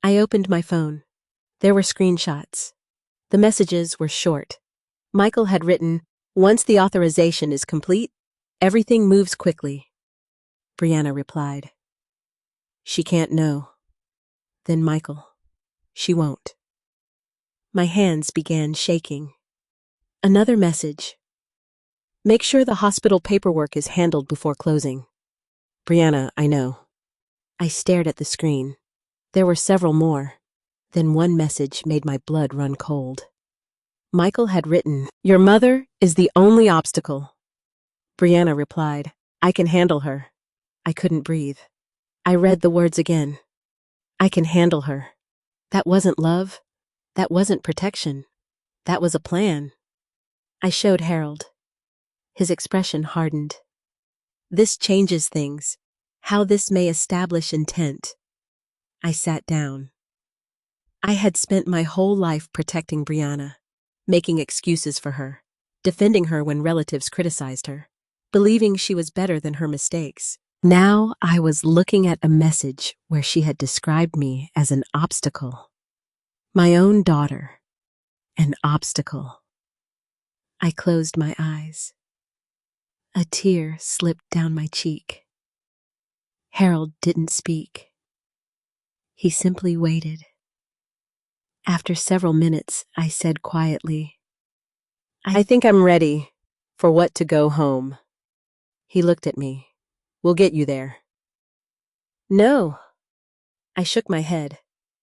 I opened my phone. There were screenshots. The messages were short. Michael had written, "Once the authorization is complete, everything moves quickly." Brianna replied, "She can't know." Then Michael, "She won't." My hands began shaking. Another message. "Make sure the hospital paperwork is handled before closing." Brianna, I know. I stared at the screen. There were several more. Then one message made my blood run cold. Michael had written, "Your mother is the only obstacle." Brianna replied, "I can handle her." I couldn't breathe. I read the words again. I can handle her. That wasn't love. That wasn't protection. That was a plan. I showed Harold. His expression hardened. This changes things. How this may establish intent. I sat down. I had spent my whole life protecting Brianna, making excuses for her, defending her when relatives criticized her, believing she was better than her mistakes. Now I was looking at a message where she had described me as an obstacle. My own daughter, an obstacle. I closed my eyes. A tear slipped down my cheek. Harold didn't speak. He simply waited. After several minutes, I said quietly, I think I'm ready for what to go home. He looked at me. We'll get you there. No. I shook my head.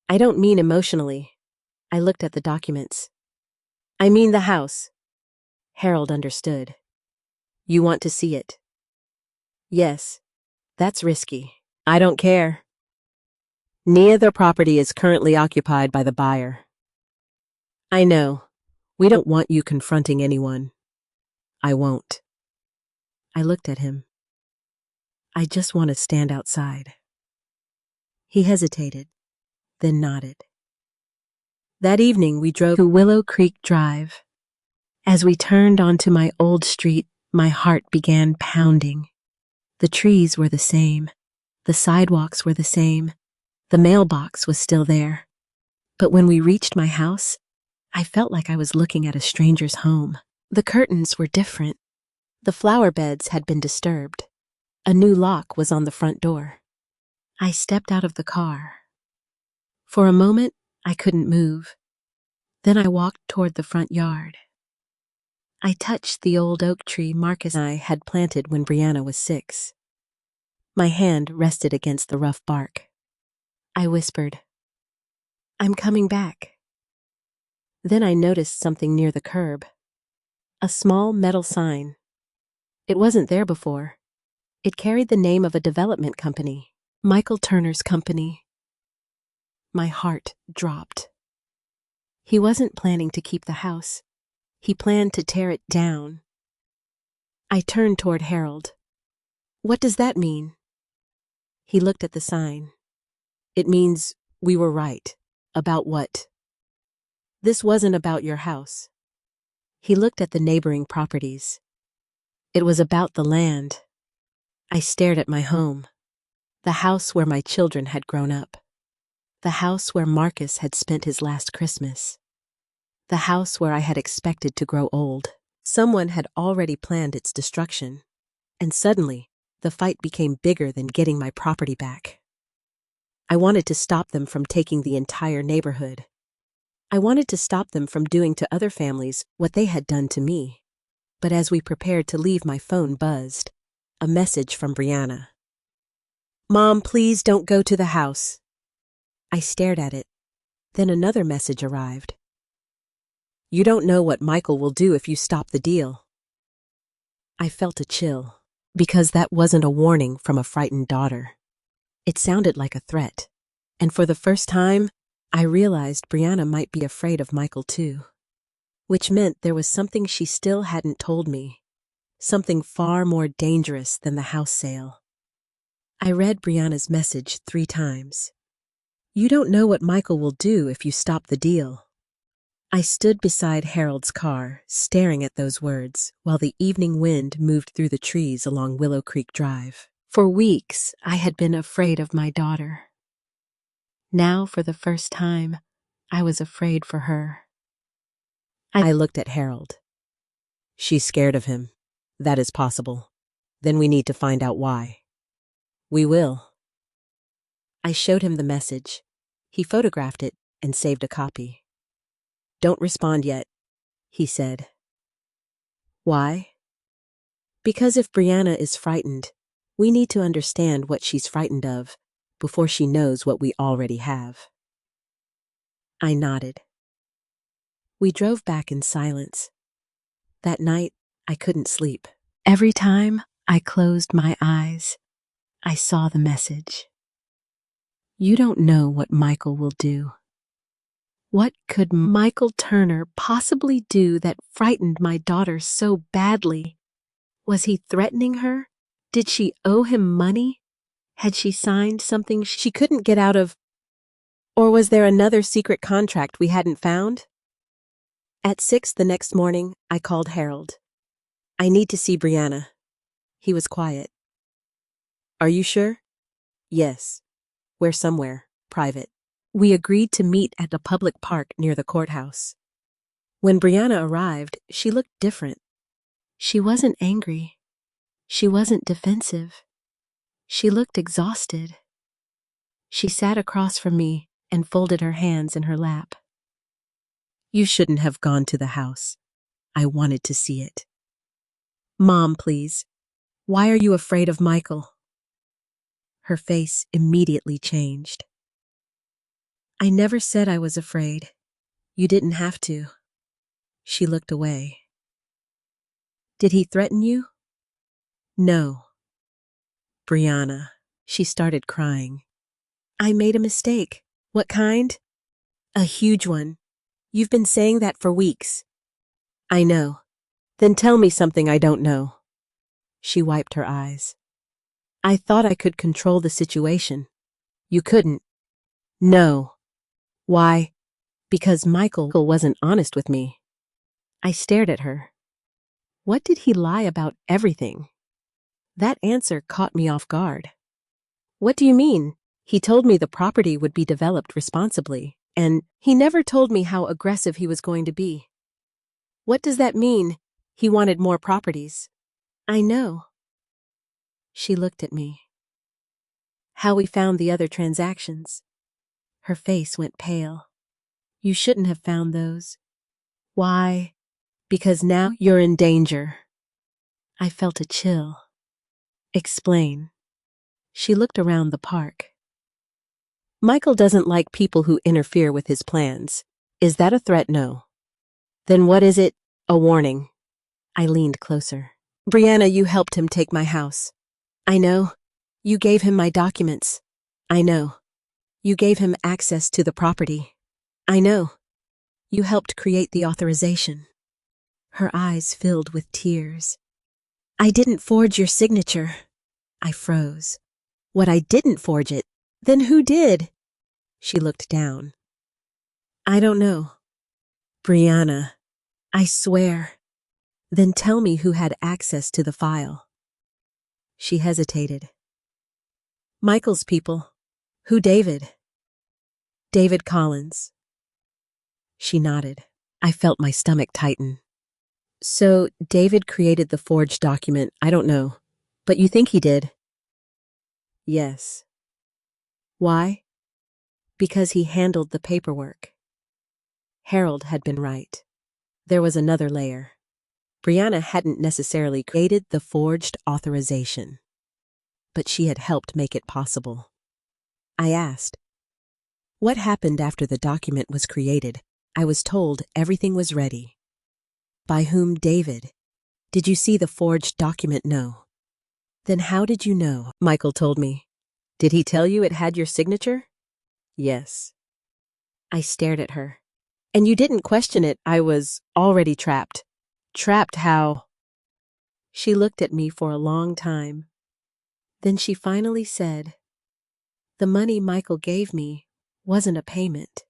I don't mean emotionally. I looked at the documents. I mean the house. Harold understood. You want to see it? Yes. That's risky. I don't care. Nia, the property is currently occupied by the buyer. I know. We don't want you confronting anyone. I won't. I looked at him. I just want to stand outside. He hesitated, then nodded. That evening we drove to Willow Creek Drive. As we turned onto my old street, my heart began pounding. The trees were the same. The sidewalks were the same. The mailbox was still there. But when we reached my house, I felt like I was looking at a stranger's home. The curtains were different. The flower beds had been disturbed. A new lock was on the front door. I stepped out of the car. For a moment, I couldn't move. Then I walked toward the front yard. I touched the old oak tree Marcus and I had planted when Brianna was 6. My hand rested against the rough bark. I whispered, I'm coming back. Then I noticed something near the curb. A small metal sign. It wasn't there before. It carried the name of a development company, Michael Turner's company. My heart dropped. He wasn't planning to keep the house. He planned to tear it down. I turned toward Harold. What does that mean? He looked at the sign. It means we were right. About what? This wasn't about your house. He looked at the neighboring properties. It was about the land. I stared at my home. The house where my children had grown up. The house where Marcus had spent his last Christmas. The house where I had expected to grow old. Someone had already planned its destruction. And suddenly, the fight became bigger than getting my property back. I wanted to stop them from taking the entire neighborhood. I wanted to stop them from doing to other families what they had done to me. But as we prepared to leave, my phone buzzed. A message from Brianna. Mom, please don't go to the house. I stared at it. Then another message arrived. You don't know what Michael will do if you stop the deal. I felt a chill. because that wasn't a warning from a frightened daughter. It sounded like a threat. And for the first time, I realized Brianna might be afraid of Michael too. Which meant there was something she still hadn't told me. Something far more dangerous than the house sale. I read Brianna's message 3 times. You don't know what Michael will do if you stop the deal. I stood beside Harold's car, staring at those words, while the evening wind moved through the trees along Willow Creek Drive. For weeks, I had been afraid of my daughter. Now, for the first time, I was afraid for her. I looked at Harold. She's scared of him. That is possible. Then we need to find out why. We will. I showed him the message. He photographed it and saved a copy. Don't respond yet, he said. Why? Because if Brianna is frightened, we need to understand what she's frightened of before she knows what we already have. I nodded. We drove back in silence. That night, I couldn't sleep. Every time I closed my eyes, I saw the message. You don't know what Michael will do. What could Michael Turner possibly do that frightened my daughter so badly? Was he threatening her? Did she owe him money? Had she signed something she couldn't get out of? Or was there another secret contract we hadn't found? At 6 the next morning, I called Harold. I need to see Brianna. He was quiet. Are you sure? Yes. We're somewhere, private. We agreed to meet at a public park near the courthouse. When Brianna arrived, she looked different. She wasn't angry. She wasn't defensive. She looked exhausted. She sat across from me and folded her hands in her lap. You shouldn't have gone to the house. I wanted to see it. Mom, please. Why are you afraid of Michael? Her face immediately changed. I never said I was afraid. You didn't have to. She looked away. Did he threaten you? No. Brianna. She started crying. I made a mistake. What kind? A huge one. You've been saying that for weeks. I know. Then tell me something I don't know. She wiped her eyes. I thought I could control the situation. You couldn't. No. Why? Because Michael wasn't honest with me. I stared at her. What did he lie about everything? That answer caught me off guard. What do you mean? He told me the property would be developed responsibly, and he never told me how aggressive he was going to be. What does that mean? He wanted more properties. I know. She looked at me. How we found the other transactions. Her face went pale. You shouldn't have found those. Why? Because now you're in danger. I felt a chill. Explain. She looked around the park. Michael doesn't like people who interfere with his plans. Is that a threat? No. Then what is it? A warning. I leaned closer. Brianna, you helped him take my house. I know. You gave him my documents. I know. You gave him access to the property. I know. You helped create the authorization. Her eyes filled with tears. I didn't forge your signature. I froze. What, I didn't forge it? Then who did? She looked down. I don't know. Brianna, I swear. Then tell me who had access to the file. She hesitated. Michael's people. Who David? David Collins. She nodded. I felt my stomach tighten. So, David created the forged document, I don't know. But you think he did? Yes. Why? Because he handled the paperwork. Harold had been right. There was another layer. Brianna hadn't necessarily created the forged authorization, but she had helped make it possible. I asked, what happened after the document was created? I was told everything was ready. By whom? David. Did you see the forged document? No. Then how did you know? Michael told me. Did he tell you it had your signature? Yes. I stared at her. And you didn't question it. I was already trapped. Trapped how? She looked at me for a long time. Then she finally said, the money Michael gave me wasn't a payment.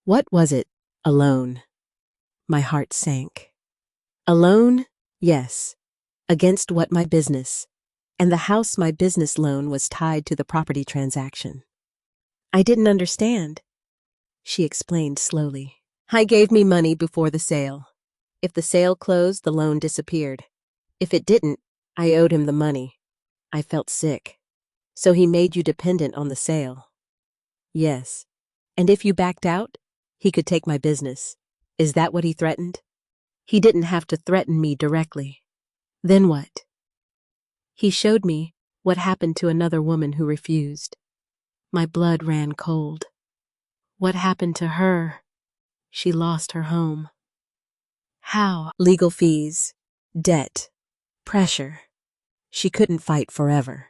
What was it? A loan. My heart sank. A loan? Yes. Against what? My business. And the house my business loan was tied to the property transaction. I didn't understand. She explained slowly. I gave me money before the sale. If the sale closed, the loan disappeared. If it didn't, I owed him the money. I felt sick. So he made you dependent on the sale. Yes. And if you backed out, he could take my business. Is that what he threatened? He didn't have to threaten me directly. Then what? He showed me what happened to another woman who refused. My blood ran cold. What happened to her? She lost her home. How? Legal fees, debt, pressure. She couldn't fight forever.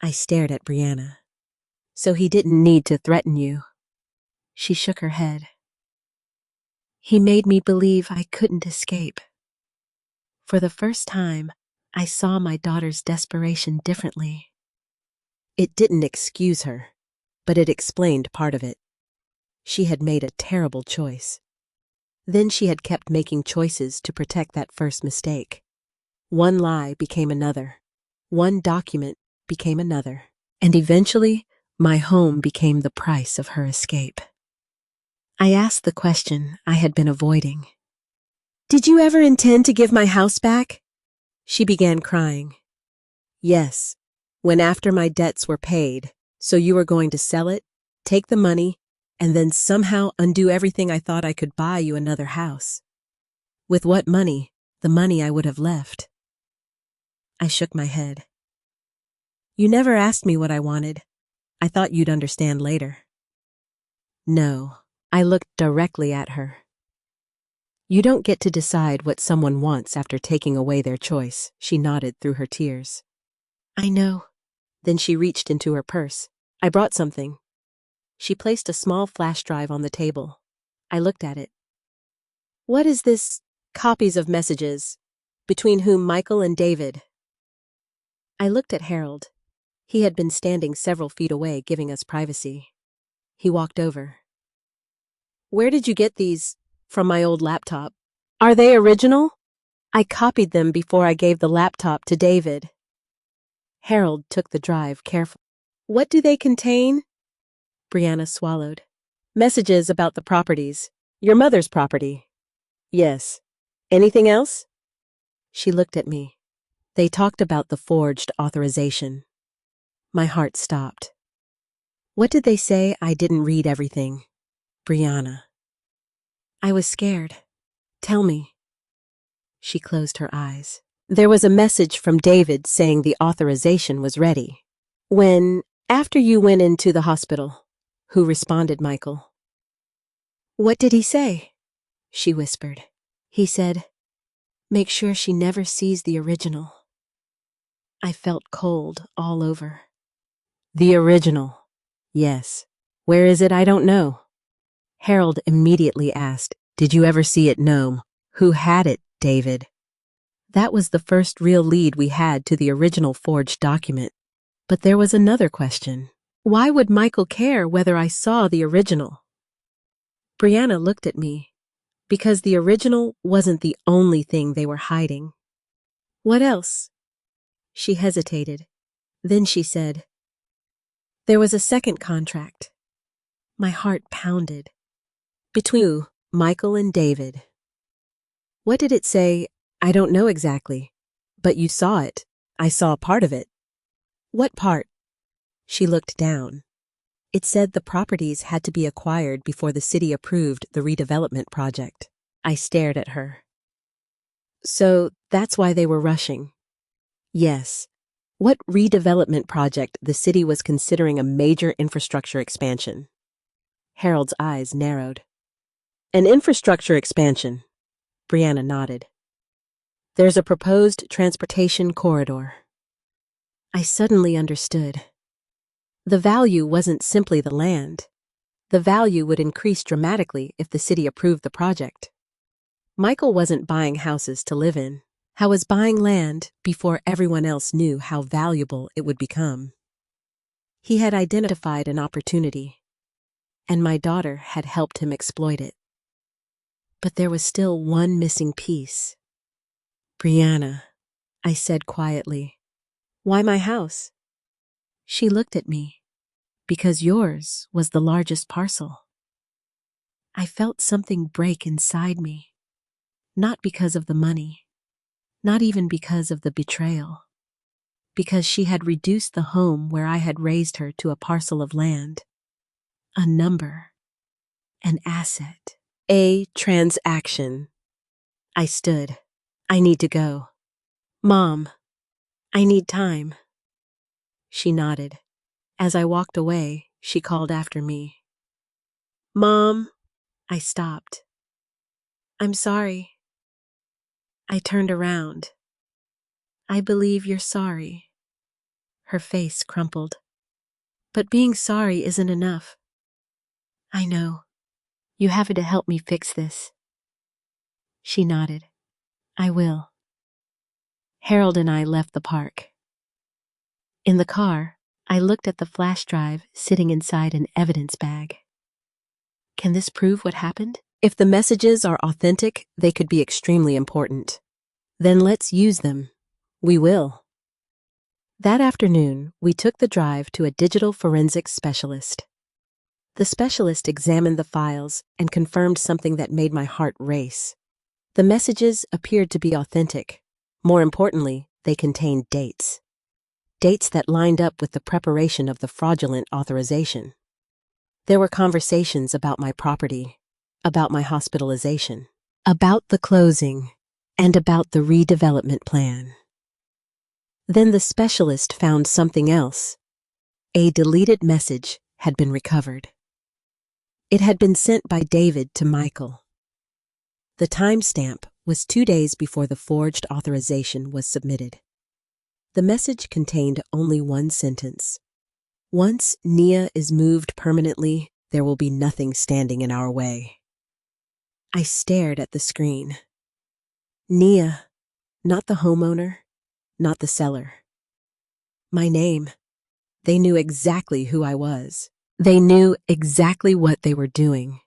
I stared at Brianna. So he didn't need to threaten you. She shook her head. He made me believe I couldn't escape. For the first time, I saw my daughter's desperation differently. It didn't excuse her, but it explained part of it. She had made a terrible choice. Then she had kept making choices to protect that first mistake. One lie became another. One document became another. And eventually, my home became the price of her escape. I asked the question I had been avoiding. Did you ever intend to give my house back? She began crying. Yes, when after my debts were paid, so you were going to sell it, take the money, and then somehow undo everything I thought I could buy you another house. With what money? The money I would have left. I shook my head. You never asked me what I wanted. I thought you'd understand later. No, I looked directly at her. You don't get to decide what someone wants after taking away their choice, she nodded through her tears. I know. Then she reached into her purse. I brought something. She placed a small flash drive on the table. I looked at it. What is this? Copies of messages. Between whom? Michael and David. I looked at Harold. He had been standing several feet away, giving us privacy. He walked over. Where did you get these? From my old laptop. Are they original? I copied them before I gave the laptop to David. Harold took the drive carefully. What do they contain? Brianna swallowed. Messages about the properties. Your mother's property. Yes. Anything else? She looked at me. They talked about the forged authorization. My heart stopped. What did they say? I didn't read everything. Brianna. I was scared. Tell me. She closed her eyes. There was a message from David saying the authorization was ready. After you went into the hospital. Who responded? Michael. What did he say? She whispered. He said, make sure she never sees the original. I felt cold all over. The original. Yes. Where is it? I don't know. Harold immediately asked, did you ever see it? No. Who had it? David. That was the first real lead we had to the original forged document. But there was another question. Why would Michael care whether I saw the original? Brianna looked at me. Because the original wasn't the only thing they were hiding. What else? She hesitated. Then she said, there was a second contract. My heart pounded. Between Michael and David. What did it say? I don't know exactly. But you saw it. I saw part of it. What part? She looked down. It said the properties had to be acquired before the city approved the redevelopment project. I stared at her. So that's why they were rushing. Yes. What redevelopment project? The city was considering a major infrastructure expansion. Harold's eyes narrowed. An infrastructure expansion. Brianna nodded. There's a proposed transportation corridor. I suddenly understood. The value wasn't simply the land. The value would increase dramatically if the city approved the project. Michael wasn't buying houses to live in. He was buying land before everyone else knew how valuable it would become. He had identified an opportunity, and my daughter had helped him exploit it. But there was still one missing piece. "Brianna," I said quietly, "why my house?" She looked at me. "Because yours was the largest parcel." I felt something break inside me, not because of the money, not even because of the betrayal, because she had reduced the home where I had raised her to a parcel of land, a number, an asset, a transaction. I stood. "I need to go. Mom, I need time." She nodded. As I walked away, she called after me. "Mom." I stopped. "I'm sorry." I turned around. "I believe you're sorry." Her face crumpled. "But being sorry isn't enough." "I know. You have to help me fix this." She nodded. "I will." Harold and I left the park. In the car, I looked at the flash drive sitting inside an evidence bag. Can this prove what happened? If the messages are authentic, they could be extremely important. Then let's use them. We will. That afternoon, we took the drive to a digital forensics specialist. The specialist examined the files and confirmed something that made my heart race. The messages appeared to be authentic. More importantly, they contained dates. Dates that lined up with the preparation of the fraudulent authorization. There were conversations about my property, about my hospitalization, about the closing, and about the redevelopment plan. Then the specialist found something else. A deleted message had been recovered. It had been sent by David to Michael. The timestamp was 2 days before the forged authorization was submitted. The message contained only one sentence. "Once Nia is moved permanently, there will be nothing standing in our way." I stared at the screen. Nia, not the homeowner, not the seller. My name. They knew exactly who I was. They knew exactly what they were doing.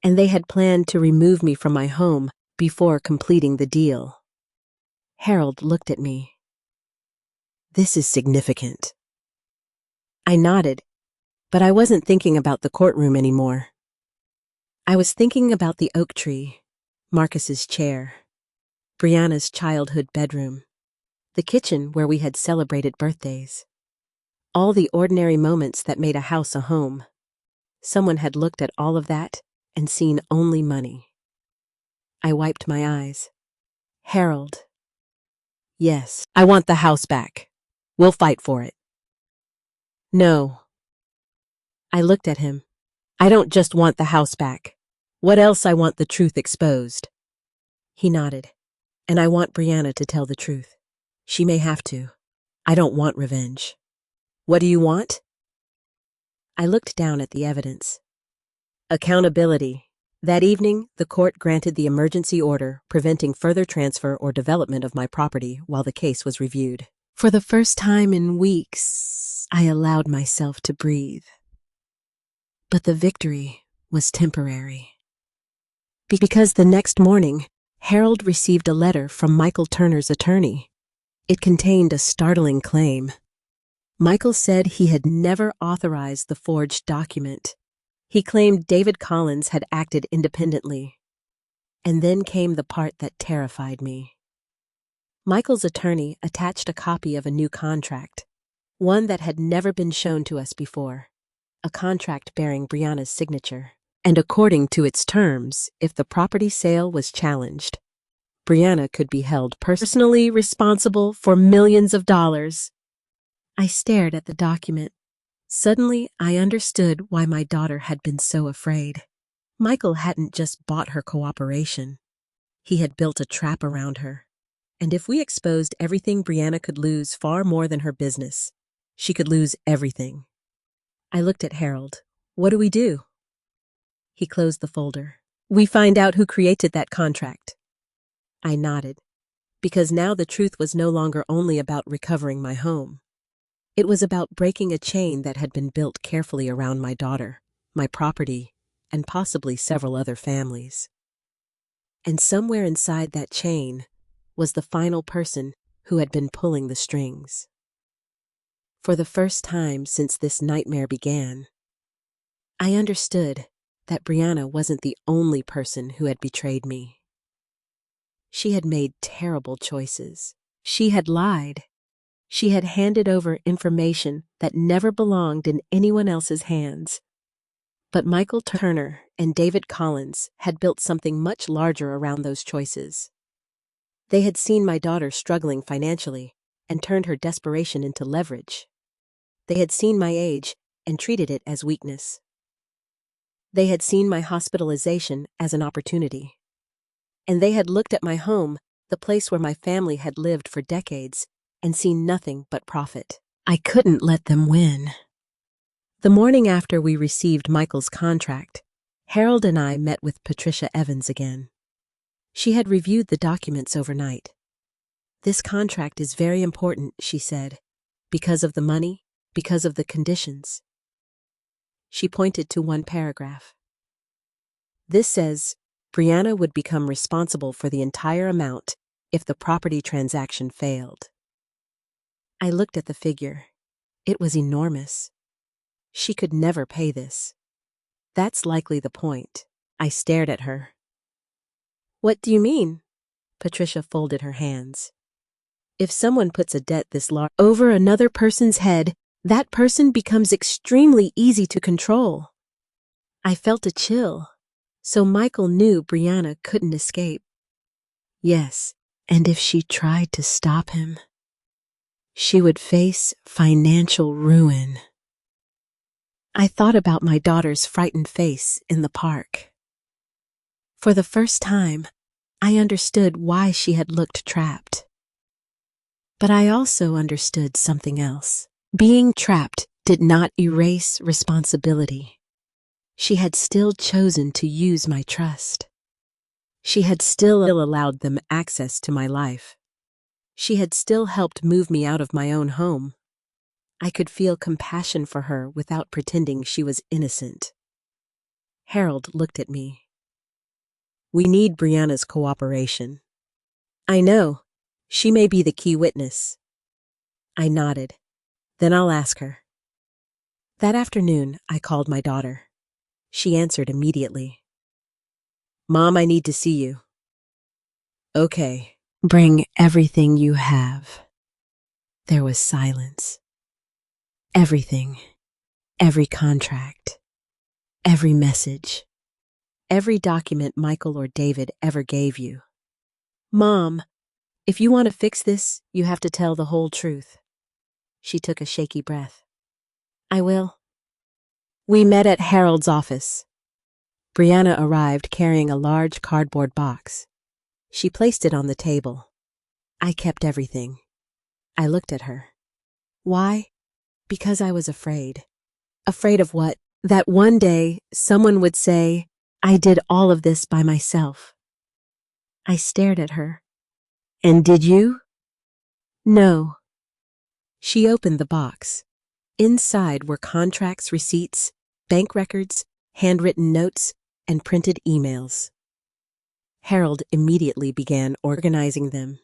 And they had planned to remove me from my home before completing the deal. Harold looked at me. "This is significant." I nodded, but I wasn't thinking about the courtroom anymore. I was thinking about the oak tree, Marcus's chair, Brianna's childhood bedroom, the kitchen where we had celebrated birthdays. All the ordinary moments that made a house a home. Someone had looked at all of that and seen only money. I wiped my eyes. "Harold." "Yes, I want the house back. We'll fight for it." "No." I looked at him. "I don't just want the house back. What else? I want the truth exposed." He nodded. "And I want Brianna to tell the truth. She may have to. I don't want revenge." "What do you want?" I looked down at the evidence. Accountability. That evening, the court granted the emergency order preventing further transfer or development of my property while the case was reviewed. For the first time in weeks, I allowed myself to breathe. But the victory was temporary. Because the next morning, Harold received a letter from Michael Turner's attorney. It contained a startling claim. Michael said he had never authorized the forged document. He claimed David Collins had acted independently. And then came the part that terrified me. Michael's attorney attached a copy of a new contract, one that had never been shown to us before, a contract bearing Brianna's signature. And according to its terms, if the property sale was challenged, Brianna could be held personally responsible for millions of dollars. I stared at the document. Suddenly, I understood why my daughter had been so afraid. Michael hadn't just bought her cooperation. He had built a trap around her. And if we exposed everything, Brianna could lose far more than her business. She could lose everything. I looked at Harold. What do we do? He closed the folder. We find out who created that contract. I nodded, because now the truth was no longer only about recovering my home. It was about breaking a chain that had been built carefully around my daughter, my property, and possibly several other families. And somewhere inside that chain was the final person who had been pulling the strings. For the first time since this nightmare began, I understood that Brianna wasn't the only person who had betrayed me. She had made terrible choices. She had lied. She had handed over information that never belonged in anyone else's hands. But Michael Turner and David Collins had built something much larger around those choices. They had seen my daughter struggling financially and turned her desperation into leverage. They had seen my age and treated it as weakness. They had seen my hospitalization as an opportunity. And they had looked at my home, the place where my family had lived for decades, and seen nothing but profit. I couldn't let them win. The morning after we received Michael's contract, Harold and I met with Patricia Evans again. She had reviewed the documents overnight. This contract is very important, she said, because of the money, because of the conditions. She pointed to one paragraph. This says, Brianna would become responsible for the entire amount if the property transaction failed. I looked at the figure. It was enormous. She could never pay this. That's likely the point. I stared at her. What do you mean? Patricia folded her hands. If someone puts a debt this large over another person's head, that person becomes extremely easy to control. I felt a chill. So Michael knew Brianna couldn't escape. Yes, and if she tried to stop him, she would face financial ruin. I thought about my daughter's frightened face in the park. For the first time, I understood why she had looked trapped. But I also understood something else. Being trapped did not erase responsibility. She had still chosen to use my trust. She had still allowed them access to my life. She had still helped move me out of my own home. I could feel compassion for her without pretending she was innocent. Harold looked at me. We need Brianna's cooperation. I know. She may be the key witness. I nodded. Then I'll ask her. That afternoon, I called my daughter. She answered immediately. Mom, I need to see you. Okay. Bring everything you have. There was silence. Everything. Every contract. Every message. Every document Michael or David ever gave you. Mom, if you want to fix this, you have to tell the whole truth. She took a shaky breath. I will. We met at Harold's office. Brianna arrived carrying a large cardboard box. She placed it on the table. I kept everything. I looked at her. Why? Because I was afraid. Afraid of what? That one day someone would say, I did all of this by myself. I stared at her. And did you? No. She opened the box. Inside were contracts, receipts, bank records, handwritten notes, and printed emails. Harold immediately began organizing them.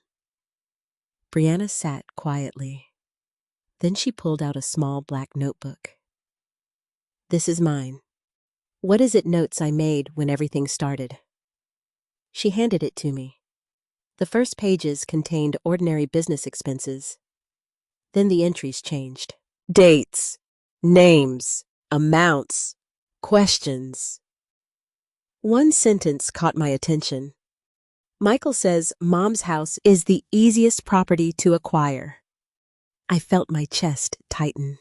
Brianna sat quietly. Then she pulled out a small black notebook. This is mine. What is it notes I made when everything started? She handed it to me. The first pages contained ordinary business expenses. Then the entries changed. Dates, names, amounts, questions. One sentence caught my attention. Michael says Mom's house is the easiest property to acquire. I felt my chest tighten.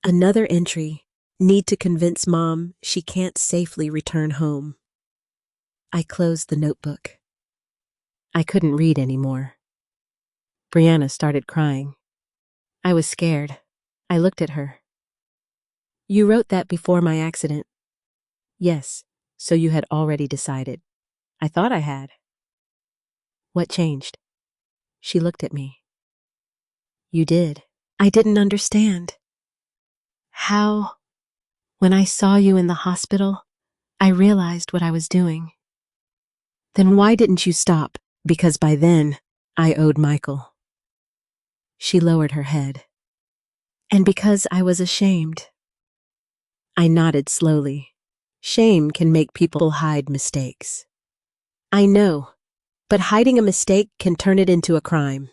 Another entry, need to convince Mom she can't safely return home. I closed the notebook. I couldn't read anymore. Brianna started crying. I was scared. I looked at her. You wrote that before my accident. Yes, so you had already decided. I thought I had. What changed? She looked at me. You did. I didn't understand. How? When I saw you in the hospital, I realized what I was doing. Then why didn't you stop? Because by then, I owed Michael. She lowered her head. And because I was ashamed. I nodded slowly. Shame can make people hide mistakes. I know, but hiding a mistake can turn it into a crime.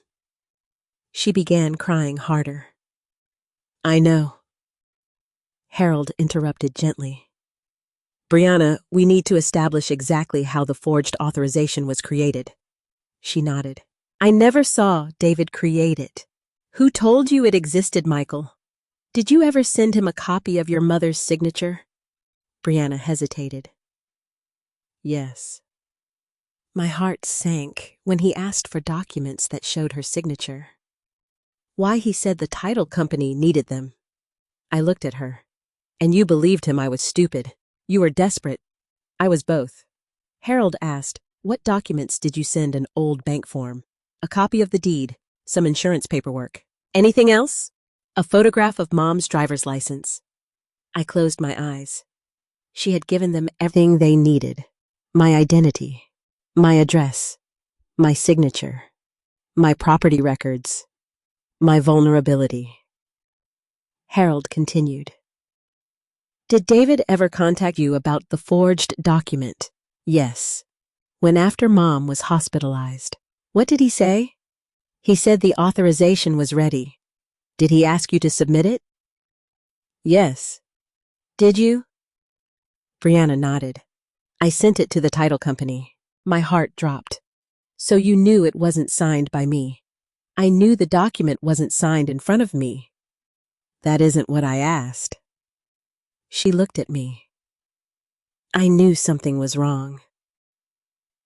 She began crying harder. I know. Harold interrupted gently. Brianna, we need to establish exactly how the forged authorization was created. She nodded. I never saw David create it. Who told you it existed, Michael? Did you ever send him a copy of your mother's signature? Brianna hesitated. Yes. My heart sank when he asked for documents that showed her signature. Why he said the title company needed them. I looked at her. And you believed him I was stupid. You were desperate. I was both. Harold asked, what documents did you send an old bank form? A copy of the deed, some insurance paperwork. Anything else? A photograph of Mom's driver's license. I closed my eyes. She had given them everything they needed. My identity, my address, my signature, my property records, my vulnerability. Harold continued. Did David ever contact you about the forged document? Yes. When after Mom was hospitalized. What did he say? He said the authorization was ready. Did he ask you to submit it? Yes. Did you? Brianna nodded. I sent it to the title company. My heart dropped. So you knew it wasn't signed by me. I knew the document wasn't signed in front of me. That isn't what I asked. She looked at me. I knew something was wrong.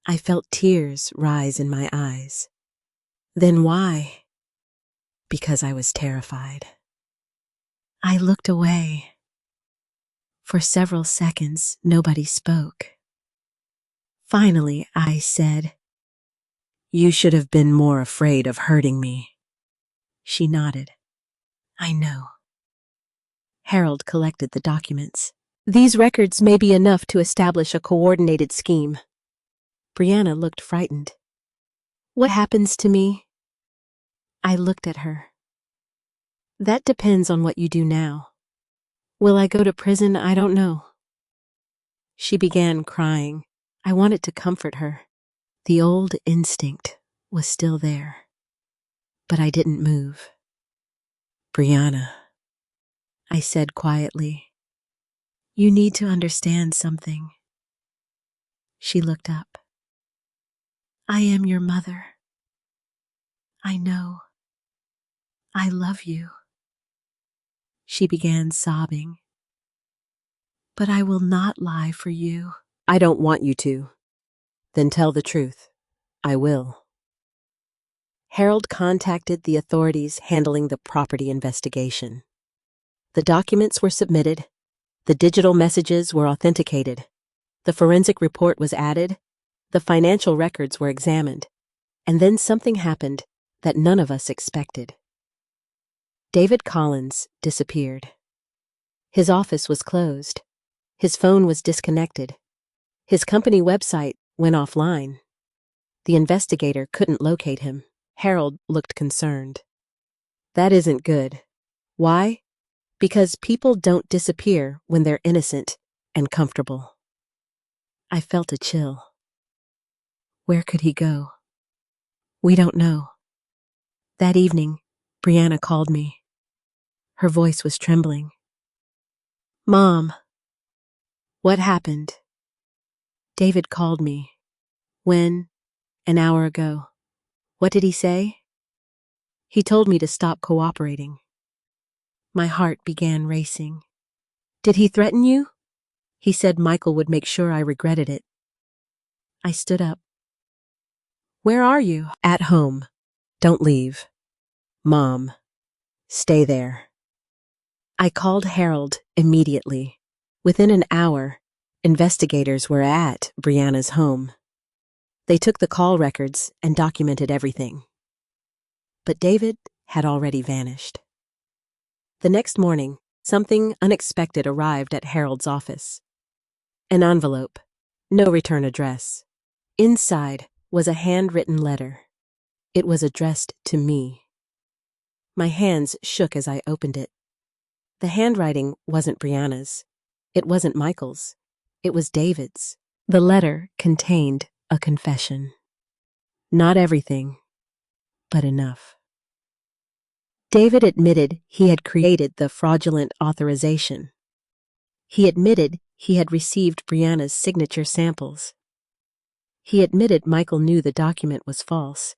I felt tears rise in my eyes. Then why? Because I was terrified. I looked away. For several seconds, nobody spoke. Finally, I said, You should have been more afraid of hurting me. She nodded. I know. Harold collected the documents. These records may be enough to establish a coordinated scheme. Brianna looked frightened. What happens to me? I looked at her. That depends on what you do now. Will I go to prison? I don't know. She began crying. I wanted to comfort her. The old instinct was still there. But I didn't move. Brianna, I said quietly, you need to understand something. She looked up. I am your mother. I know. I love you. She began sobbing. But I will not lie for you. I don't want you to. Then tell the truth. I will. Harold contacted the authorities handling the property investigation. The documents were submitted. The digital messages were authenticated. The forensic report was added. The financial records were examined. And then something happened that none of us expected. David Collins disappeared. His office was closed. His phone was disconnected. His company website went offline. The investigator couldn't locate him. Harold looked concerned. That isn't good. Why? Because people don't disappear when they're innocent and comfortable. I felt a chill. Where could he go? We don't know. That evening, Brianna called me. Her voice was trembling. Mom. What happened? David called me. When? An hour ago. What did he say? He told me to stop cooperating. My heart began racing. Did he threaten you? He said Michael would make sure I regretted it. I stood up. Where are you? At home. Don't leave. Mom, stay there. I called Harold immediately. Within an hour, investigators were at Brianna's home. They took the call records and documented everything. But David had already vanished. The next morning, something unexpected arrived at Harold's office. An envelope, no return address. Inside was a handwritten letter. It was addressed to me. My hands shook as I opened it. The handwriting wasn't Brianna's. It wasn't Michael's. It was David's. The letter contained a confession. Not everything, but enough. David admitted he had created the fraudulent authorization. He admitted he had received Brianna's signature samples. He admitted Michael knew the document was false,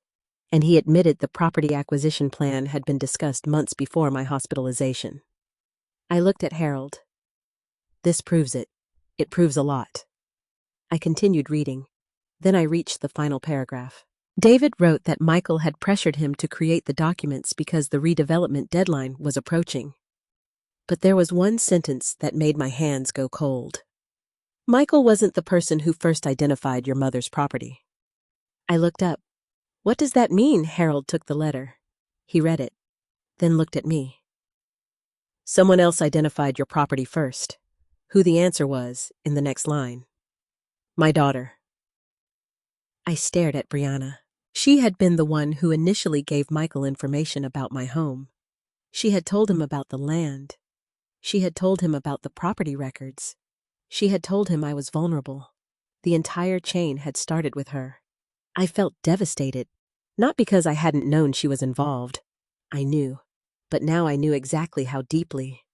and he admitted the property acquisition plan had been discussed months before my hospitalization. I looked at Harold. This proves it. It proves a lot. I continued reading. Then I reached the final paragraph. David wrote that Michael had pressured him to create the documents because the redevelopment deadline was approaching. But there was one sentence that made my hands go cold. Michael wasn't the person who first identified your mother's property. I looked up. What does that mean? Harold took the letter. He read it, then looked at me. Someone else identified your property first. Who the answer was in the next line. My daughter. I stared at Brianna. She had been the one who initially gave Michael information about my home. She had told him about the land. She had told him about the property records. She had told him I was vulnerable. The entire chain had started with her. I felt devastated, not because I hadn't known she was involved. I knew, but now I knew exactly how deeply.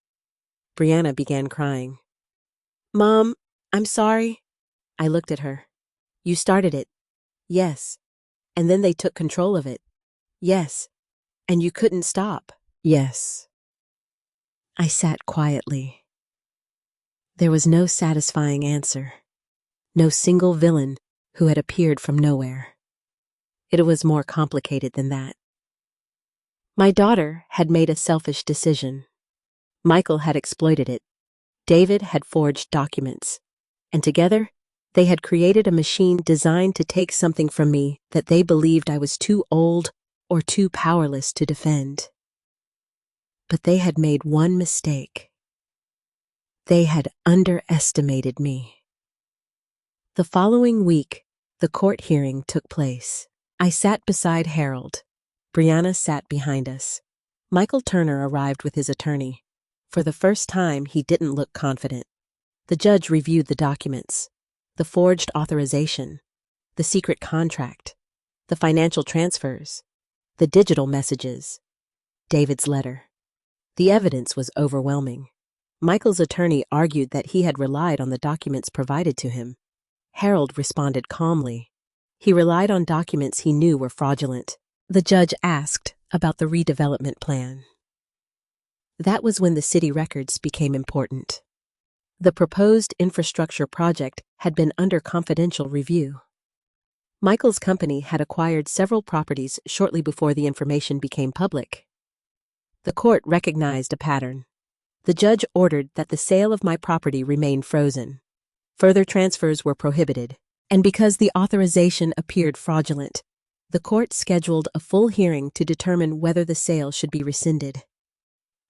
Brianna began crying. Mom, I'm sorry. I looked at her. You started it. Yes. And then they took control of it. Yes. And you couldn't stop. Yes. I sat quietly. There was no satisfying answer. No single villain who had appeared from nowhere. It was more complicated than that. My daughter had made a selfish decision. Michael had exploited it. David had forged documents. And together, they had created a machine designed to take something from me that they believed I was too old or too powerless to defend. But they had made one mistake. They had underestimated me. The following week, the court hearing took place. I sat beside Harold. Brianna sat behind us. Michael Turner arrived with his attorney. For the first time, he didn't look confident. The judge reviewed the documents. The forged authorization, the secret contract, the financial transfers, the digital messages, David's letter. The evidence was overwhelming. Michael's attorney argued that he had relied on the documents provided to him. Harold responded calmly. He relied on documents he knew were fraudulent. The judge asked about the redevelopment plan. That was when the city records became important. The proposed infrastructure project had been under confidential review. Michael's company had acquired several properties shortly before the information became public. The court recognized a pattern. The judge ordered that the sale of my property remain frozen. Further transfers were prohibited, and because the authorization appeared fraudulent, the court scheduled a full hearing to determine whether the sale should be rescinded.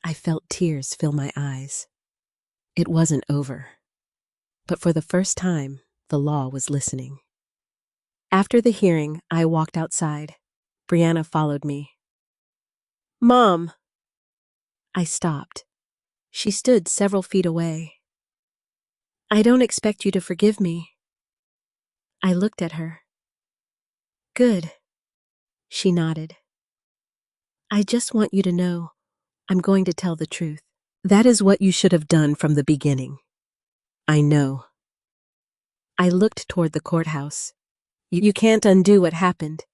I felt tears fill my eyes. It wasn't over. But for the first time, the law was listening. After the hearing, I walked outside. Brianna followed me. Mom! I stopped. She stood several feet away. I don't expect you to forgive me. I looked at her. Good. She nodded. I just want you to know I'm going to tell the truth. That is what you should have done from the beginning. I know. I looked toward the courthouse. You can't undo what happened.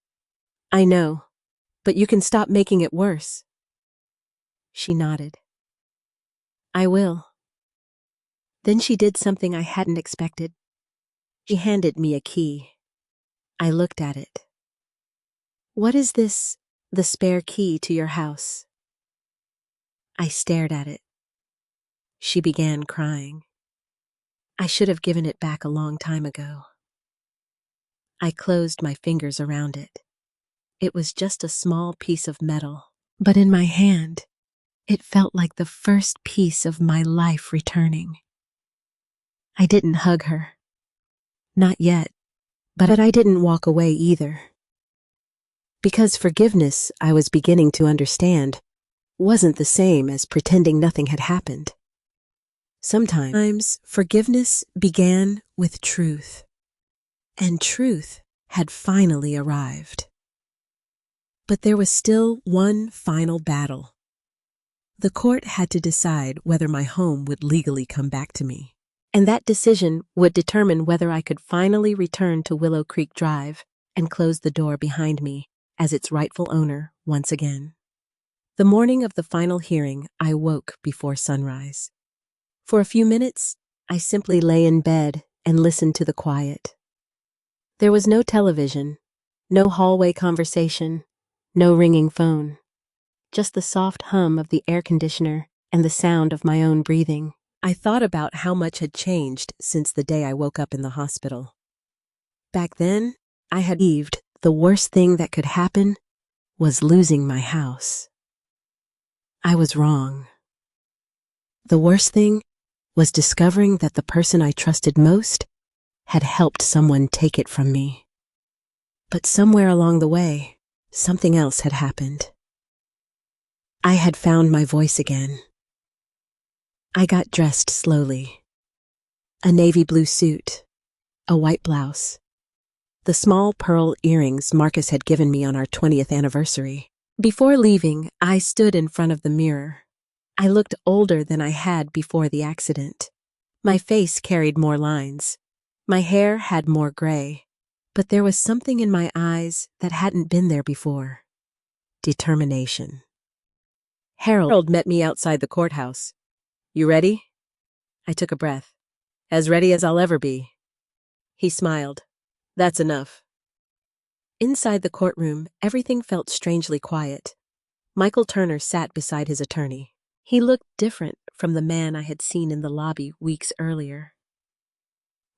I know, but you can stop making it worse. She nodded. I will. Then she did something I hadn't expected. She handed me a key. I looked at it. What is this The spare key to your house. I stared at it. She began crying. I should have given it back a long time ago. I closed my fingers around it. It was just a small piece of metal, but in my hand, it felt like the first piece of my life returning. I didn't hug her. Not yet, but I didn't walk away either. Because forgiveness, I was beginning to understand, wasn't the same as pretending nothing had happened. Sometimes forgiveness began with truth, and truth had finally arrived. But there was still one final battle. The court had to decide whether my home would legally come back to me, and that decision would determine whether I could finally return to Willow Creek Drive and close the door behind me as its rightful owner once again. The morning of the final hearing, I woke before sunrise. For a few minutes, I simply lay in bed and listened to the quiet. There was no television, no hallway conversation, no ringing phone. Just the soft hum of the air conditioner and the sound of my own breathing. I thought about how much had changed since the day I woke up in the hospital. Back then, I had believed the worst thing that could happen was losing my house. I was wrong. The worst thing was discovering that the person I trusted most had helped someone take it from me. But somewhere along the way, something else had happened. I had found my voice again. I got dressed slowly. A navy blue suit, a white blouse, the small pearl earrings Marcus had given me on our 20th anniversary. Before leaving, I stood in front of the mirror. I looked older than I had before the accident. My face carried more lines. My hair had more gray. But there was something in my eyes that hadn't been there before. Determination. Harold met me outside the courthouse. "You ready?" I took a breath. "As ready as I'll ever be." He smiled. "That's enough." Inside the courtroom, everything felt strangely quiet. Michael Turner sat beside his attorney. He looked different from the man I had seen in the lobby weeks earlier.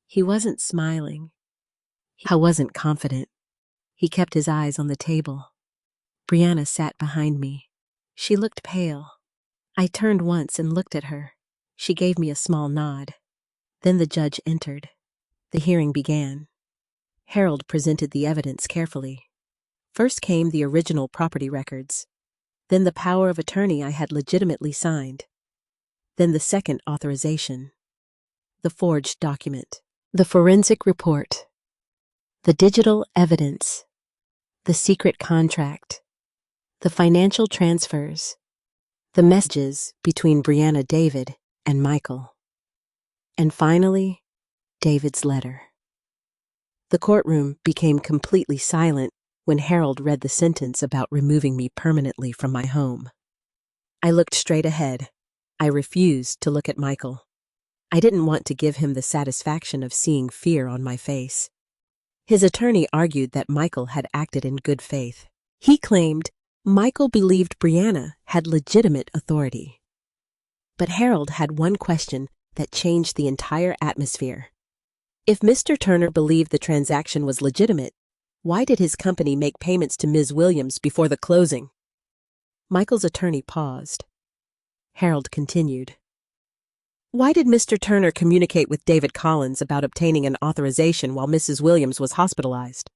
He wasn't smiling. He wasn't confident. He kept his eyes on the table. Brianna sat behind me. She looked pale. I turned once and looked at her. She gave me a small nod. Then the judge entered. The hearing began. Harold presented the evidence carefully. First came the original property records. Then the power of attorney I had legitimately signed. Then the second authorization. The forged document. The forensic report. The digital evidence. The secret contract. The financial transfers. The messages between Brianna David and Michael. And finally, David's letter. The courtroom became completely silent when Harold read the sentence about removing me permanently from my home. I looked straight ahead. I refused to look at Michael. I didn't want to give him the satisfaction of seeing fear on my face. His attorney argued that Michael had acted in good faith. He claimed Michael believed Brianna had legitimate authority. But Harold had one question that changed the entire atmosphere. If Mr. Turner believed the transaction was legitimate, why did his company make payments to Ms. Williams before the closing? Michael's attorney paused. Harold continued. Why did Mr. Turner communicate with David Collins about obtaining an authorization while Mrs. Williams was hospitalized?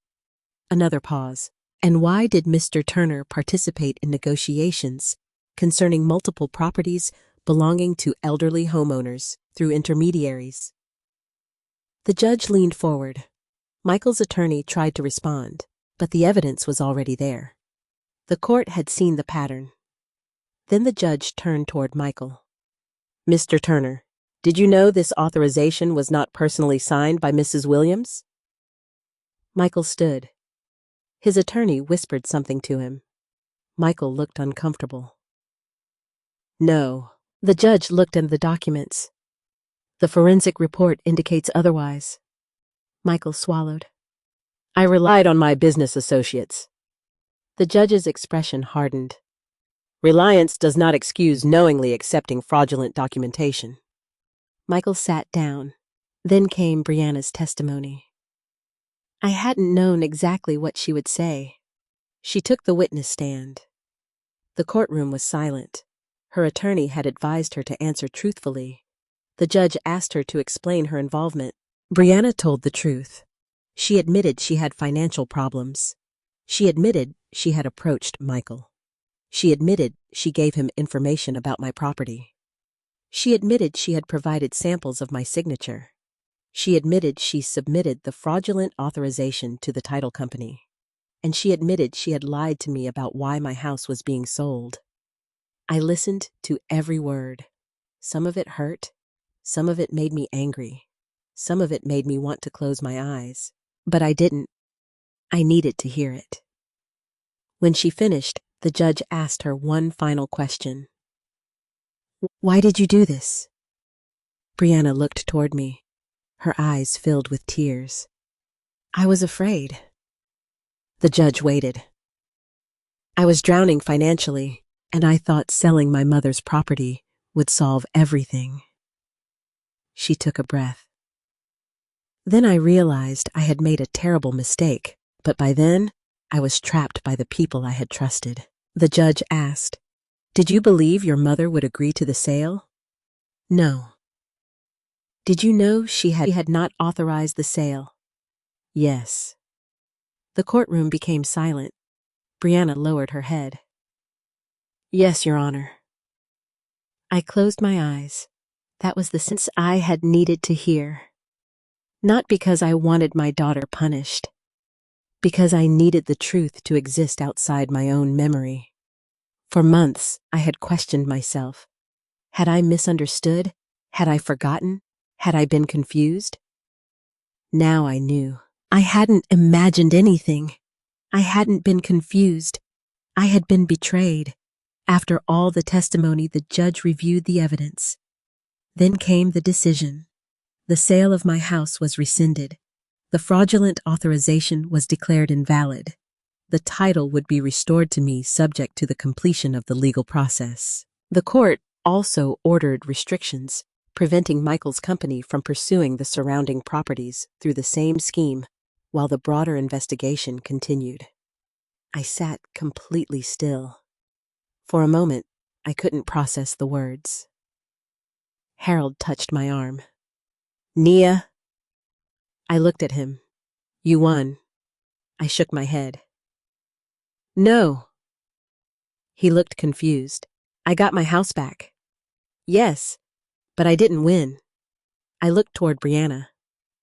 Another pause. And why did Mr. Turner participate in negotiations concerning multiple properties belonging to elderly homeowners through intermediaries? The judge leaned forward. Michael's attorney tried to respond, but the evidence was already there. The court had seen the pattern. Then the judge turned toward Michael. Mr. Turner, did you know this authorization was not personally signed by Mrs. Williams? Michael stood. His attorney whispered something to him. Michael looked uncomfortable. No. The judge looked at the documents. The forensic report indicates otherwise. Michael swallowed. I relied on my business associates. The judge's expression hardened. Reliance does not excuse knowingly accepting fraudulent documentation. Michael sat down. Then came Brianna's testimony. I hadn't known exactly what she would say. She took the witness stand. The courtroom was silent. Her attorney had advised her to answer truthfully. The judge asked her to explain her involvement. Brianna told the truth. She admitted she had financial problems. She admitted she had approached Michael. She admitted she gave him information about my property. She admitted she had provided samples of my signature. She admitted she submitted the fraudulent authorization to the title company. And she admitted she had lied to me about why my house was being sold. I listened to every word. Some of it hurt. Some of it made me angry. Some of it made me want to close my eyes. But I didn't. I needed to hear it. When she finished, the judge asked her one final question. Why did you do this? Brianna looked toward me. Her eyes filled with tears. I was afraid. The judge waited. I was drowning financially, and I thought selling my mother's property would solve everything. She took a breath. Then I realized I had made a terrible mistake, but by then, I was trapped by the people I had trusted. The judge asked, Did you believe your mother would agree to the sale? No. Did you know she had not authorized the sale? Yes. The courtroom became silent. Brianna lowered her head. Yes, Your Honor. I closed my eyes. That was the sentence I had needed to hear. Not because I wanted my daughter punished, because I needed the truth to exist outside my own memory. For months, I had questioned myself. Had I misunderstood? Had I forgotten? Had I been confused? Now I knew. I hadn't imagined anything. I hadn't been confused. I had been betrayed. After all the testimony, the judge reviewed the evidence. Then came the decision. The sale of my house was rescinded. The fraudulent authorization was declared invalid. The title would be restored to me subject to the completion of the legal process. The court also ordered restrictions, preventing Michael's company from pursuing the surrounding properties through the same scheme while the broader investigation continued. I sat completely still. For a moment, I couldn't process the words. Harold touched my arm. Nia. I looked at him. You won. I shook my head. No. He looked confused. I got my house back. Yes, but I didn't win. I looked toward Brianna.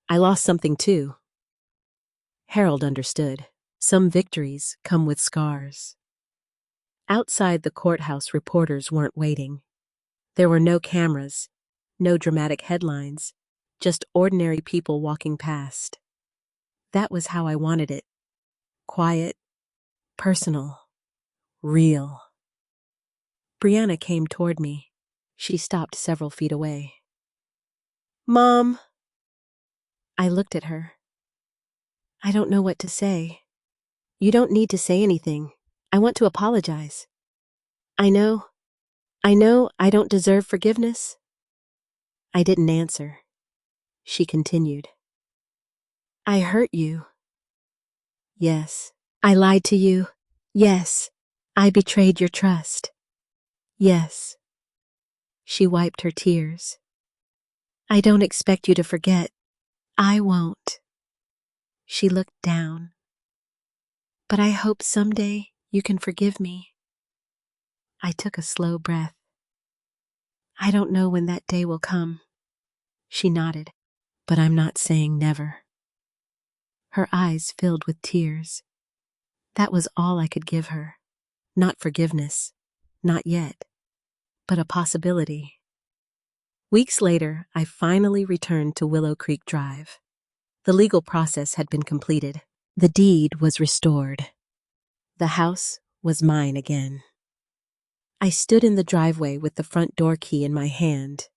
I lost something too. Harold understood. Some victories come with scars. Outside the courthouse, reporters weren't waiting. There were no cameras, no dramatic headlines, just ordinary people walking past. That was how I wanted it. Quiet, personal, real. Brianna came toward me. She stopped several feet away. Mom. I looked at her. I don't know what to say. You don't need to say anything. I want to apologize. I know I don't deserve forgiveness. I didn't answer. She continued. I hurt you. Yes. I lied to you. Yes. I betrayed your trust. Yes. She wiped her tears. I don't expect you to forget. I won't. She looked down. But I hope someday you can forgive me. I took a slow breath. I don't know when that day will come. She nodded, but I'm not saying never. Her eyes filled with tears. That was all I could give her. Not forgiveness, not yet, but a possibility. Weeks later, I finally returned to Willow Creek Drive. The legal process had been completed. The deed was restored. The house was mine again. I stood in the driveway with the front door key in my hand.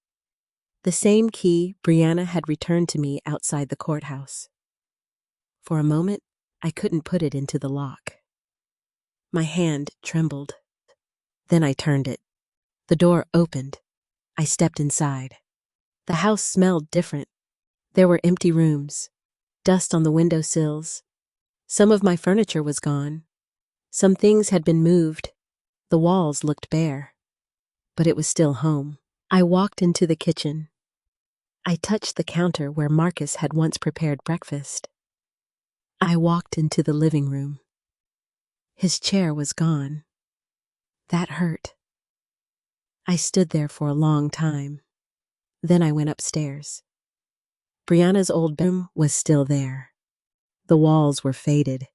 The same key Brianna had returned to me outside the courthouse. For a moment, I couldn't put it into the lock. My hand trembled. Then I turned it. The door opened. I stepped inside. The house smelled different. There were empty rooms, dust on the windowsills. Some of my furniture was gone. Some things had been moved. The walls looked bare. But it was still home. I walked into the kitchen. I touched the counter where Marcus had once prepared breakfast. I walked into the living room. His chair was gone. That hurt. I stood there for a long time. Then I went upstairs. Brianna's old bedroom was still there. The walls were faded.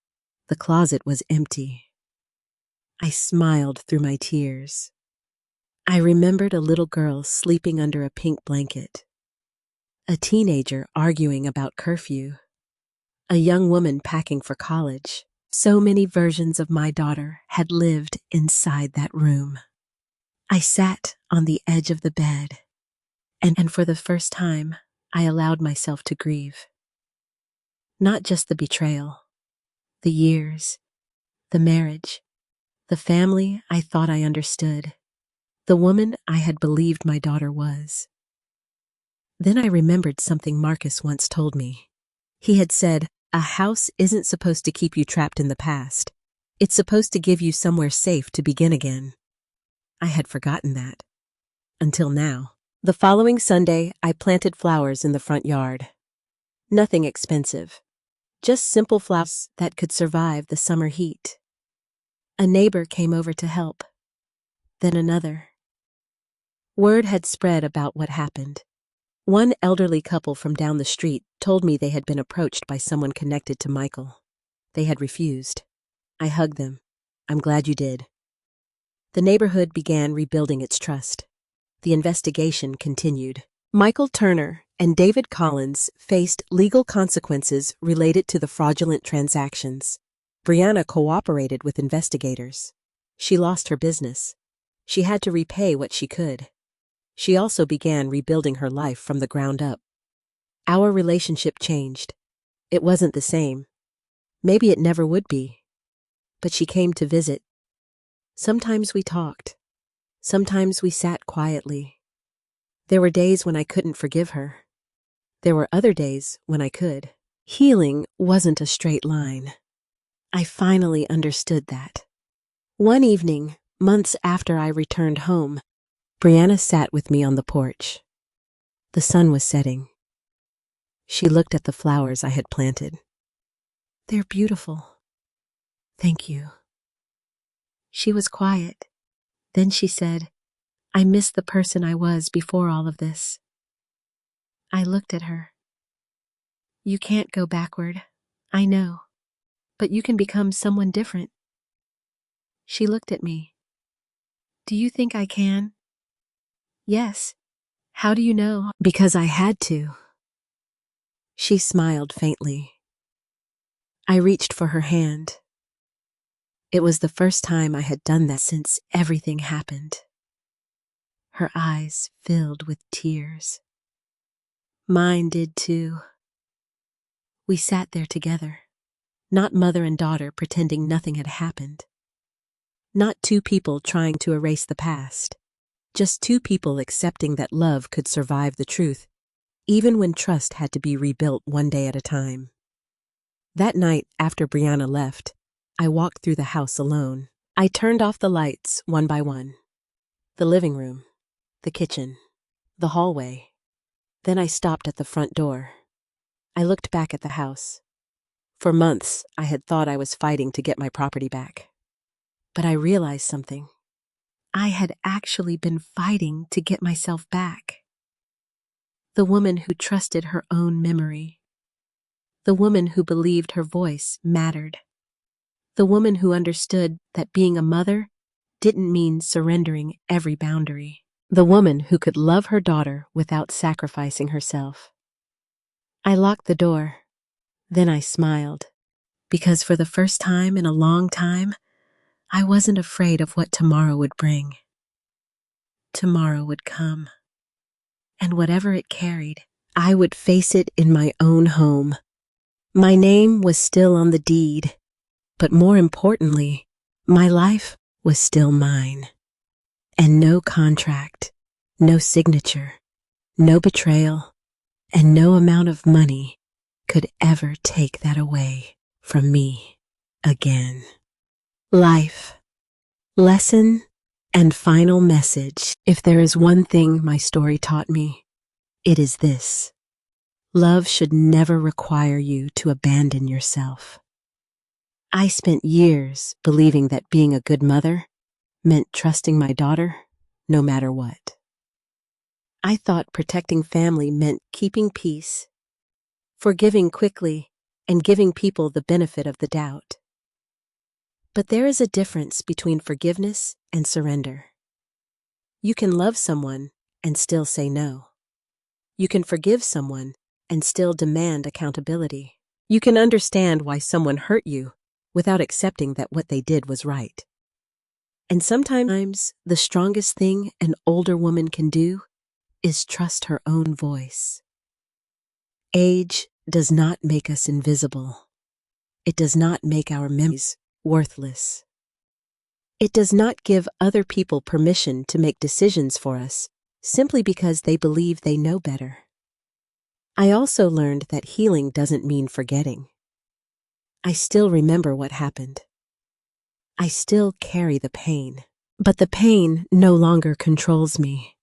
The closet was empty. I smiled through my tears. I remembered a little girl sleeping under a pink blanket. A teenager arguing about curfew. A young woman packing for college. So many versions of my daughter had lived inside that room. I sat on the edge of the bed, and for the first time, I allowed myself to grieve. Not just the betrayal, the years, the marriage, the family I thought I understood, the woman I had believed my daughter was. Then I remembered something Marcus once told me. He had said, "A house isn't supposed to keep you trapped in the past. It's supposed to give you somewhere safe to begin again." I had forgotten that. Until now. The following Sunday, I planted flowers in the front yard. Nothing expensive. Just simple flowers that could survive the summer heat. A neighbor came over to help. Then another. Word had spread about what happened. One elderly couple from down the street told me they had been approached by someone connected to Michael. They had refused. I hugged them. "I'm glad you did." The neighborhood began rebuilding its trust. The investigation continued. Michael Turner and David Collins faced legal consequences related to the fraudulent transactions. Brianna cooperated with investigators. She lost her business. She had to repay what she could. She also began rebuilding her life from the ground up. Our relationship changed. It wasn't the same. Maybe it never would be. But she came to visit. Sometimes we talked. Sometimes we sat quietly. There were days when I couldn't forgive her. There were other days when I could. Healing wasn't a straight line. I finally understood that. One evening, months after I returned home, Brianna sat with me on the porch. The sun was setting. She looked at the flowers I had planted. "They're beautiful. Thank you." She was quiet. Then she said, "I miss the person I was before all of this." I looked at her. "You can't go backward, I know, but you can become someone different." She looked at me. "Do you think I can?" "Yes." "How do you know?" "Because I had to." She smiled faintly. I reached for her hand. It was the first time I had done that since everything happened. Her eyes filled with tears. Mine did too. We sat there together, not mother and daughter pretending nothing had happened. Not two people trying to erase the past. Just two people accepting that love could survive the truth, even when trust had to be rebuilt one day at a time. That night, after Brianna left, I walked through the house alone. I turned off the lights one by one. The living room, the kitchen, the hallway. Then I stopped at the front door. I looked back at the house. For months, I had thought I was fighting to get my property back. But I realized something. I had actually been fighting to get myself back. The woman who trusted her own memory. The woman who believed her voice mattered. The woman who understood that being a mother didn't mean surrendering every boundary. The woman who could love her daughter without sacrificing herself. I locked the door. Then I smiled, because for the first time in a long time, I wasn't afraid of what tomorrow would bring. Tomorrow would come. And whatever it carried, I would face it in my own home. My name was still on the deed, but more importantly, My life was still mine, and no contract, no signature, no betrayal, and no amount of money could ever take that away from me again. Life, lesson, and final message. If there is one thing my story taught me, it is this: love should never require you to abandon yourself. I spent years believing that being a good mother meant trusting my daughter no matter what. I thought protecting family meant keeping peace, forgiving quickly, and giving people the benefit of the doubt. But there is a difference between forgiveness and surrender. You can love someone and still say no. You can forgive someone and still demand accountability. You can understand why someone hurt you without accepting that what they did was right. And sometimes the strongest thing an older woman can do is trust her own voice. Age does not make us invisible. It does not make our memories worthless. It does not give other people permission to make decisions for us simply because they believe they know better. I also learned that healing doesn't mean forgetting. I still remember what happened. I still carry the pain, but the pain no longer controls me.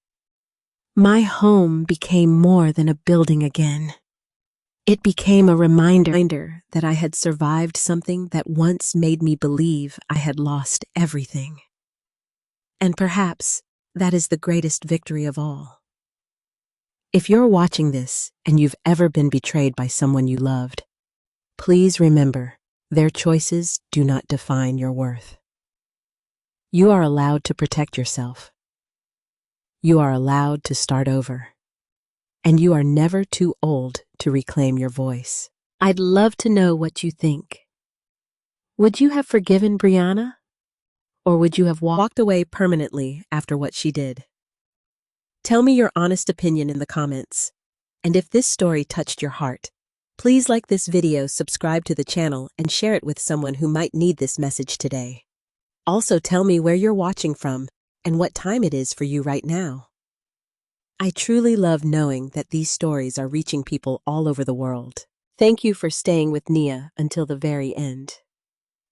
My home became more than a building again. It became a reminder that I had survived something that once made me believe I had lost everything. And perhaps that is the greatest victory of all. If you're watching this and you've ever been betrayed by someone you loved, please remember, their choices do not define your worth. You are allowed to protect yourself. You are allowed to start over. And you are never too old to reclaim your voice. I'd love to know what you think. Would you have forgiven Brianna? Or would you have walked away permanently after what she did? Tell me your honest opinion in the comments. And if this story touched your heart, please like this video, subscribe to the channel, and share it with someone who might need this message today. Also, tell me where you're watching from and what time it is for you right now. I truly love knowing that these stories are reaching people all over the world. Thank you for staying with Nia until the very end.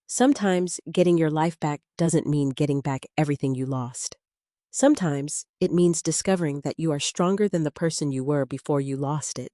Sometimes getting your life back doesn't mean getting back everything you lost. Sometimes it means discovering that you are stronger than the person you were before you lost it.